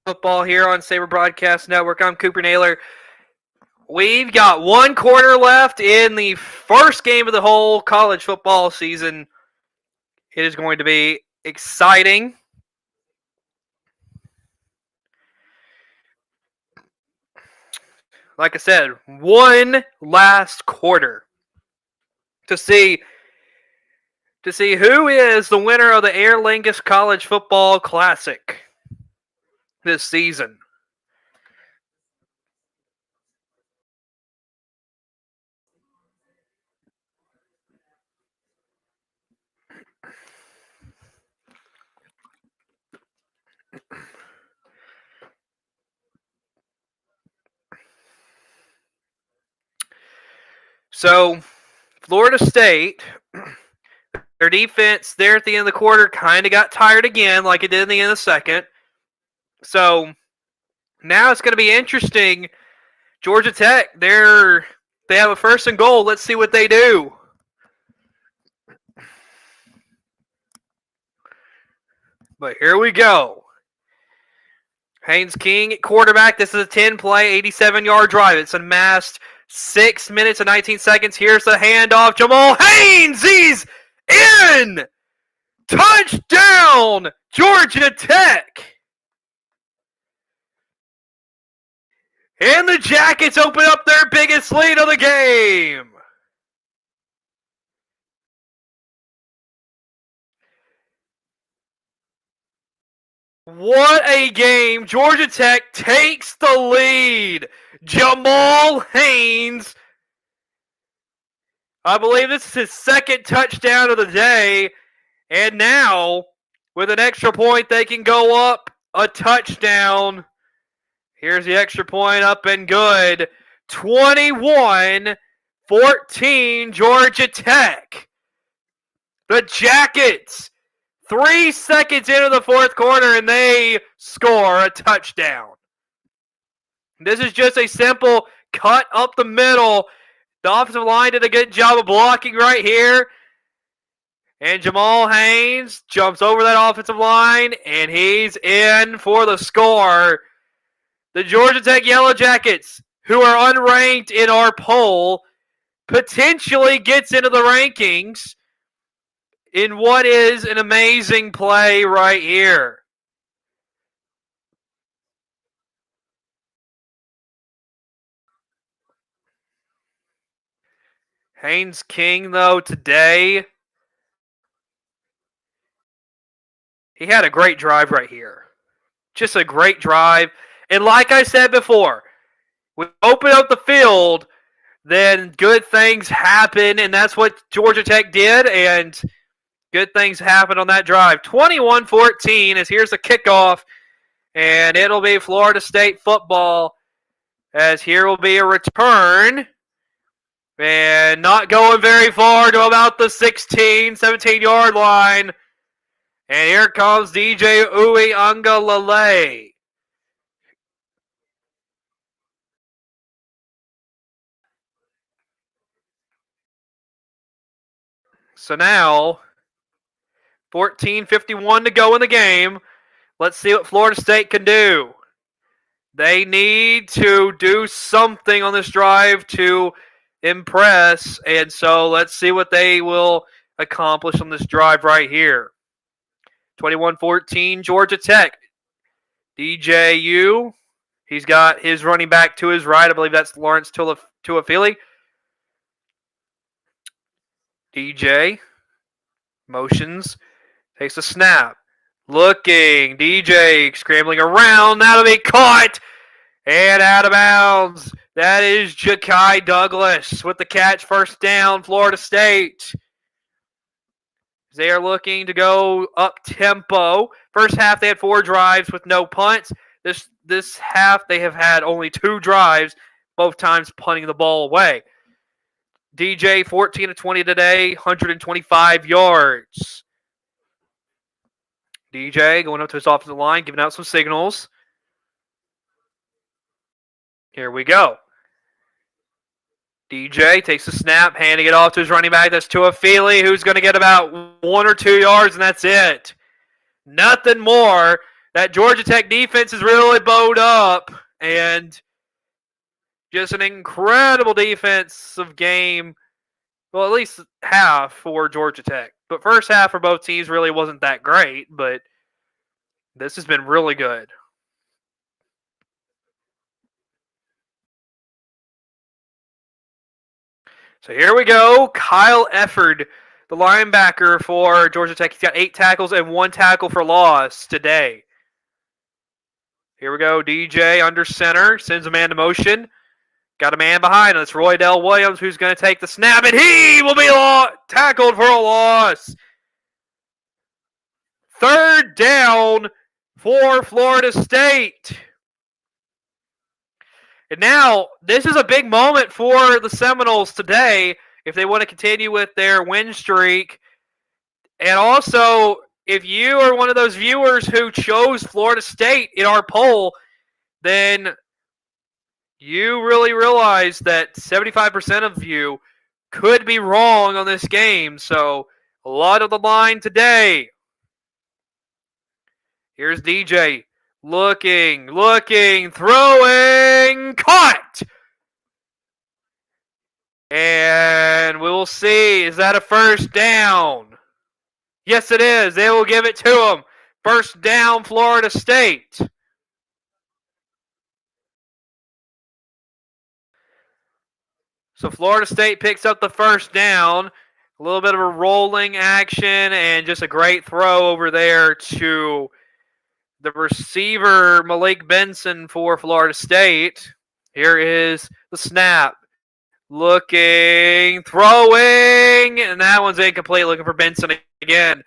Football here on Saber Broadcast Network. I'm Cooper Naylor. We've got one quarter left in the first game of the whole college football season. It is going to be exciting. Like I said, one last quarter to see who is the winner of the Air Lingus College Football Classic this season. So, Florida State, their defense there at the end of the quarter kind of got tired again, like it did in the end of the second. So, now it's going to be interesting. Georgia Tech, they have a first and goal. Let's see what they do. But here we go. Haynes King at quarterback. This is a 10-play, 87-yard drive. It's amassed 6 minutes and 19 seconds. Here's the handoff. Jamal Haynes, he's in! Touchdown, Georgia Tech! And the Jackets open up their biggest lead of the game. What a game. Georgia Tech takes the lead. Jamal Haynes, I believe this is his second touchdown of the day. And now, with an extra point, they can go up a touchdown. Here's the extra point, up and good. 21-14, Georgia Tech. The Jackets, 3 seconds into the fourth quarter, and they score a touchdown. This is just a simple cut up the middle. The offensive line did a good job of blocking right here. And Jamal Haynes jumps over that offensive line, and he's in for the score. The Georgia Tech Yellow Jackets, who are unranked in our poll, potentially gets into the rankings in what is an amazing play right here. Haynes King, though, today, he had a great drive right here. Just a great drive. And like I said before, we open up the field, then good things happen, and that's what Georgia Tech did, and good things happened on that drive. 21-14 as here's the kickoff, and it'll be Florida State football as here will be a return. And not going very far to about the 16, 17-yard line. And here comes DJ Uiagalelei. So now, 14:51 to go in the game. Let's see what Florida State can do. They need to do something on this drive to impress, and so let's see what they will accomplish on this drive right here. 21-14, Georgia Tech. DJU, he's got his running back to his right. I believe that's Lawrence Tuafili. DJ motions, takes a snap. Looking, DJ scrambling around. That'll be caught and out of bounds. That is Ja'Kai Douglas with the catch, first down, Florida State. They are looking to go up tempo. First half, they had 4 drives with no punts. This half, they have had only 2 drives, both times punting the ball away. DJ, 14 of 20 today, 125 yards. DJ going up to his offensive line, giving out some signals. Here we go. DJ takes the snap, handing it off to his running back. That's Tuafili, who's going to get about 1 or 2 yards, and that's it. nothing more. That Georgia Tech defense is really bowed up, and just an incredible defensive game. Well, at least half for Georgia Tech. But first half for both teams really wasn't that great, but this has been really good. So here we go. Kyle Efford, the linebacker for Georgia Tech. He's got 8 tackles and 1 tackle for loss today. Here we go. DJ under center. Sends a man to motion. Got a man behind us. Roydell Williams, who's going to take the snap, and he will be tackled for a loss. 3rd down for Florida State. And now, this is a big moment for the Seminoles today if they want to continue with their win streak. And also, if you are one of those viewers who chose Florida State in our poll, then you really realize that 75% of you could be wrong on this game. So, a lot of the line today. Here's DJ. Looking, throwing, caught! And we'll see. Is that a first down? Yes, it is. They will give it to him. First down, Florida State. So Florida State picks up the first down. A little bit of a rolling action and just a great throw over there to the receiver, Malik Benson, for Florida State. Here is the snap. Looking, throwing, and that one's incomplete. Looking for Benson again.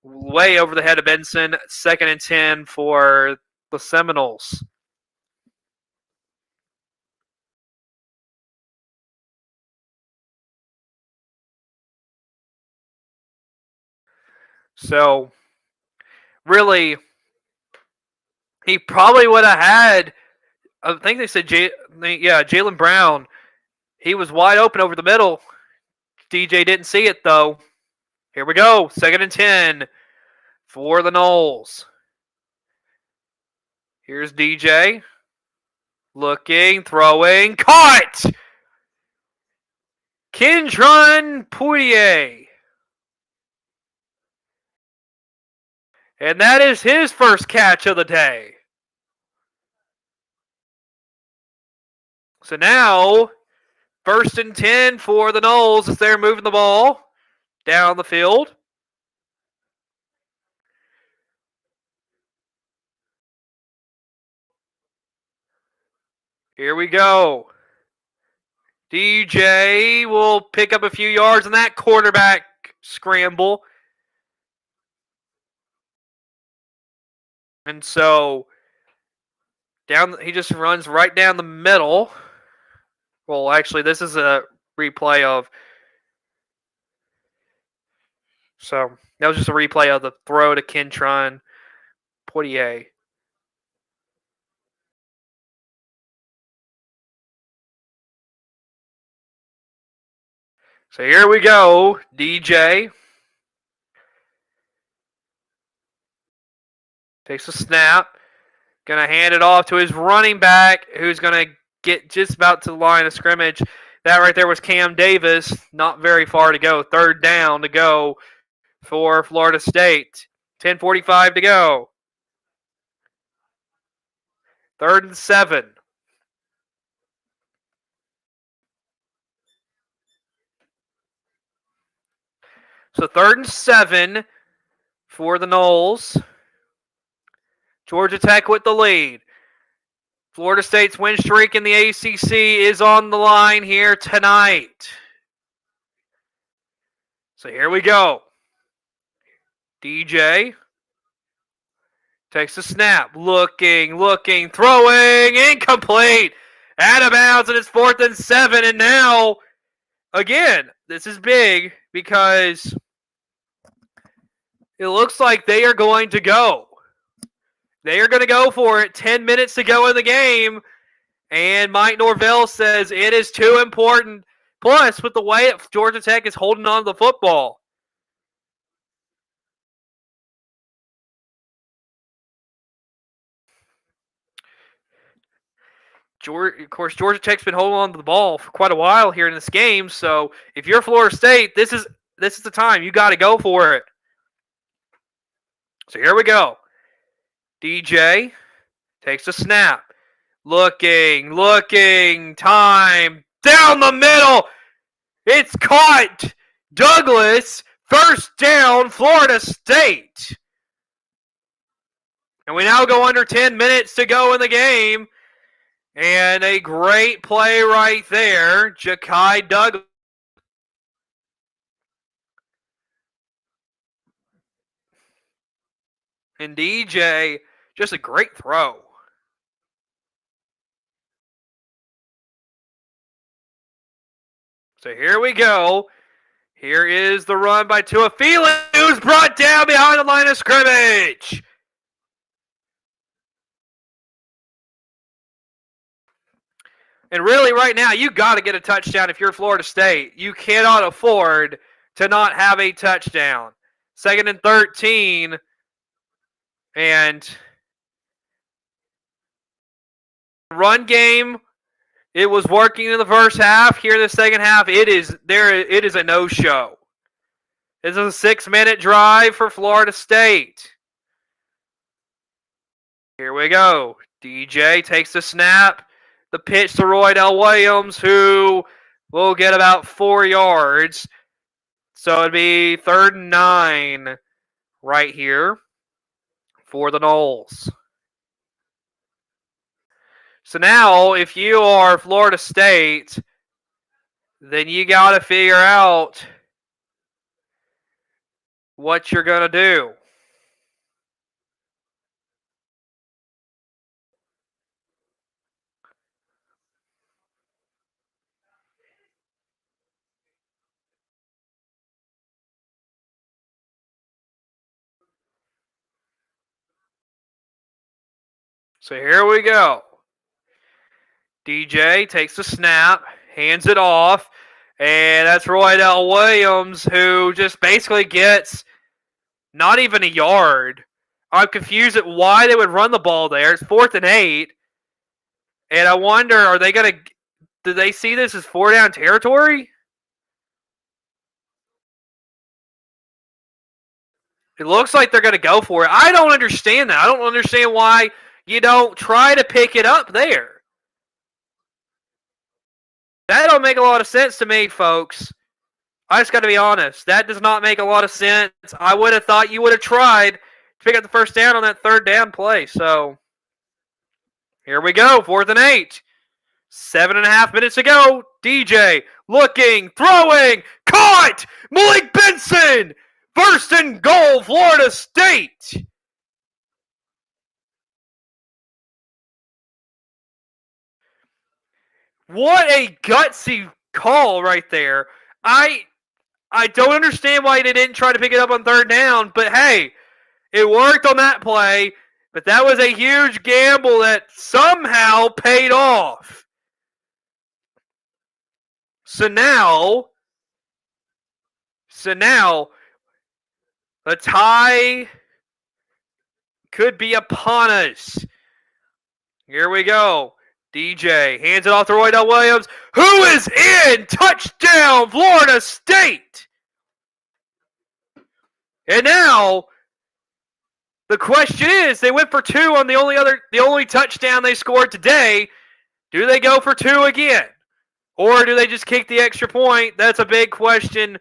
Way over the head of Benson. 2nd and 10 for the Seminoles. So, really, he probably would have had, I think they said, Jalen Brown. He was wide open over the middle. DJ didn't see it, though. Here we go. 2nd and 10 for the Noles. Here's DJ. Looking, throwing, caught! Kendron Poitier. And that is his first catch of the day. So now, 1st and 10 for the Noles as they're moving the ball down the field. Here we go. DJ will pick up a few yards on that quarterback scramble. And so he just runs right down the middle. Well, actually, this is a replay of. So that was just a replay of the throw to Kendron Poitier. So here we go. DJ takes a snap. Going to hand it off to his running back, who's going to get just about to the line of scrimmage. That right there was Cam Davis. Not very far to go. 3rd down to go for Florida State. 10:45 to go. 3rd and 7. So 3rd and 7 for the Noles. Georgia Tech with the lead. Florida State's win streak in the ACC is on the line here tonight. So here we go. DJ takes the snap. Looking, throwing, incomplete. Out of bounds, and it's 4th and 7. And now, again, this is big because it looks like they are going to go. They are going to go for it. 10 minutes to go in the game. And Mike Norvell says it is too important. Plus, with the way Georgia Tech is holding on to the football. Of course, Georgia Tech's been holding on to the ball for quite a while here in this game. So if you're Florida State, this is the time. You got to go for it. So here we go. DJ takes a snap. Looking, time, down the middle. It's caught. Douglas, first down, Florida State. And we now go under 10 minutes to go in the game. And a great play right there. Ja'Kai Douglas. And DJ, just a great throw. So here we go. Here is the run by Tuafili, who's brought down behind the line of scrimmage. And really, right now, you got to get a touchdown if you're Florida State. You cannot afford to not have a touchdown. 2nd and 13. And run game, it was working in the first half. Here in the second half, it is a no-show. This is a 6-minute drive for Florida State. Here we go. DJ takes the snap. The pitch to Roydell Williams, who will get about 4 yards. So it'd be 3rd and 9 right here for the Noles. So now, if you are Florida State, then you got to figure out what you're going to do. So here we go. DJ takes the snap, hands it off, and that's Roydell Williams, who just basically gets not even a yard. I'm confused at why they would run the ball there. It's 4th and 8. And I wonder, do they see this as 4-down territory? It looks like they're going to go for it. I don't understand that. I don't understand why you don't try to pick it up there. That don't make a lot of sense to me, folks. I just got to be honest. That does not make a lot of sense. I would have thought you would have tried to pick up the first down on that 3rd down play. So here we go, 4th and 8. 7.5 minutes to go. DJ looking, throwing, caught! Malik Benson! 1st and goal, Florida State! What a gutsy call right there. I don't understand why they didn't try to pick it up on 3rd down, but hey, it worked on that play. But that was a huge gamble that somehow paid off. So now the tie could be upon us. Here we go. DJ hands it off to Roydell Williams, who is in. Touchdown, Florida State. And now the question is, they went for 2 on the only touchdown they scored today. Do they go for 2 again? Or do they just kick the extra point? That's a big question.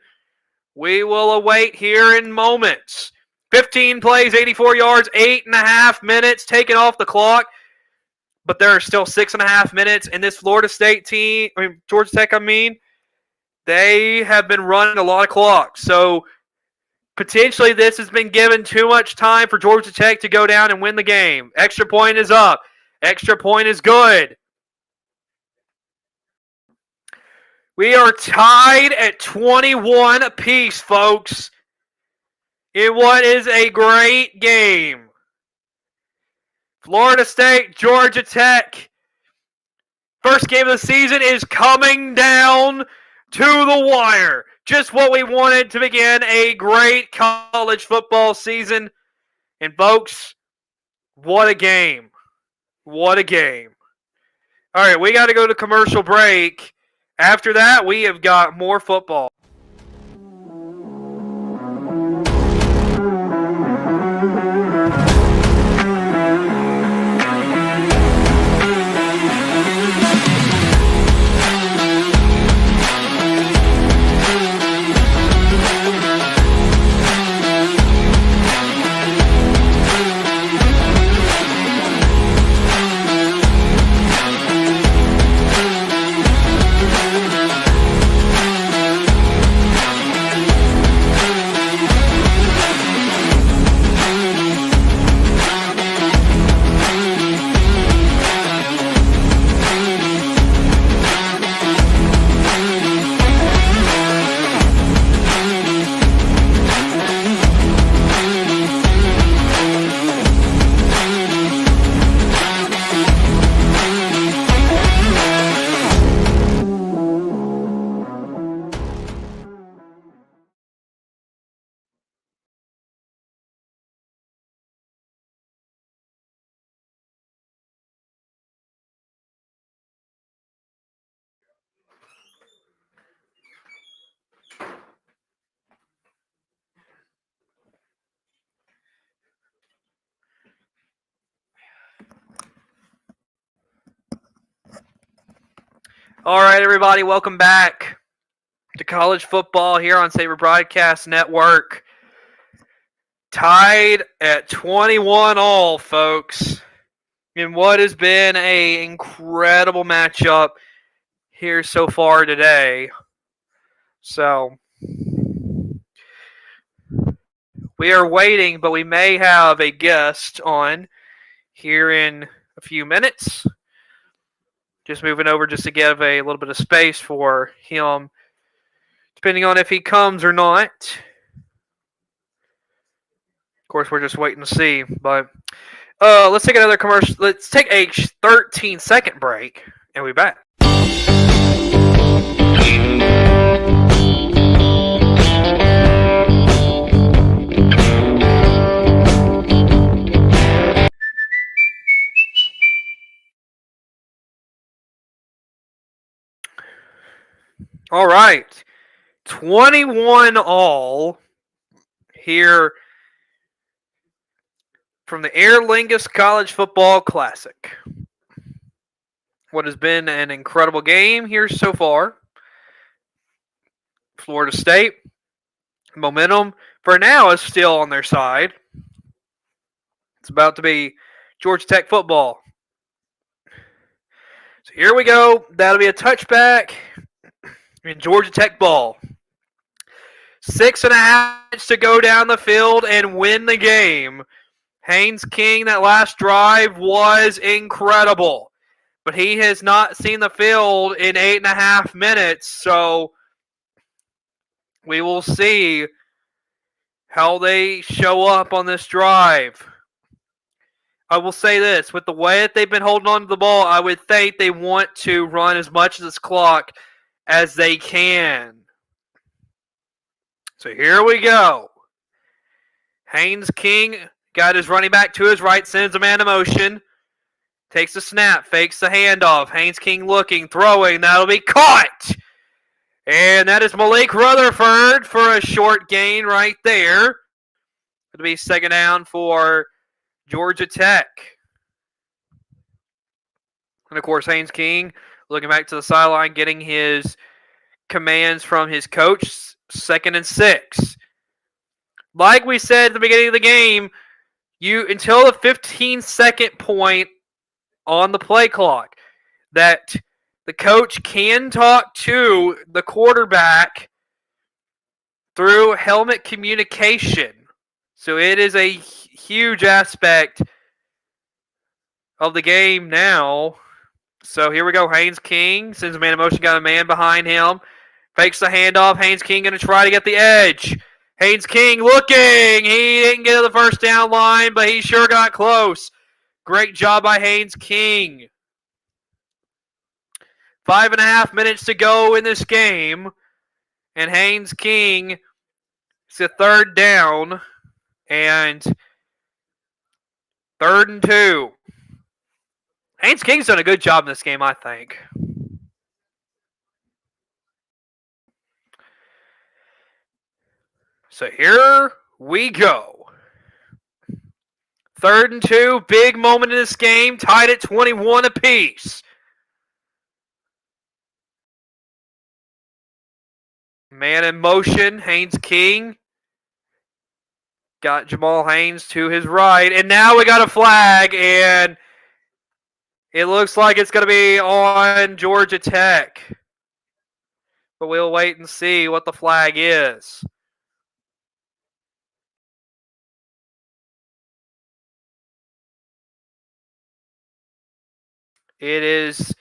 We will await here in moments. 15 plays, 84 yards, 8.5 minutes taken off the clock. But there are still 6.5 minutes. And this Florida State team, Georgia Tech, they have been running a lot of clock. So potentially this has been given too much time for Georgia Tech to go down and win the game. Extra point is up. Extra point is good. We are tied at 21 apiece, folks, in what is a great game. Florida State, Georgia Tech. First game of the season is coming down to the wire. Just what we wanted to begin a great college football season. And folks, what a game. What a game. All right, we got to go to commercial break. After that, we have got more football. All right, everybody, welcome back to college football here on Saber Broadcast Network. Tied at 21 all, folks, in what has been an incredible matchup here so far today. So, we are waiting, but we may have a guest on here in a few minutes. Just moving over just to give a little bit of space for him, depending on if he comes or not. Of course, we're just waiting to see. But let's take another commercial. Let's take a 13-second break, and we'll be back. All right. 21 all here from the Air Lingus College Football Classic. What has been an incredible game here so far. Florida State, momentum for now is still on their side. It's about to be Georgia Tech football. So here we go. That'll be a touchback in Georgia Tech ball. 6.5 minutes to go down the field and win the game. Haynes King, that last drive was incredible. But he has not seen the field in 8.5 minutes. So we will see how they show up on this drive. I will say this, with the way that they've been holding on to the ball, I would think they want to run as much of this clock as they can. So here we go. Haynes King got his running back to his right, sends a man in motion. Takes the snap, fakes the handoff. Haynes King looking, throwing. That'll be caught. And that is Malik Rutherford for a short gain right there. It'll be second down for Georgia Tech. And, of course, Haynes King looking back to the sideline, getting his commands from his coach. 2nd and 6. Like we said at the beginning of the game, until the 15-second point on the play clock, that the coach can talk to the quarterback through helmet communication. So it is a huge aspect of the game now. So here we go. Haynes King sends a man in motion, got a man behind him. Fakes the handoff. Haynes King going to try to get the edge. Haynes King looking. He didn't get to the first down line, but he sure got close. Great job by Haynes King. 5.5 minutes to go in this game. And Haynes King, it's a 3rd down. And 3rd and 2. Haynes King's done a good job in this game, I think. So here we go. 3rd and 2, big moment in this game, tied at 21 apiece. Man in motion, Haynes King. Got Jamal Haynes to his right, and now we got a flag, and it looks like it's going to be on Georgia Tech. But we'll wait and see what the flag is. It is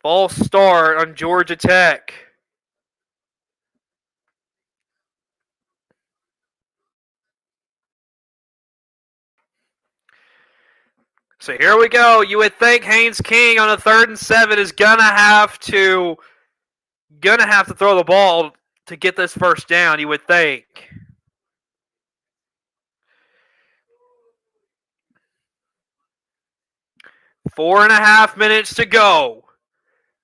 false start on Georgia Tech. So here we go. You would think Haynes King on a 3rd and 7 is gonna have to throw the ball to get this first down. You would think. Four and a half minutes to go.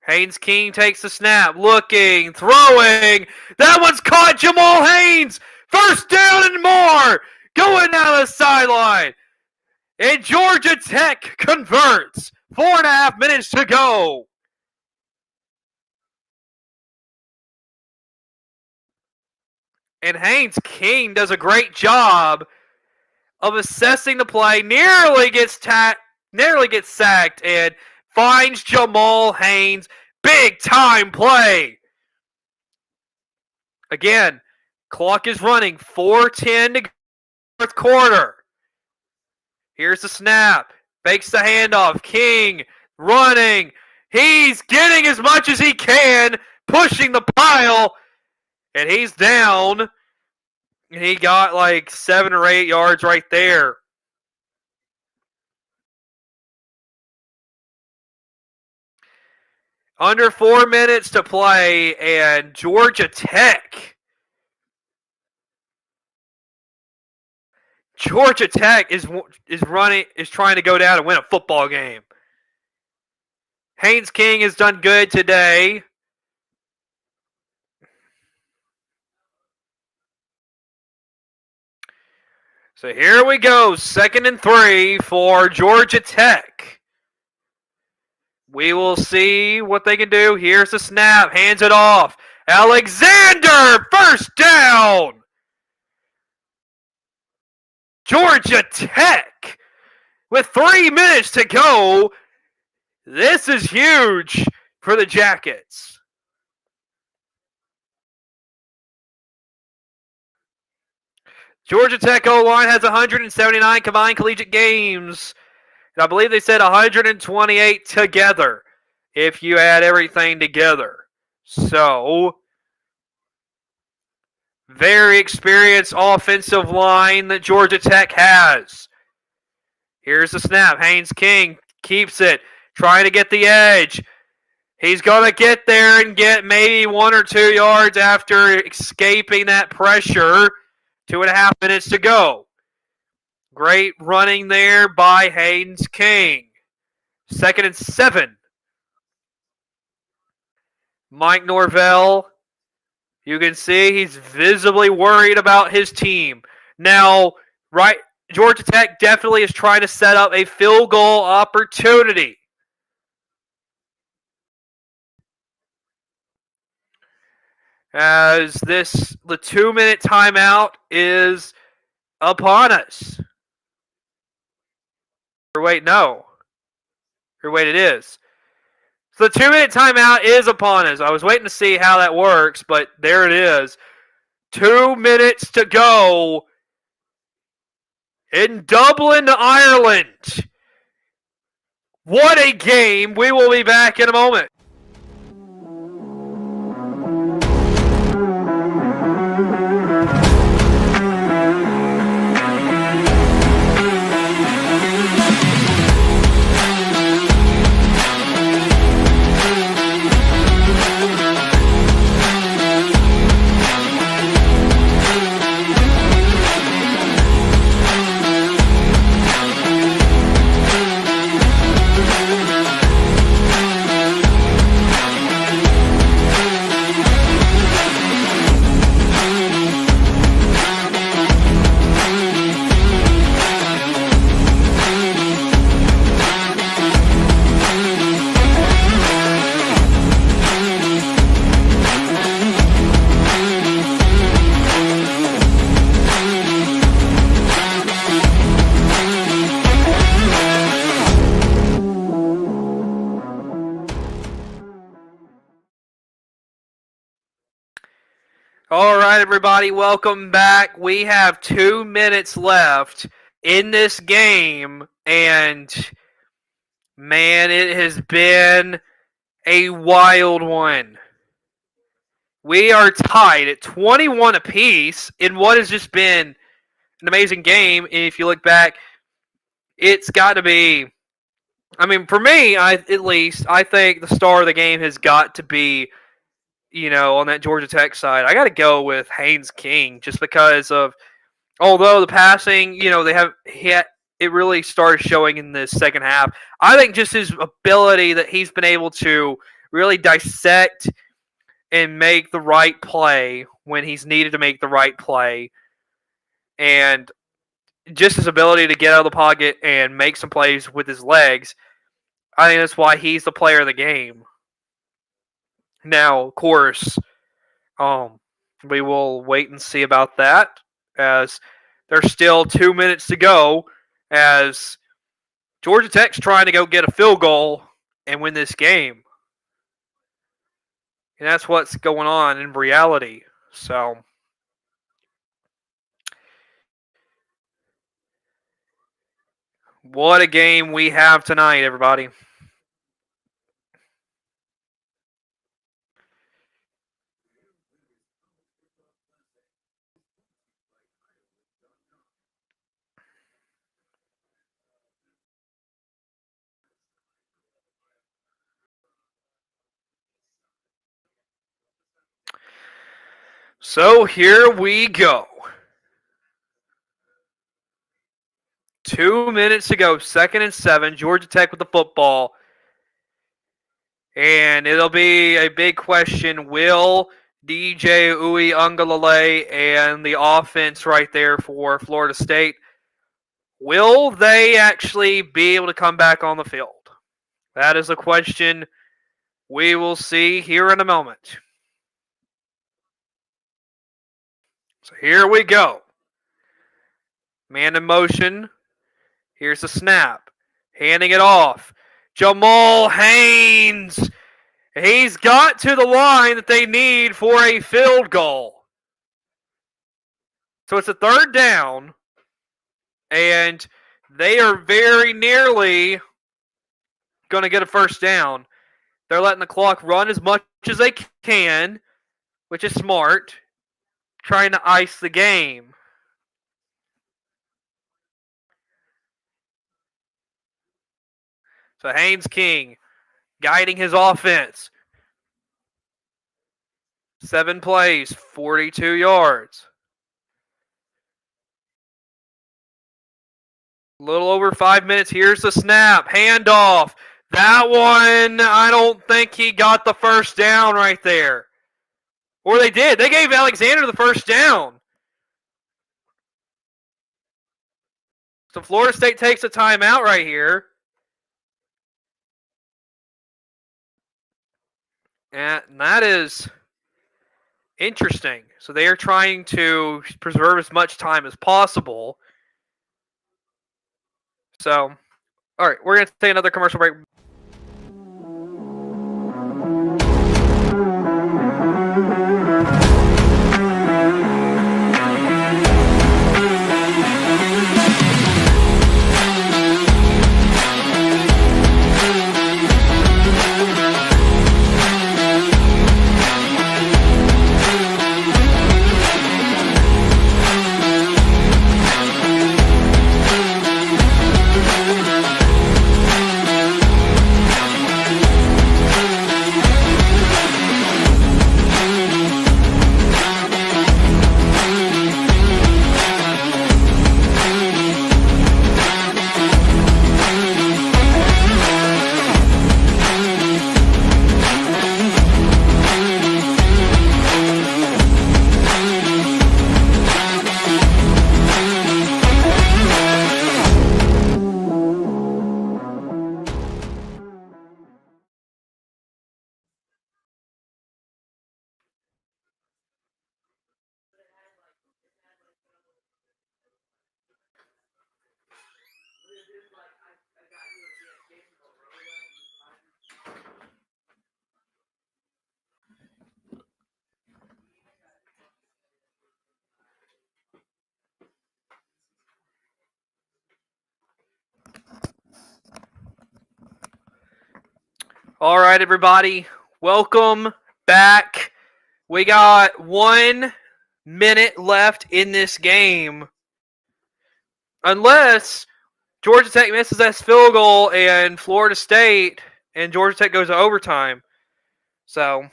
Haynes King takes the snap, looking, throwing. That one's caught. Jamal Haynes, first down and more, going down the sideline. And Georgia Tech converts. 4.5 minutes to go. And Haynes King does a great job of assessing the play. Nearly gets sacked and finds Jamal Haynes. Big time play. Again, clock is running. 4:10 to go, 4th quarter. Here's the snap. Fakes the handoff. King running. He's getting as much as he can. Pushing the pile. And he's down. And he got like 7 or 8 yards right there. Under 4 minutes to play. And Georgia Tech is trying to go down and win a football game. Haynes King has done good today. So here we go, 2nd and 3 for Georgia Tech. We will see what they can do. Here's the snap, hands it off. Alexander, first down. Georgia Tech with 3 minutes to go. This is huge for the Jackets. Georgia Tech O-line has 179 combined collegiate games. And I believe they said 128 together if you add everything together. So, very experienced offensive line that Georgia Tech has. Here's the snap. Haynes King keeps it, trying to get the edge. He's going to get there and get maybe 1 or 2 yards after escaping that pressure. 2.5 minutes to go. Great running there by Haynes King. 2nd and 7. Mike Norvell, you can see he's visibly worried about his team. Now, Georgia Tech definitely is trying to set up a field goal opportunity. As the 2-minute timeout is upon us. Or wait, no. Or wait, it is. So the 2-minute timeout is upon us. I was waiting to see how that works, but there it is. 2 minutes to go in Dublin, Ireland. What a game. We will be back in a moment. All right, everybody, welcome back. We have 2 minutes left in this game, and man, it has been a wild one. We are tied at 21 apiece in what has just been an amazing game. If you look back, it's got to be. I mean, for me, I think the star of the game has got to be, on that Georgia Tech side. I got to go with Haynes King just because of, although the passing, it really started showing in the second half. I think just his ability that he's been able to really dissect and make the right play when he's needed to make the right play, and just his ability to get out of the pocket and make some plays with his legs. I think that's why he's the player of the game. Now, of course, we will wait and see about that, as there's still 2 minutes to go, as Georgia Tech's trying to go get a field goal and win this game. And that's what's going on in reality. So, what a game we have tonight, everybody. So here we go. 2 minutes to go, 2nd and 7. Georgia Tech with the football. And it'll be a big question. Will DJ Uiagalelei and the offense right there for Florida State, will they actually be able to come back on the field? That is a question we will see here in a moment. So here we go. Man in motion. Here's the snap. Handing it off. Jamal Haynes. He's got to the line that they need for a field goal. So it's a 3rd down. And they are very nearly going to get a 1st down. They're letting the clock run as much as they can, which is smart, trying to ice the game. So Haynes King guiding his offense. 7 plays, 42 yards. A little over 5 minutes. Here's the snap. Handoff. That one, I don't think he got the 1st down right there. Or they did. They gave Alexander the 1st down. So Florida State takes a timeout right here. And that is interesting. So they are trying to preserve as much time as possible. So, all right, we're going to take another commercial break. All right, everybody. Welcome back. We got 1 minute left in this game. Unless Georgia Tech misses that field goal and Florida State and Georgia Tech goes to overtime. So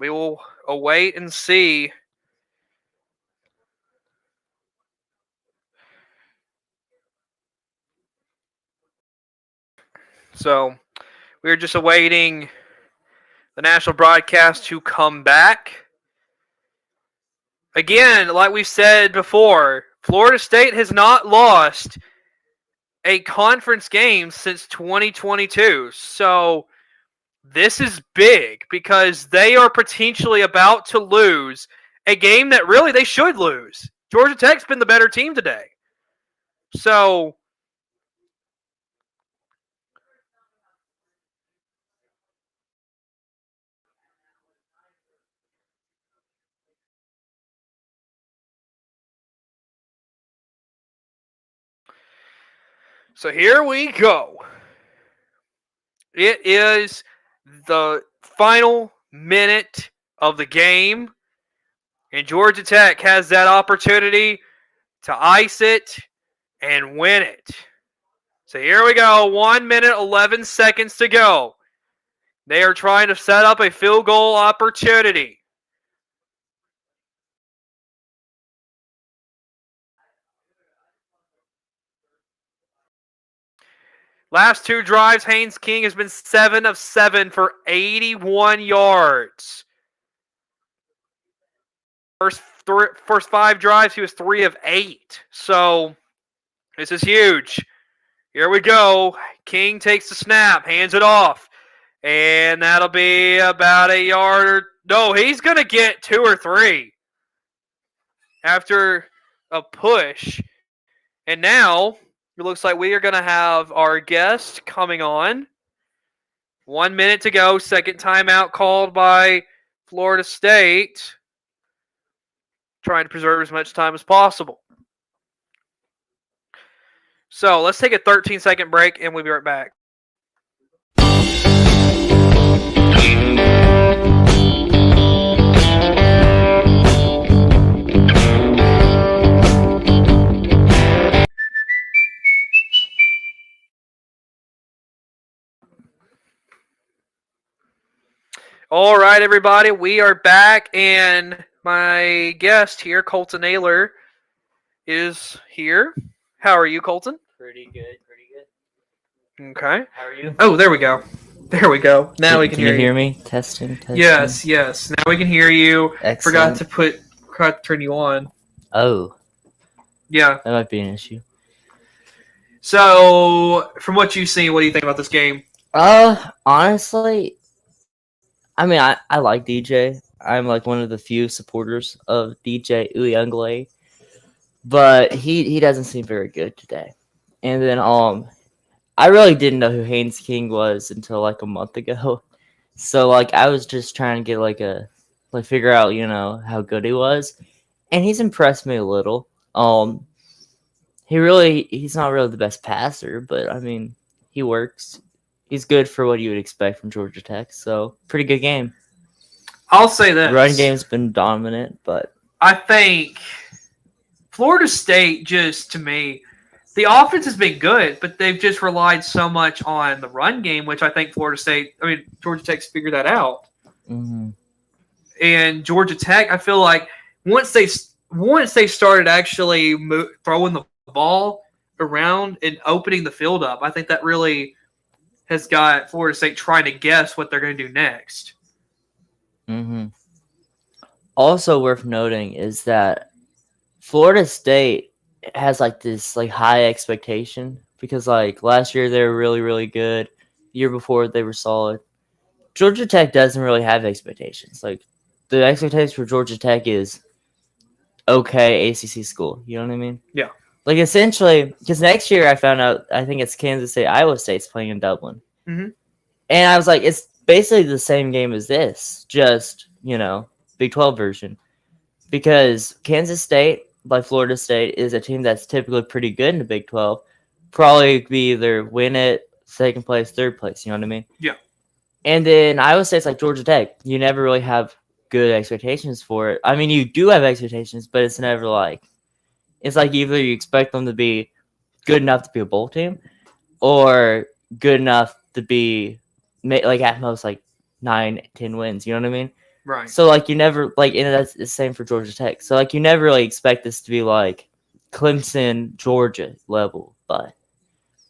we will await and see. So we're just awaiting the national broadcast to come back. Again, like we've said before, Florida State has not lost a conference game since 2022. So this is big because they are potentially about to lose a game that really they should lose. Georgia Tech's been the better team today. So here we go. It is the final minute of the game, and Georgia Tech has that opportunity to ice it and win it. So here we go. 1 minute, 11 seconds to go. They are trying to set up a field goal opportunity. Last two drives, Haynes King has been 7 of 7 for 81 yards. First 5 drives, he was 3 of 8. So this is huge. Here we go. King takes the snap, hands it off. And that'll be about a yard or... No, he's going to get 2 or 3 after a push. And now it looks like we are going to have our guest coming on. 1 minute to go. Second timeout called by Florida State. Trying to preserve as much time as possible. So let's take a 13-second break and we'll be right back. All right, everybody, we are back, and my guest here, Colton Naylor, is here. How are you, Colton? Pretty good. Okay. How are you? Oh, there we go. Now we can hear you. Can you hear me? Testing. Yes. Now we can hear you. Excellent. Forgot to turn you on. Oh. Yeah. That might be an issue. So, from what you've seen, what do you think about this game? Honestly, I mean, I like DJ. I'm like one of the few supporters of DJ Uyunglele, but he doesn't seem very good today. And then I really didn't know who Haynes King was until like a month ago. So like I was just trying to get figure out, how good he was. And he's impressed me a little. He's not really the best passer, but I mean, he works. He's good for what you would expect from Georgia Tech. So pretty good game. I'll say this. The run game's been dominant, but I think Florida State just, to me, the offense has been good, but they've just relied so much on the run game, which I think Georgia Tech's figured that out. Mm-hmm. And Georgia Tech, I feel like once they started actually throwing the ball around and opening the field up, I think that really has got Florida State trying to guess what they're going to do next. Mm-hmm. Also worth noting is that Florida State has like this like high expectation because like last year they were really, really good. The year before they were solid. Georgia Tech doesn't really have expectations. Like the expectation for Georgia Tech is okay ACC school. You know what I mean? Yeah. Like essentially, because next year I found out I think it's Kansas State, Iowa State's playing in Dublin, mm-hmm. And I was like, it's basically the same game as this, just Big 12 version, because Kansas State by Florida State is a team that's typically pretty good in the Big 12. Probably be either win it, second place, third place. You know what I mean? Yeah. And then Iowa State's like Georgia Tech. You never really have good expectations for it. I mean, you do have expectations, but it's never like it's like either you expect them to be good enough to be a bowl team, or good enough to be like at most like 9-10 wins. You know what I mean? Right. So like you never like, and that's the same for Georgia Tech. So like you never really expect this to be like Clemson, Georgia level, but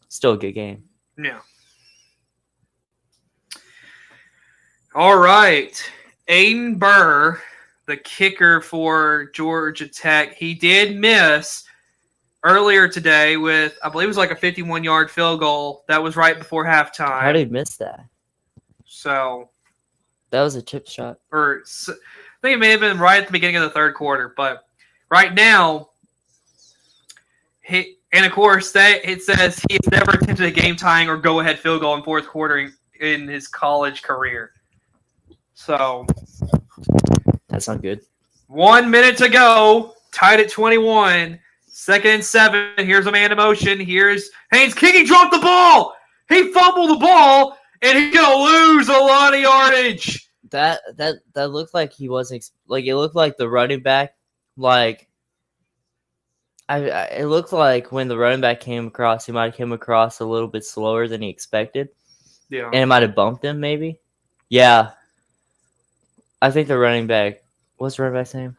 still a good game. Yeah. All right. Aiden Burr, the kicker for Georgia Tech, he did miss earlier today with, I believe it was like a 51-yard field goal. That was right before halftime. How did he miss that? So that was a chip shot. I think it may have been right at the beginning of the third quarter. But right now, and of course, it says he has never attempted a game-tying or go-ahead field goal in fourth quarter in his college career. So that's not good. 1 minute to go. Tied at 21. 2nd and 7. Here's a man in motion. Here's Haynes King. He dropped the ball. He fumbled the ball, and he's gonna lose a lot of yardage. That looked like he wasn't like it looked like the running back like. It looked like when the running back came across, he might have came across a little bit slower than he expected. Yeah, and it might have bumped him, maybe. Yeah. I think the running back. What's the running back's name?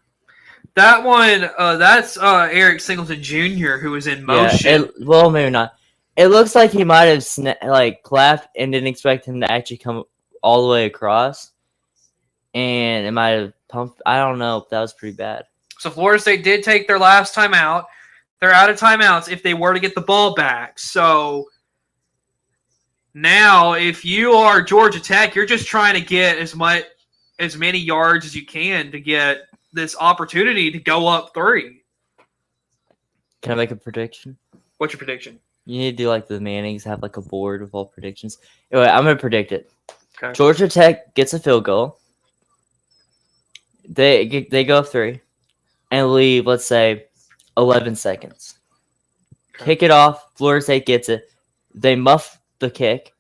That one, that's Eric Singleton Jr., who was in motion. Yeah, well, maybe not. It looks like he might have clapped and didn't expect him to actually come all the way across. And it might have pumped. I don't know. That was pretty bad. So Florida State did take their last timeout. They're out of timeouts if they were to get the ball back. So now, if you are Georgia Tech, you're just trying to get as many yards as you can to get this opportunity to go up 3. Can I make a prediction? What's your prediction? You need to do like the Mannings, have like a board of all predictions. Anyway, I'm going to predict it. Okay. Georgia Tech gets a field goal. They go up 3 and leave, let's say, 11 seconds. Okay. Kick it off. Florida State gets it. They muff the kick.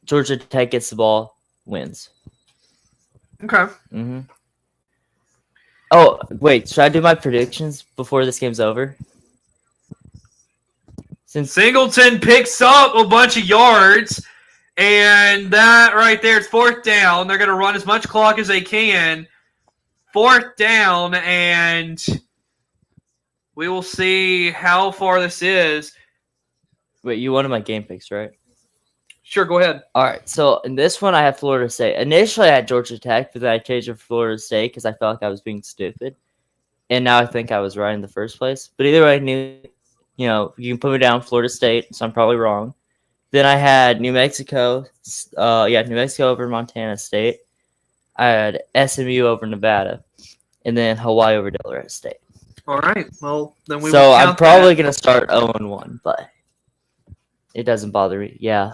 Georgia Tech gets the ball, wins. Okay. Mm-hmm. Oh, wait. Should I do my predictions before this game's over? Since Singleton picks up a bunch of yards, and that right there is 4th down. They're going to run as much clock as they can. 4th down, and we will see how far this is. Wait, you wanted my game picks, right? Sure, go ahead. All right, so in this one, I have Florida State. Initially, I had Georgia Tech, but then I changed it for Florida State because I felt like I was being stupid. And now I think I was right in the first place. But either way, you can put me down Florida State, so I'm probably wrong. Then I had New Mexico. New Mexico over Montana State. I had SMU over Nevada. And then Hawaii over Delaware State. All right, well, then we So I'm probably going to start 0-1, but it doesn't bother me. Yeah.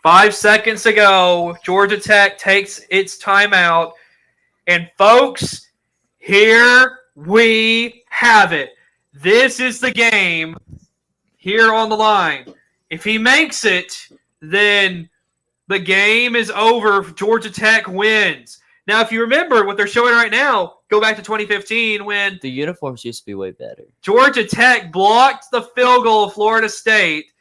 5 seconds to go. Georgia Tech takes its timeout. And, folks, here we have it. This is the game here on the line. If he makes it, then the game is over. Georgia Tech wins. Now, if you remember what they're showing right now, go back to 2015 when the uniforms used to be way better. Georgia Tech blocked the field goal of Florida State,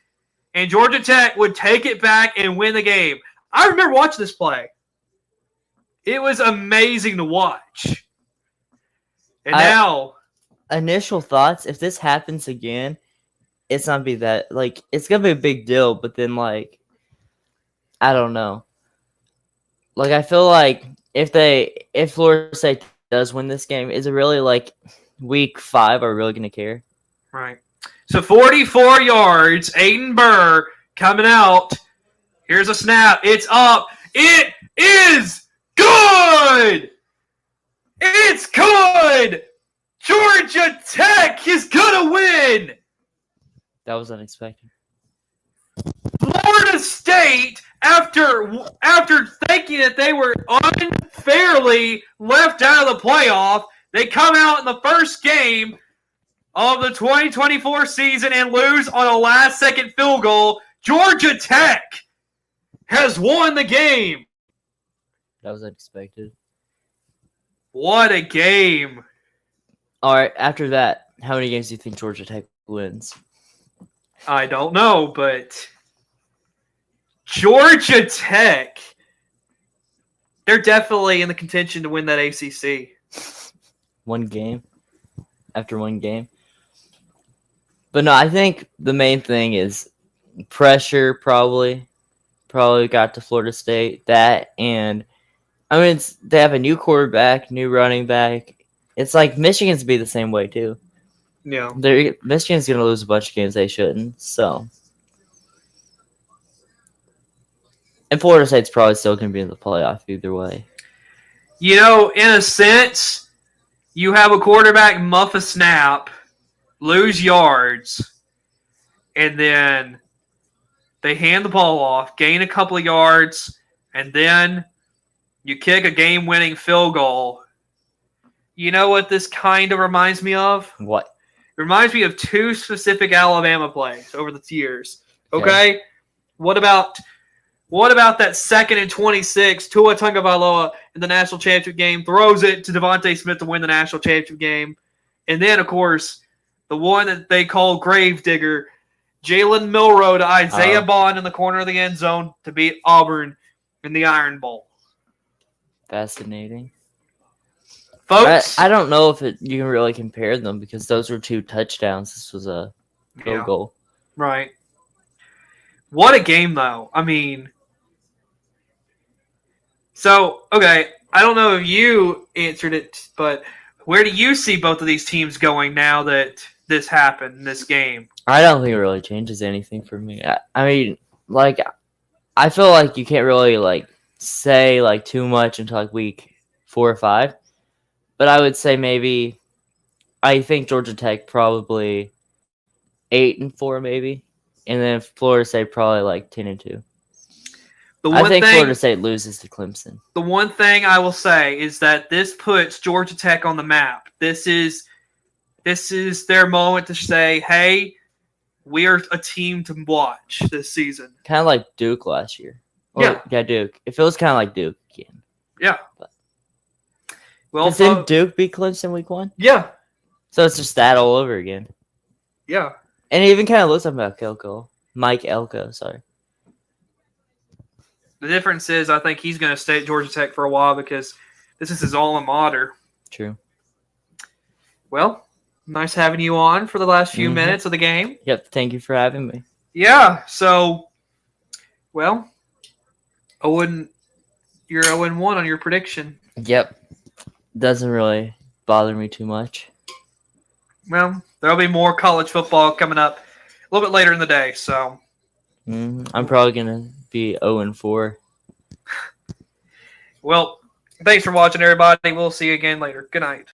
and Georgia Tech would take it back and win the game. I remember watching this play. It was amazing to watch. And now, initial thoughts, if this happens again, it's not be that it's gonna be a big deal, but then I don't know. I feel like if Florida State does win this game, is it really week 5 are we really gonna care? Right. So 44 yards, Aiden Burr coming out. Here's a snap. It's up. It is good. It's good. Georgia Tech is gonna win. That was unexpected. Florida State, after thinking that they were unfairly left out of the playoff, they come out in the first game of the 2024 season and lose on a last-second field goal. Georgia Tech has won the game. That was unexpected. What a game. All right, after that, how many games do you think Georgia Tech wins? I don't know, but Georgia Tech, they're definitely in the contention to win that ACC. One game? After one game? But no, I think the main thing is pressure probably got to Florida State. That and I mean they have a new quarterback, new running back. It's like Michigan's be the same way too. Yeah. Michigan's gonna lose a bunch of games they shouldn't. So and Florida State's probably still gonna be in the playoff either way. You know, in a sense, you have a quarterback muff a snap, lose yards, and then they hand the ball off, gain a couple of yards, and then you kick a game-winning field goal. You know what this kind of reminds me of? What? It reminds me of two specific Alabama plays over the years. Okay? What about that 2nd and 26, Tua Tagovailoa in the national championship game, throws it to Devontae Smith to win the national championship game. And then, of course, the one that they call Gravedigger, Jalen Milroe to Isaiah Bond in the corner of the end zone to beat Auburn in the Iron Bowl. Fascinating. Folks, I don't know if you can really compare them because those were 2 touchdowns. This was a field goal. Right. What a game, though. I mean, so, okay, I don't know if you answered it, but where do you see both of these teams going now that this happened in this game? I don't think it really changes anything for me. I mean, like, I feel like you can't really, like, say, like, too much until, like, week 4 or 5. But I would say maybe, I think Georgia Tech probably 8-4 maybe. And then Florida State probably, like, 10-2. I think Florida State loses to Clemson. The one thing I will say is that this puts Georgia Tech on the map. This is their moment to say, hey, we are a team to watch this season. Kind of like Duke last year. Yeah, Duke. It feels kind of like Duke again. Yeah. But. Well, didn't Duke beat Clemson week 1? Yeah. So it's just that all over again. Yeah. And it even kind of looks like Mike Elko, sorry. The difference is I think he's going to stay at Georgia Tech for a while because this is his alma mater. True. Well, nice having you on for the last few minutes of the game. Yep, thank you for having me. Yeah, so, well, you're 0-1 on your prediction. Yep. Doesn't really bother me too much. Well, there'll be more college football coming up a little bit later in the day, so. I'm probably going to be 0-4. Well, thanks for watching, everybody. We'll see you again later. Good night.